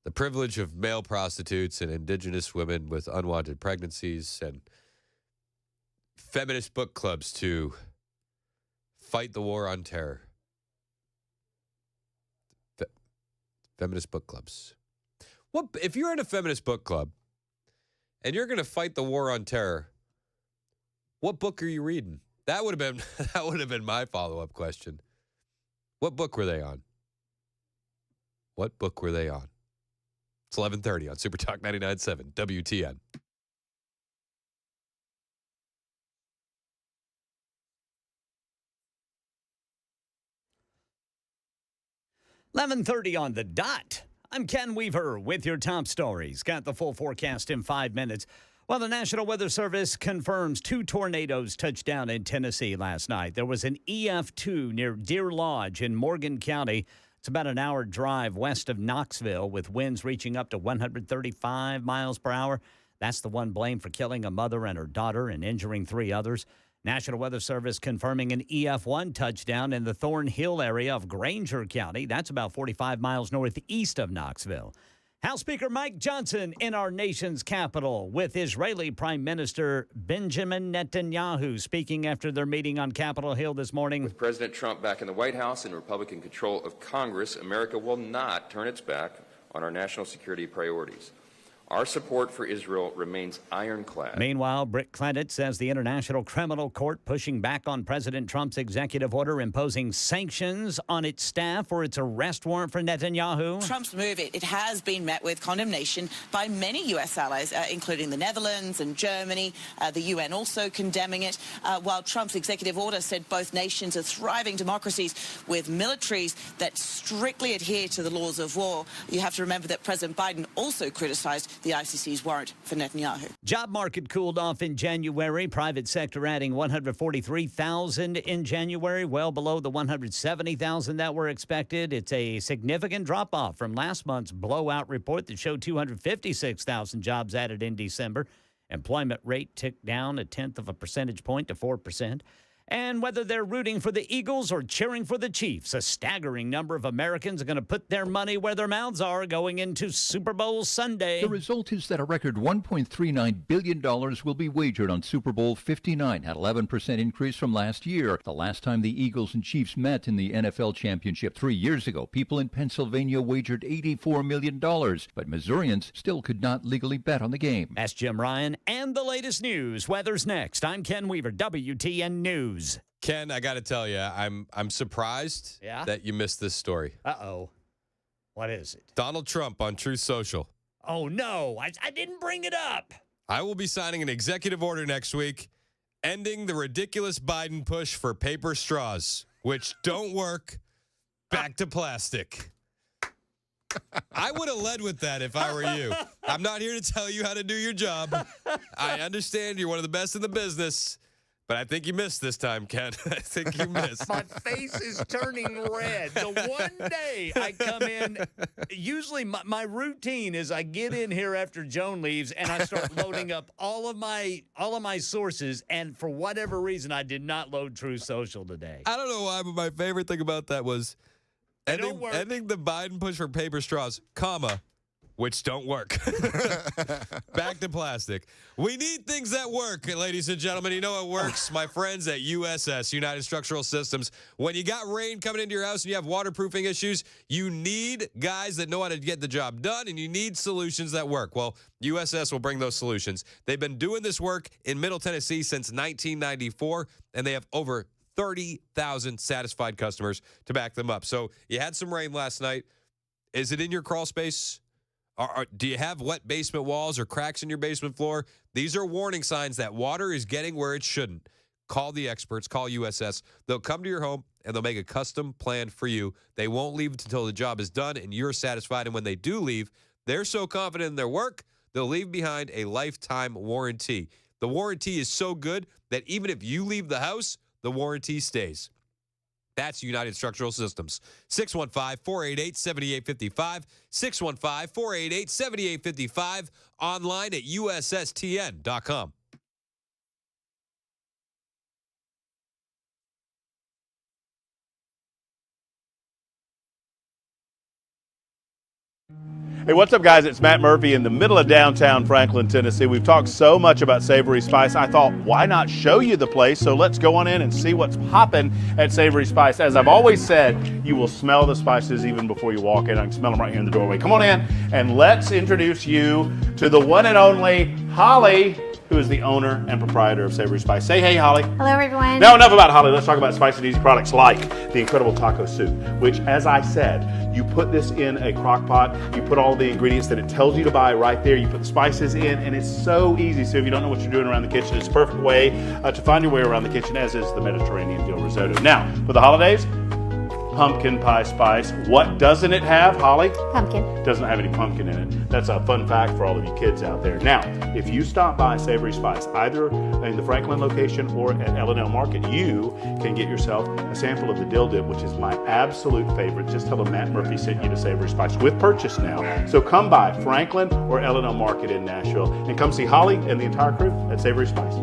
the privilege of male prostitutes and indigenous women with unwanted pregnancies and feminist book clubs to fight the war on terror. Feminist book clubs. What if you're in a feminist book club and you're going to fight the war on terror? What book are you reading? That would have been my follow-up question. What book were they on? What book were they on? It's 11:30 on Super Talk 99.7 WTN. $11:30 on the dot. I'm Ken Weaver with your top stories. Got the full forecast in 5 minutes. Well, the National Weather Service confirms 2 tornadoes touched down in Tennessee last night. There was an EF2 near Deer Lodge in Morgan County. It's about an hour drive west of Knoxville with winds reaching up to 135 miles per hour. That's the one blamed for killing a mother and her daughter and injuring 3 others. National Weather Service confirming an EF1 touchdown in the Thornhill area of Granger County. That's about 45 miles northeast of Knoxville. House Speaker Mike Johnson in our nation's capital with Israeli Prime Minister Benjamin Netanyahu speaking after their meeting on Capitol Hill this morning. With President Trump back in the White House and Republican control of Congress, America will not turn its back on our national security priorities. Our support for Israel remains ironclad. Meanwhile, Britt Clement says the International Criminal Court pushing back on President Trump's executive order imposing sanctions on its staff for its arrest warrant for Netanyahu. Trump's move, it has been met with condemnation by many U.S. allies, including the Netherlands and Germany, the UN also condemning it, while Trump's executive order said both nations are thriving democracies with militaries that strictly adhere to the laws of war. You have to remember that President Biden also criticized the ICC's warrant for Netanyahu. Job market cooled off in January. Private sector adding 143,000 in January, well below the 170,000 that were expected. It's a significant drop-off from last month's blowout report that showed 256,000 jobs added in December. Employment rate ticked down 0.1 of a percentage point to 4%. And whether they're rooting for the Eagles or cheering for the Chiefs, a staggering number of Americans are going to put their money where their mouths are going into Super Bowl Sunday. The result is that a record $1.39 billion will be wagered on Super Bowl 59, an 11% increase from last year. The last time the Eagles and Chiefs met in the NFL Championship 3 years ago, people in Pennsylvania wagered $84 million, but Missourians still could not legally bet on the game. That's Jim Ryan and the latest news. Weather's next. I'm Ken Weaver, WTN News. Ken, I got to tell you, I'm surprised that you missed this story. Uh-oh. What is it? Donald Trump on Truth Social. Oh, no. I didn't bring it up. I will be signing an executive order next week ending the ridiculous Biden push for paper straws, which don't work, back to plastic. I would have led with that if I were you. I'm not here to tell you how to do your job. I understand you're one of the best in the business. But I think you missed this time, Ken. I think you missed. My face is turning red. The one day I come in, usually my routine is I get in here after Joan leaves and I start loading up all of my sources. And for whatever reason, I did not load Truth Social today. I don't know why, but my favorite thing about that was ending the Biden push for paper straws, comma, which don't work. Back to plastic. We need things that work, ladies and gentlemen. You know what works? My friends at USS, United Structural Systems. When you got rain coming into your house and you have waterproofing issues, you need guys that know how to get the job done, and you need solutions that work. Well, USS will bring those solutions. They've been doing this work in Middle Tennessee since 1994, and they have over 30,000 satisfied customers to back them up. So you had some rain last night. Is it in your crawl space? Do you have wet basement walls or cracks in your basement floor? These are warning signs that water is getting where it shouldn't. Call the experts. Call USS. They'll come to your home, and they'll make a custom plan for you. They won't leave until the job is done and you're satisfied. And when they do leave, they're so confident in their work, they'll leave behind a lifetime warranty. The warranty is so good that even if you leave the house, the warranty stays. That's United Structural Systems. 615-488-7855. 615-488-7855. Online at USSTN.com. Hey, what's up, guys? It's Matt Murphy in the middle of downtown Franklin, Tennessee. We've talked so much about Savory Spice. I thought, why not show you the place? So let's go on in and see what's popping at Savory Spice. As I've always said, you will smell the spices even before you walk in. I can smell them right here in the doorway. Come on in and let's introduce you to the one and only Holly who is the owner and proprietor of Savory Spice. Say hey, Holly. Hello, everyone. Now, enough about Holly. Let's talk about Spice and Easy products like the incredible taco soup, which, as I said, you put this in a crock pot, you put all the ingredients that it tells you to buy right there, you put the spices in, and it's so easy. So if you don't know what you're doing around the kitchen, it's a perfect way to find your way around the kitchen, as is the Mediterranean dill risotto. Now, for the holidays, pumpkin pie spice. What doesn't it have, Holly? Pumpkin. Doesn't have any pumpkin in it. That's a fun fact for all of you kids out there. Now, if you stop by Savory Spice, either in the Franklin location or at L&L Market, you can get yourself a sample of the dill dip, which is my absolute favorite. Just tell them Matt Murphy sent you to Savory Spice with purchase now. So come by Franklin or L&L Market in Nashville and come see Holly and the entire crew at Savory Spice.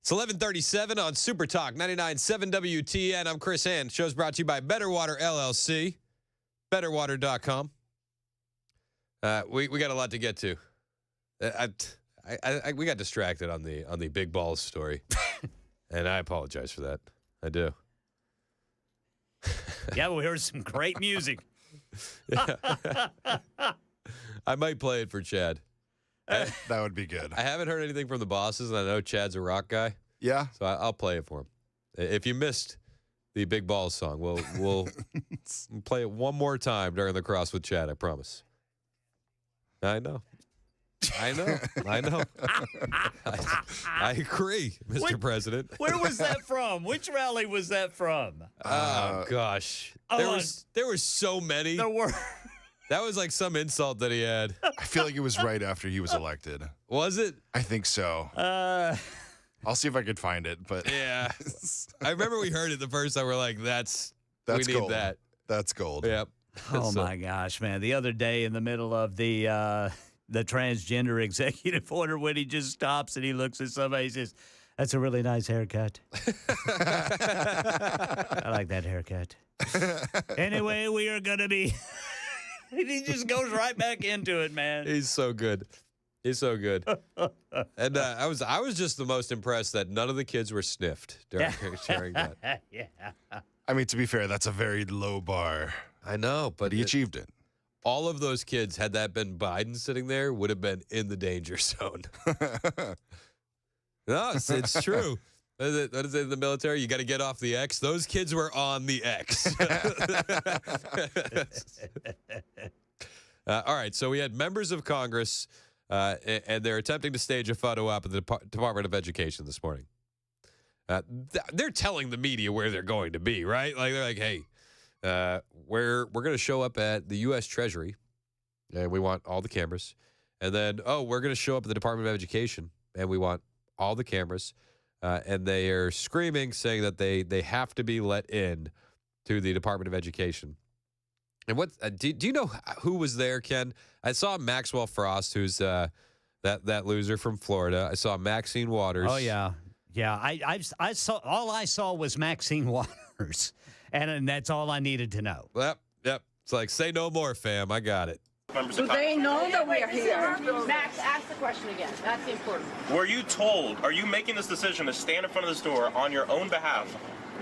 It's 11:37 on Super Talk 99.7 WTN. I'm Chris Hand. Show's brought to you by Better Water LLC, betterwater.com. We got a lot to get to. We got distracted on the big balls story, and I apologize for that. I do. Yeah, we heard some great music. I might play it for Chad. That would be good. I haven't heard anything from the bosses, and I know Chad's a rock guy. Yeah. So I'll play it for him. If you missed the Big Balls song, we'll play it one more time during the Cross with Chad, I promise. I know. I agree, Mr. President. Where was that from? Which rally was that from? Oh, gosh. There were so many. There were. That was like some insult that he had. I feel like it was right after he was elected. Was it? I think so. I'll see if I could find it, but yeah. I remember we heard it the first time. We're like, we need gold. that. That's gold. Yep. Oh my gosh, man! The other day in the middle of the transgender executive order, when he just stops and he looks at somebody, he says, "That's a really nice haircut." I like that haircut. Anyway, we are gonna be. He just goes right back into it, man. He's so good. He's so good. And I was just the most impressed that none of the kids were sniffed during that. Yeah. I mean, to be fair, that's a very low bar. I know, but he achieved it. All of those kids, had that been Biden sitting there, would have been in the danger zone. No, it's true. What is it in the military? You got to get off the X. Those kids were on the X. All right, so we had members of Congress, and they're attempting to stage a photo op at the Department of Education this morning. They're telling the media where they're going to be, right? Like they're like, hey, we're going to show up at the U.S. Treasury, and we want all the cameras. And then, we're going to show up at the Department of Education, and we want all the cameras. And they are screaming, saying that they have to be let in to the Department of Education. And what do you know who was there, Ken? I saw Maxwell Frost, who's that loser from Florida. I saw Maxine Waters. Oh yeah. I saw all I saw was Maxine Waters, and that's all I needed to know. Well, It's like, say no more, fam. I got it. Do they know that we are here? Max, ask the question again. That's important. Were you told, are you making this decision to stand in front of this door on your own behalf,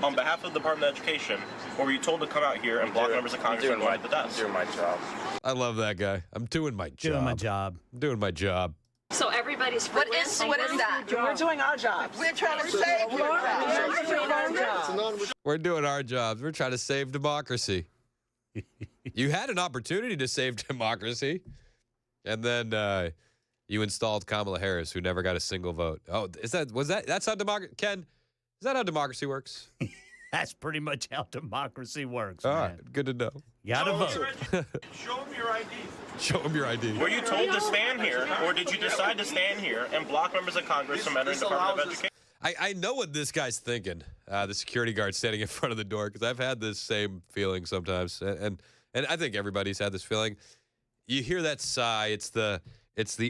on behalf of the Department of Education, or were you told to come out here and block members of Congress from going to the desk? I'm doing my job. I love that guy. I'm doing my job. Doing my job. I'm doing my job. So everybody's What is that? We're doing our jobs. We're trying to save you. We're doing our jobs. We're trying to save democracy. You had an opportunity to save democracy, and then you installed Kamala Harris, who never got a single vote. Oh, that's how democracy? Ken, is that how democracy works? That's pretty much how democracy works. All man. right, good to know. Gotta vote. Show them your ID. Show them your ID. Were you told to stand here, or did you decide to stand here and block members of Congress from entering the Department of Education? I know what this guy's thinking, the security guard standing in front of the door, because I've had this same feeling sometimes, and I think everybody's had this feeling. You hear that sigh, it's the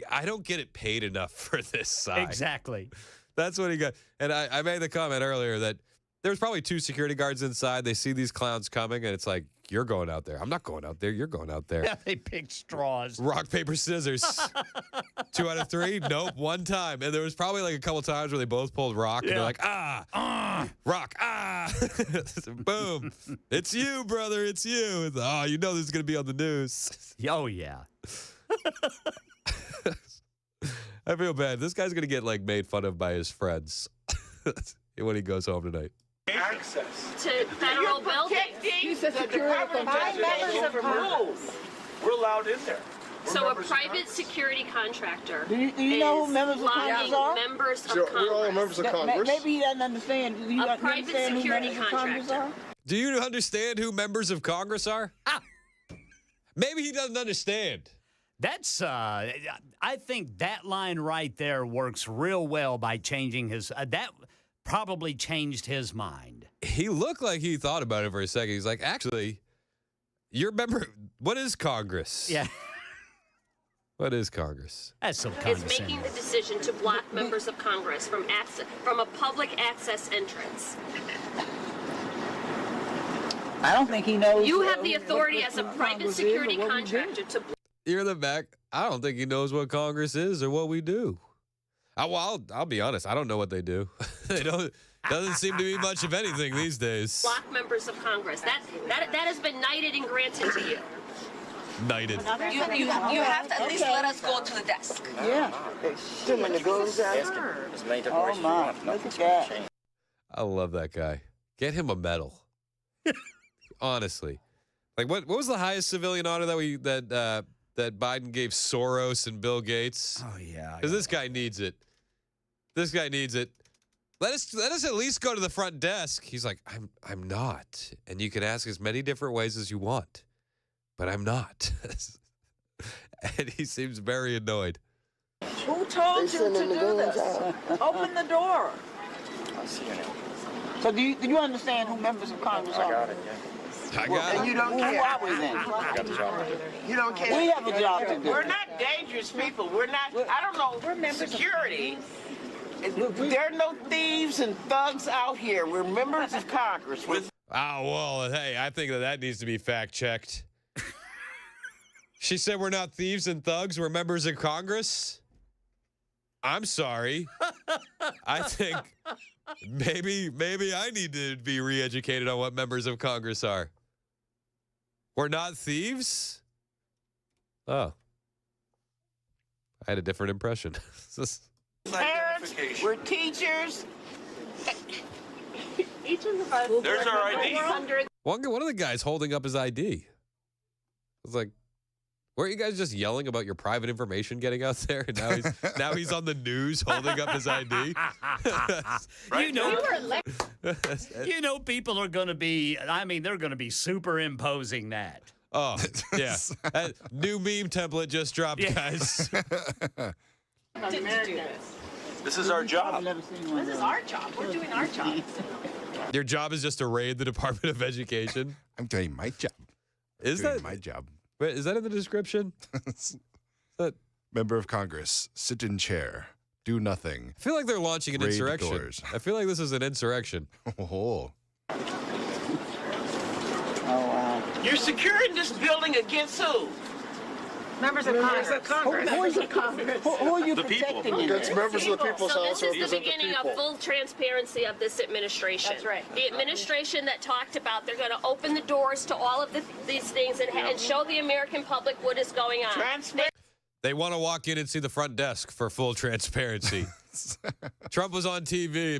I don't get it paid enough for this sigh. Exactly. That's what he got. And I made the comment earlier that there's probably 2 security guards inside. They see these clowns coming, and it's like, you're going out there. I'm not going out there. You're going out there. Yeah, they picked straws. Rock, paper, scissors. 2 out of 3? Nope, 1 time. And there was probably like a couple times where they both pulled rock, and they're like, rock, boom. It's you, brother. It's you. It's, oh, you know this is going to be on the news. Oh, yeah. I feel bad. This guy's going to get like made fun of by his friends when he goes home tonight. Access to federal buildings. We're allowed in there. So a private security contractor Do you know who members of Congress are? members of Sure, Congress. we're all members of Congress. Maybe he doesn't understand. Do you A private understand who security members of Congress are? Do you understand who members of Congress are? Maybe he doesn't understand. That's, I think that line right there works real well by changing his, that probably changed his mind. He looked like he thought about it for a second. He's like, actually, you're a member, what is Congress? Yeah. What is Congress? That's so Is condescending. making the decision to block members of Congress from a public access entrance. I don't think he knows. You have the authority what as a Congress private is or security what we do. contractor to Hear the back. I don't think he knows what Congress is or what we do. Well, I'll be honest. I don't know what they do. Doesn't seem to be much of anything these days. block members of Congress. That has been knighted and granted to you. Knighted. You have to at least let us go to the desk. Yeah. Too many goes out. As many Oh declarations you my! want. Look at Nothing's going to that. change. I love that guy. Get him a medal. Honestly, like what was the highest civilian honor that Biden gave Soros and Bill Gates? Oh yeah. Because this guy needs it. This guy needs it. Let us at least go to the front desk. He's like, I'm not, and you can ask as many different ways as you want, but I'm not. And he seems very annoyed. Who told you to do this? Open the door. I see your name. So do you understand who members of Congress are? I got it, yeah. I got And it. you don't care. Who are we then? I got the job to do. You don't care. We have a job to do. We're not dangerous people. We're not, I don't know, we're members security. There are no thieves and thugs out here. We're members of Congress. Oh, well, hey, I think that needs to be fact-checked. She said we're not thieves and thugs. We're members of Congress. I'm sorry. I think maybe I need to be re-educated on what members of Congress are. We're not thieves? Oh. I had a different impression. Parents, we're teachers. Each of the There's our ID. One of the guys holding up his ID. I was like, weren't you guys just yelling about your private information getting out there? And now he's on the news holding up his ID. You know, people are going to be, they're going to be superimposing that. Oh, yeah. That new meme template just dropped, guys. This is our job. This is our job. We're doing our job. Your job is just to raid the Department of Education? I'm doing my job. Is doing that my job? Wait, is that in the description? Member of Congress, sit in chair, do nothing. I feel like they're launching an Raid insurrection. doors. I feel like this is an insurrection. Oh. Oh wow. You're securing this building against who? Members of Congress. Members of Congress. Who are you The people. protecting? in Against this? members of the people's So house this or is the represent the beginning of people. full transparency of this administration. That's right. The administration that talked about they're going to open the doors to all of these things and show the American public what is going on. They want to walk in and see the front desk for full transparency. Trump was on TV,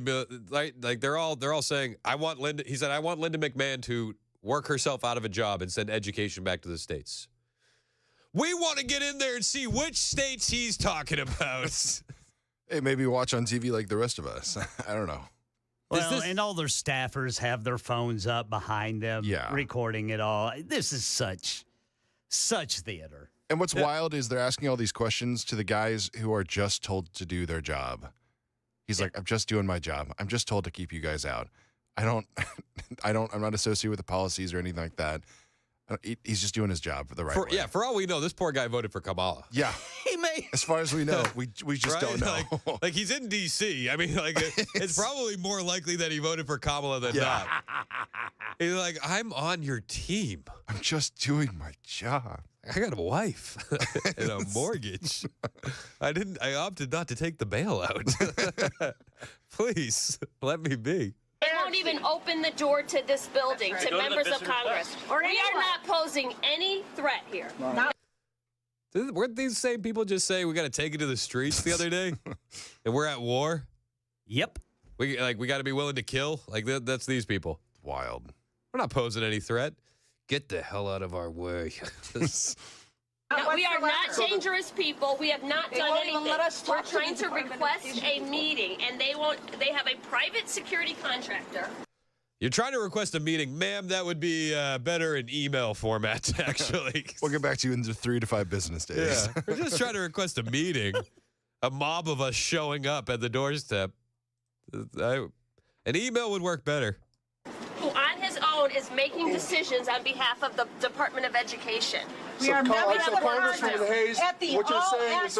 like they're all saying, "I want Linda." He said, "I want Linda McMahon to work herself out of a job and send education back to the states." We want to get in there and see which states he's talking about. Hey, maybe watch on TV like the rest of us. I don't know. Well, and all their staffers have their phones up behind them, recording it all. This is such theater. And what's wild is they're asking all these questions to the guys who are just told to do their job. He's like, I'm just doing my job. I'm just told to keep you guys out. I'm not associated with the policies or anything like that. He's just doing his job the right way. Yeah, for all we know, this poor guy voted for Kamala. Yeah. He may. As far as we know, we just don't know. Like he's in D.C. I mean, like it's probably more likely that he voted for Kamala than not. He's like, I'm on your team. I'm just doing my job. I got a wife and a mortgage. I opted not to take the bailout. Please let me be. They won't even open the door to this building to members of Congress. We are not posing any threat here. Weren't these same people just saying we got to take it to the streets the other day, and we're at war? Yep. We got to be willing to kill. Like that's these people. Wild. We're not posing any threat. Get the hell out of our way. No, we are not dangerous people. We have not done anything. We're trying to request a meeting, and they won't. They have a private security contractor. You're trying to request a meeting, ma'am. That would be better in email format, actually. We'll get back to you in 3 to 5 business days. Yeah, we're just trying to request a meeting. A mob of us showing up at the doorstep. An email would work better. Who on his own is making decisions on behalf of the Department of Education. So Congressman Hayes, what you're saying is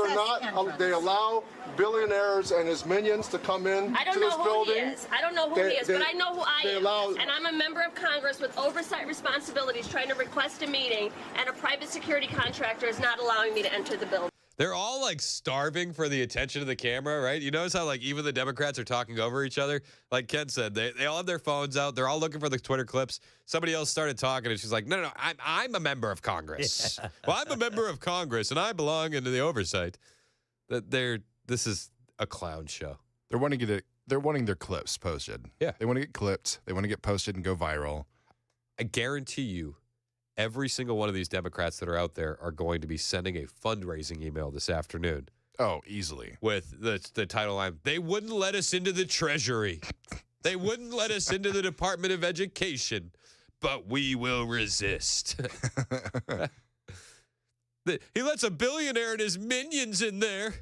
they allow billionaires and his minions to come in I don't to know this who building. he is. I don't know who he is, but I know who I am. And I'm a member of Congress with oversight responsibilities trying to request a meeting, and a private security contractor is not allowing me to enter the building. They're all like starving for the attention of the camera, right? You notice how like even the Democrats are talking over each other? Like Ken said, they all have their phones out. They're all looking for the Twitter clips. Somebody else started talking and she's like, no, I'm a member of Congress. Yeah. Well, I'm a member of Congress and I belong into the oversight. This is a clown show. They're wanting their clips posted. Yeah. They want to get clipped. They want to get posted and go viral. I guarantee you, every single one of these Democrats that are out there are going to be sending a fundraising email this afternoon. Oh, easily. With the title line, they wouldn't let us into the Treasury. They wouldn't let us into the Department of Education, but we will resist. He lets a billionaire and his minions in there.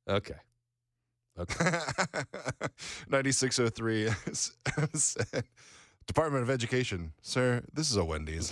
Okay. 9603 said, Department of Education, sir, this is a Wendy's.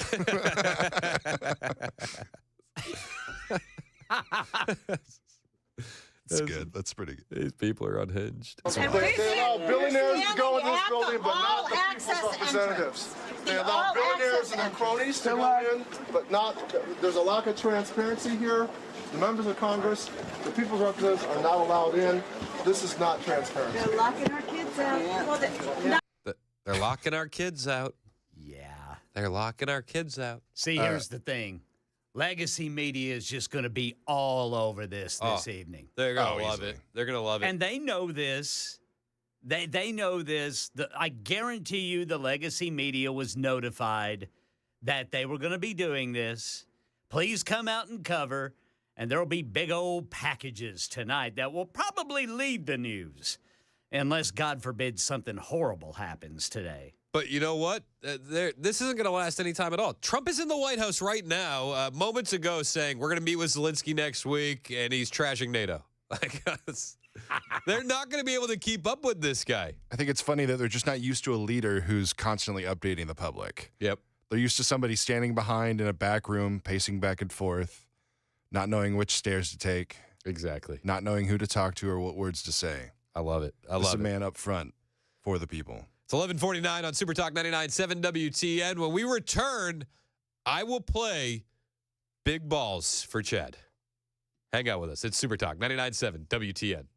That's good. That's pretty good. These people are unhinged. They allow billionaires to go into this building, but not the people's representatives. They allow billionaires and their cronies to go in, but not. There's a lack of transparency here. The members of Congress, the people's representatives are not allowed in. This is not transparency. They're locking our kids out. They're locking our kids out. Yeah. They're locking our kids out. See, here's the thing. Legacy media is just going to be all over this evening. They're going to love it. They're going to love it. And they know this. They know this. I guarantee you the legacy media was notified that they were going to be doing this. Please come out and cover. And there will be big old packages tonight that will probably lead the news. Unless, God forbid, something horrible happens today. But you know what? This isn't going to last any time at all. Trump is in the White House right now, moments ago, saying we're going to meet with Zelensky next week, and he's trashing NATO. They're not going to be able to keep up with this guy. I think it's funny that they're just not used to a leader who's constantly updating the public. Yep. They're used to somebody standing behind in a back room, pacing back and forth, not knowing which stairs to take. Exactly. Not knowing who to talk to or what words to say. I love it. I love it. This is a man up front for the people. It's 11:49 on Super Talk 99.7 WTN. When we return, I will play Big Balls for Chad. Hang out with us. It's Super Talk 99.7 WTN.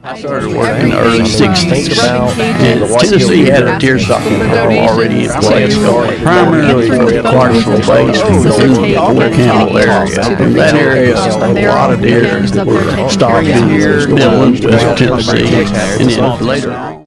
I started working in the early 60s, and Tennessee had a deer stalking program already in place, primarily for the Clarksville Basin in the Fort Campbell area. In that area, a lot of deer were stalking Midlands, West Tennessee, and then later on.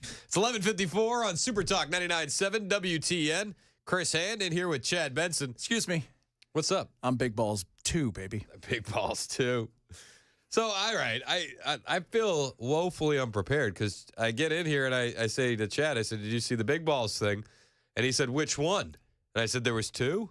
It's 11:54 on Super Talk 99.7 WTN. Chris Hand in here with Chad Benson. Excuse me. What's up? I'm Big Balls 2, baby. Big Balls 2. So, all right, I feel woefully unprepared because I get in here and I say to Chad, I said, did you see the Big Balls thing? And he said, which one? And I said, there was 2.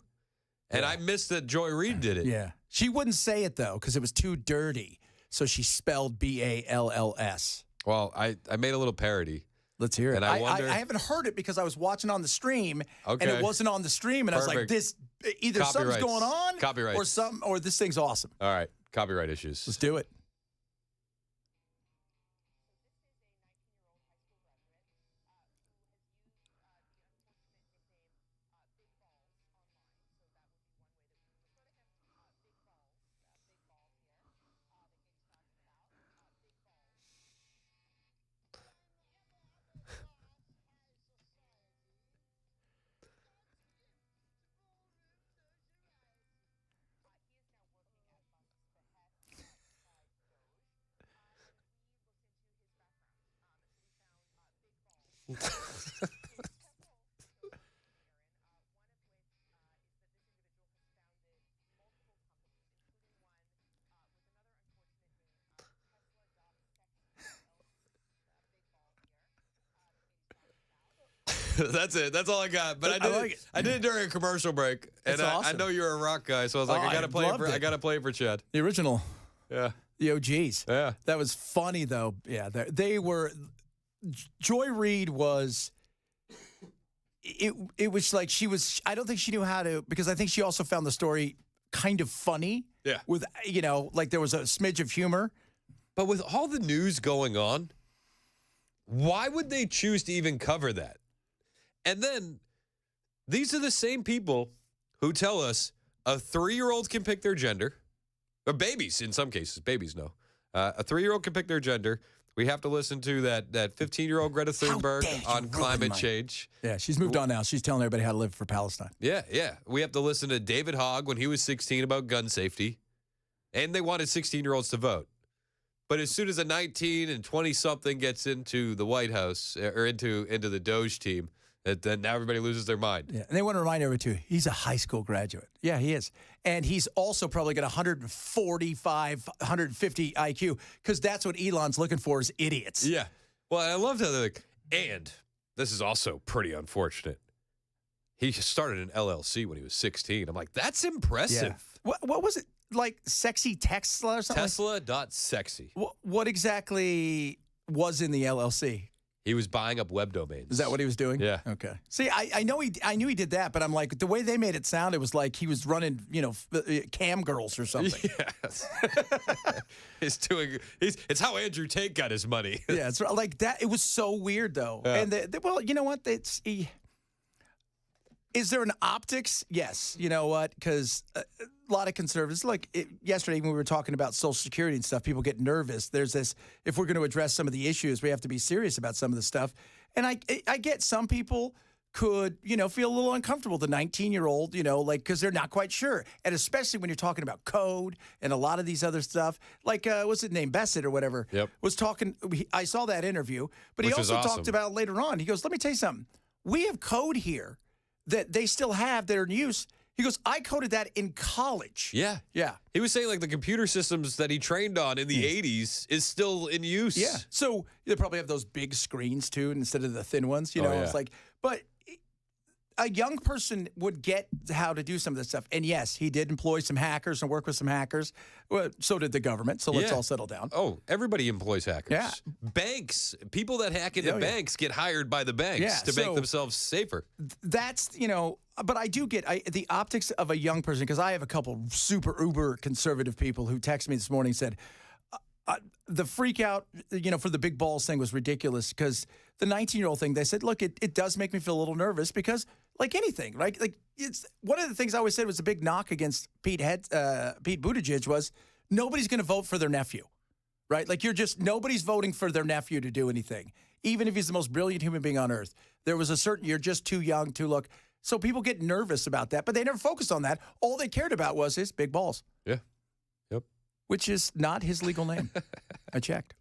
And I missed that Joy Reid did it. Yeah. She wouldn't say it, though, because it was too dirty. So she spelled Balls. Well, I made a little parody. Let's hear it. And I wonder. I haven't heard it because I was watching on the stream, and Okay. it wasn't on the stream, and I was like, "This either something's Copyrights. going on, Copyrights. or this thing's awesome." All right, copyright issues. Let's do it. That's it. That's all I got. But I did it during a commercial break, and That's I awesome. know you're a rock guy, so I was like, I gotta play it for Chad. The original. Yeah. The OGs. Yeah. That was funny, though. Yeah, they were. Joy Reid was. It was like she was. I don't think she knew how to, because I think she also found the story kind of funny. Yeah. With, like there was a smidge of humor. But with all the news going on, why would they choose to even cover that? And then these are the same people who tell us a 3-year-old can pick their gender, or babies in some cases. Babies know. A 3-year-old can pick their gender. We have to listen to that 15-year-old Greta Thunberg on climate change. Yeah, she's moved on now. She's telling everybody how to live for Palestine. Yeah. We have to listen to David Hogg when he was 16 about gun safety. And they wanted 16-year-olds to vote. But as soon as a 19 and 20-something gets into the White House or into the Doge team, then now everybody loses their mind. Yeah, and they want to remind everybody, too, he's a high school graduate. Yeah, he is. And he's also probably got 145, 150 IQ, because that's what Elon's looking for, is idiots. Yeah. Well, I loved how they're like, and this is also pretty unfortunate. He started an LLC when he was 16. I'm like, that's impressive. Yeah. What was it? Like Sexy Tesla or something? Tesla.sexy. What exactly was in the LLC? He was buying up web domains. Is that what he was doing? Yeah. Okay. See, I knew he did that, but I'm like, the way they made it sound, it was like he was running, cam girls or something. Yes. It's how Andrew Tate got his money. Yeah, it's like that. It was so weird, though. Yeah. And well, you know what? Is there an optics? Yes. You know what? Because a lot of conservatives, yesterday when we were talking about Social Security and stuff, people get nervous. There's this, if we're going to address some of the issues, we have to be serious about some of the stuff. And I get some people could, feel a little uncomfortable, the 19-year-old, because they're not quite sure. And especially when you're talking about code and a lot of these other stuff, like, what's his name, Bassett or whatever, was talking. I saw that interview, but he also talked about later on. He goes, let me tell you something. We have code here that they still have that are in use. He goes, I coded that in college. Yeah. Yeah. He was saying, the computer systems that he trained on in the 80s is still in use. Yeah. So they probably have those big screens, too, instead of the thin ones. It's like, but a young person would get how to do some of this stuff. And yes, he did employ some hackers and work with some hackers. Well, so did the government. So let's all settle down. Oh, everybody employs hackers. Yeah. Banks, people that hack into banks get hired by the banks to make themselves safer. That's, but I do get the optics of a young person, because I have a couple super uber conservative people who texted me this morning and said, the freak out, for the big balls thing was ridiculous, because the 19-year-old thing, they said, look, it does make me feel a little nervous, because like anything, right? Like, it's one of the things I always said was a big knock against Pete Buttigieg was nobody's going to vote for their nephew, right? Like, nobody's voting for their nephew to do anything, even if he's the most brilliant human being on earth. There was a certain, you're just too young to look. So people get nervous about that, but they never focused on that. All they cared about was his big balls. Yeah. Yep. which is not his legal name. I checked.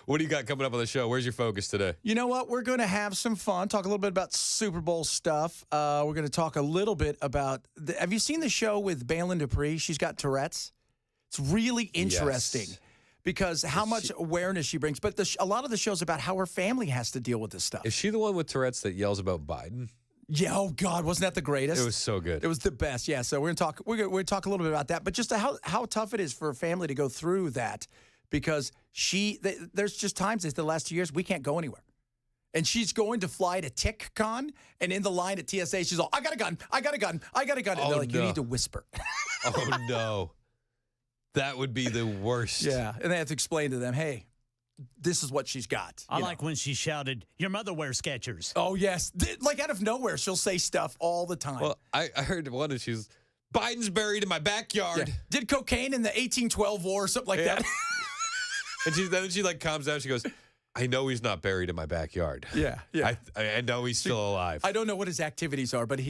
What do you got coming up on the show? Where's your focus today? You know what? We're going to have some fun, talk a little bit about Super Bowl stuff. We're going to talk a little bit about have you seen the show with Balin Dupree? She's got Tourette's. It's really interesting because how much awareness she brings. But a lot of the show's about how her family has to deal with this stuff. Is she the one with Tourette's that yells about Biden? Yeah, oh God, wasn't that the greatest? It was so good. It was the best. Yeah, so we're gonna talk a little bit about that, but just how tough it is for a family to go through that, because there's just times the last 2 years we can't go anywhere, and she's going to fly to TickCon, and in the line at TSA she's all, I got a gun, I got a gun, I got a gun, and they're like, you need to whisper. Oh no, that would be the worst. Yeah, and they have to explain to them, hey, this is what she's got. I like when she shouted, your mother wears Skechers. Oh, yes. Like out of nowhere, she'll say stuff all the time. Well, I heard one and she's, Biden's buried in my backyard. Yeah. Did cocaine in the 1812 war or something like that. And then she like calms down. She goes, I know he's not buried in my backyard. Yeah. I know he's still alive. I don't know what his activities are, but he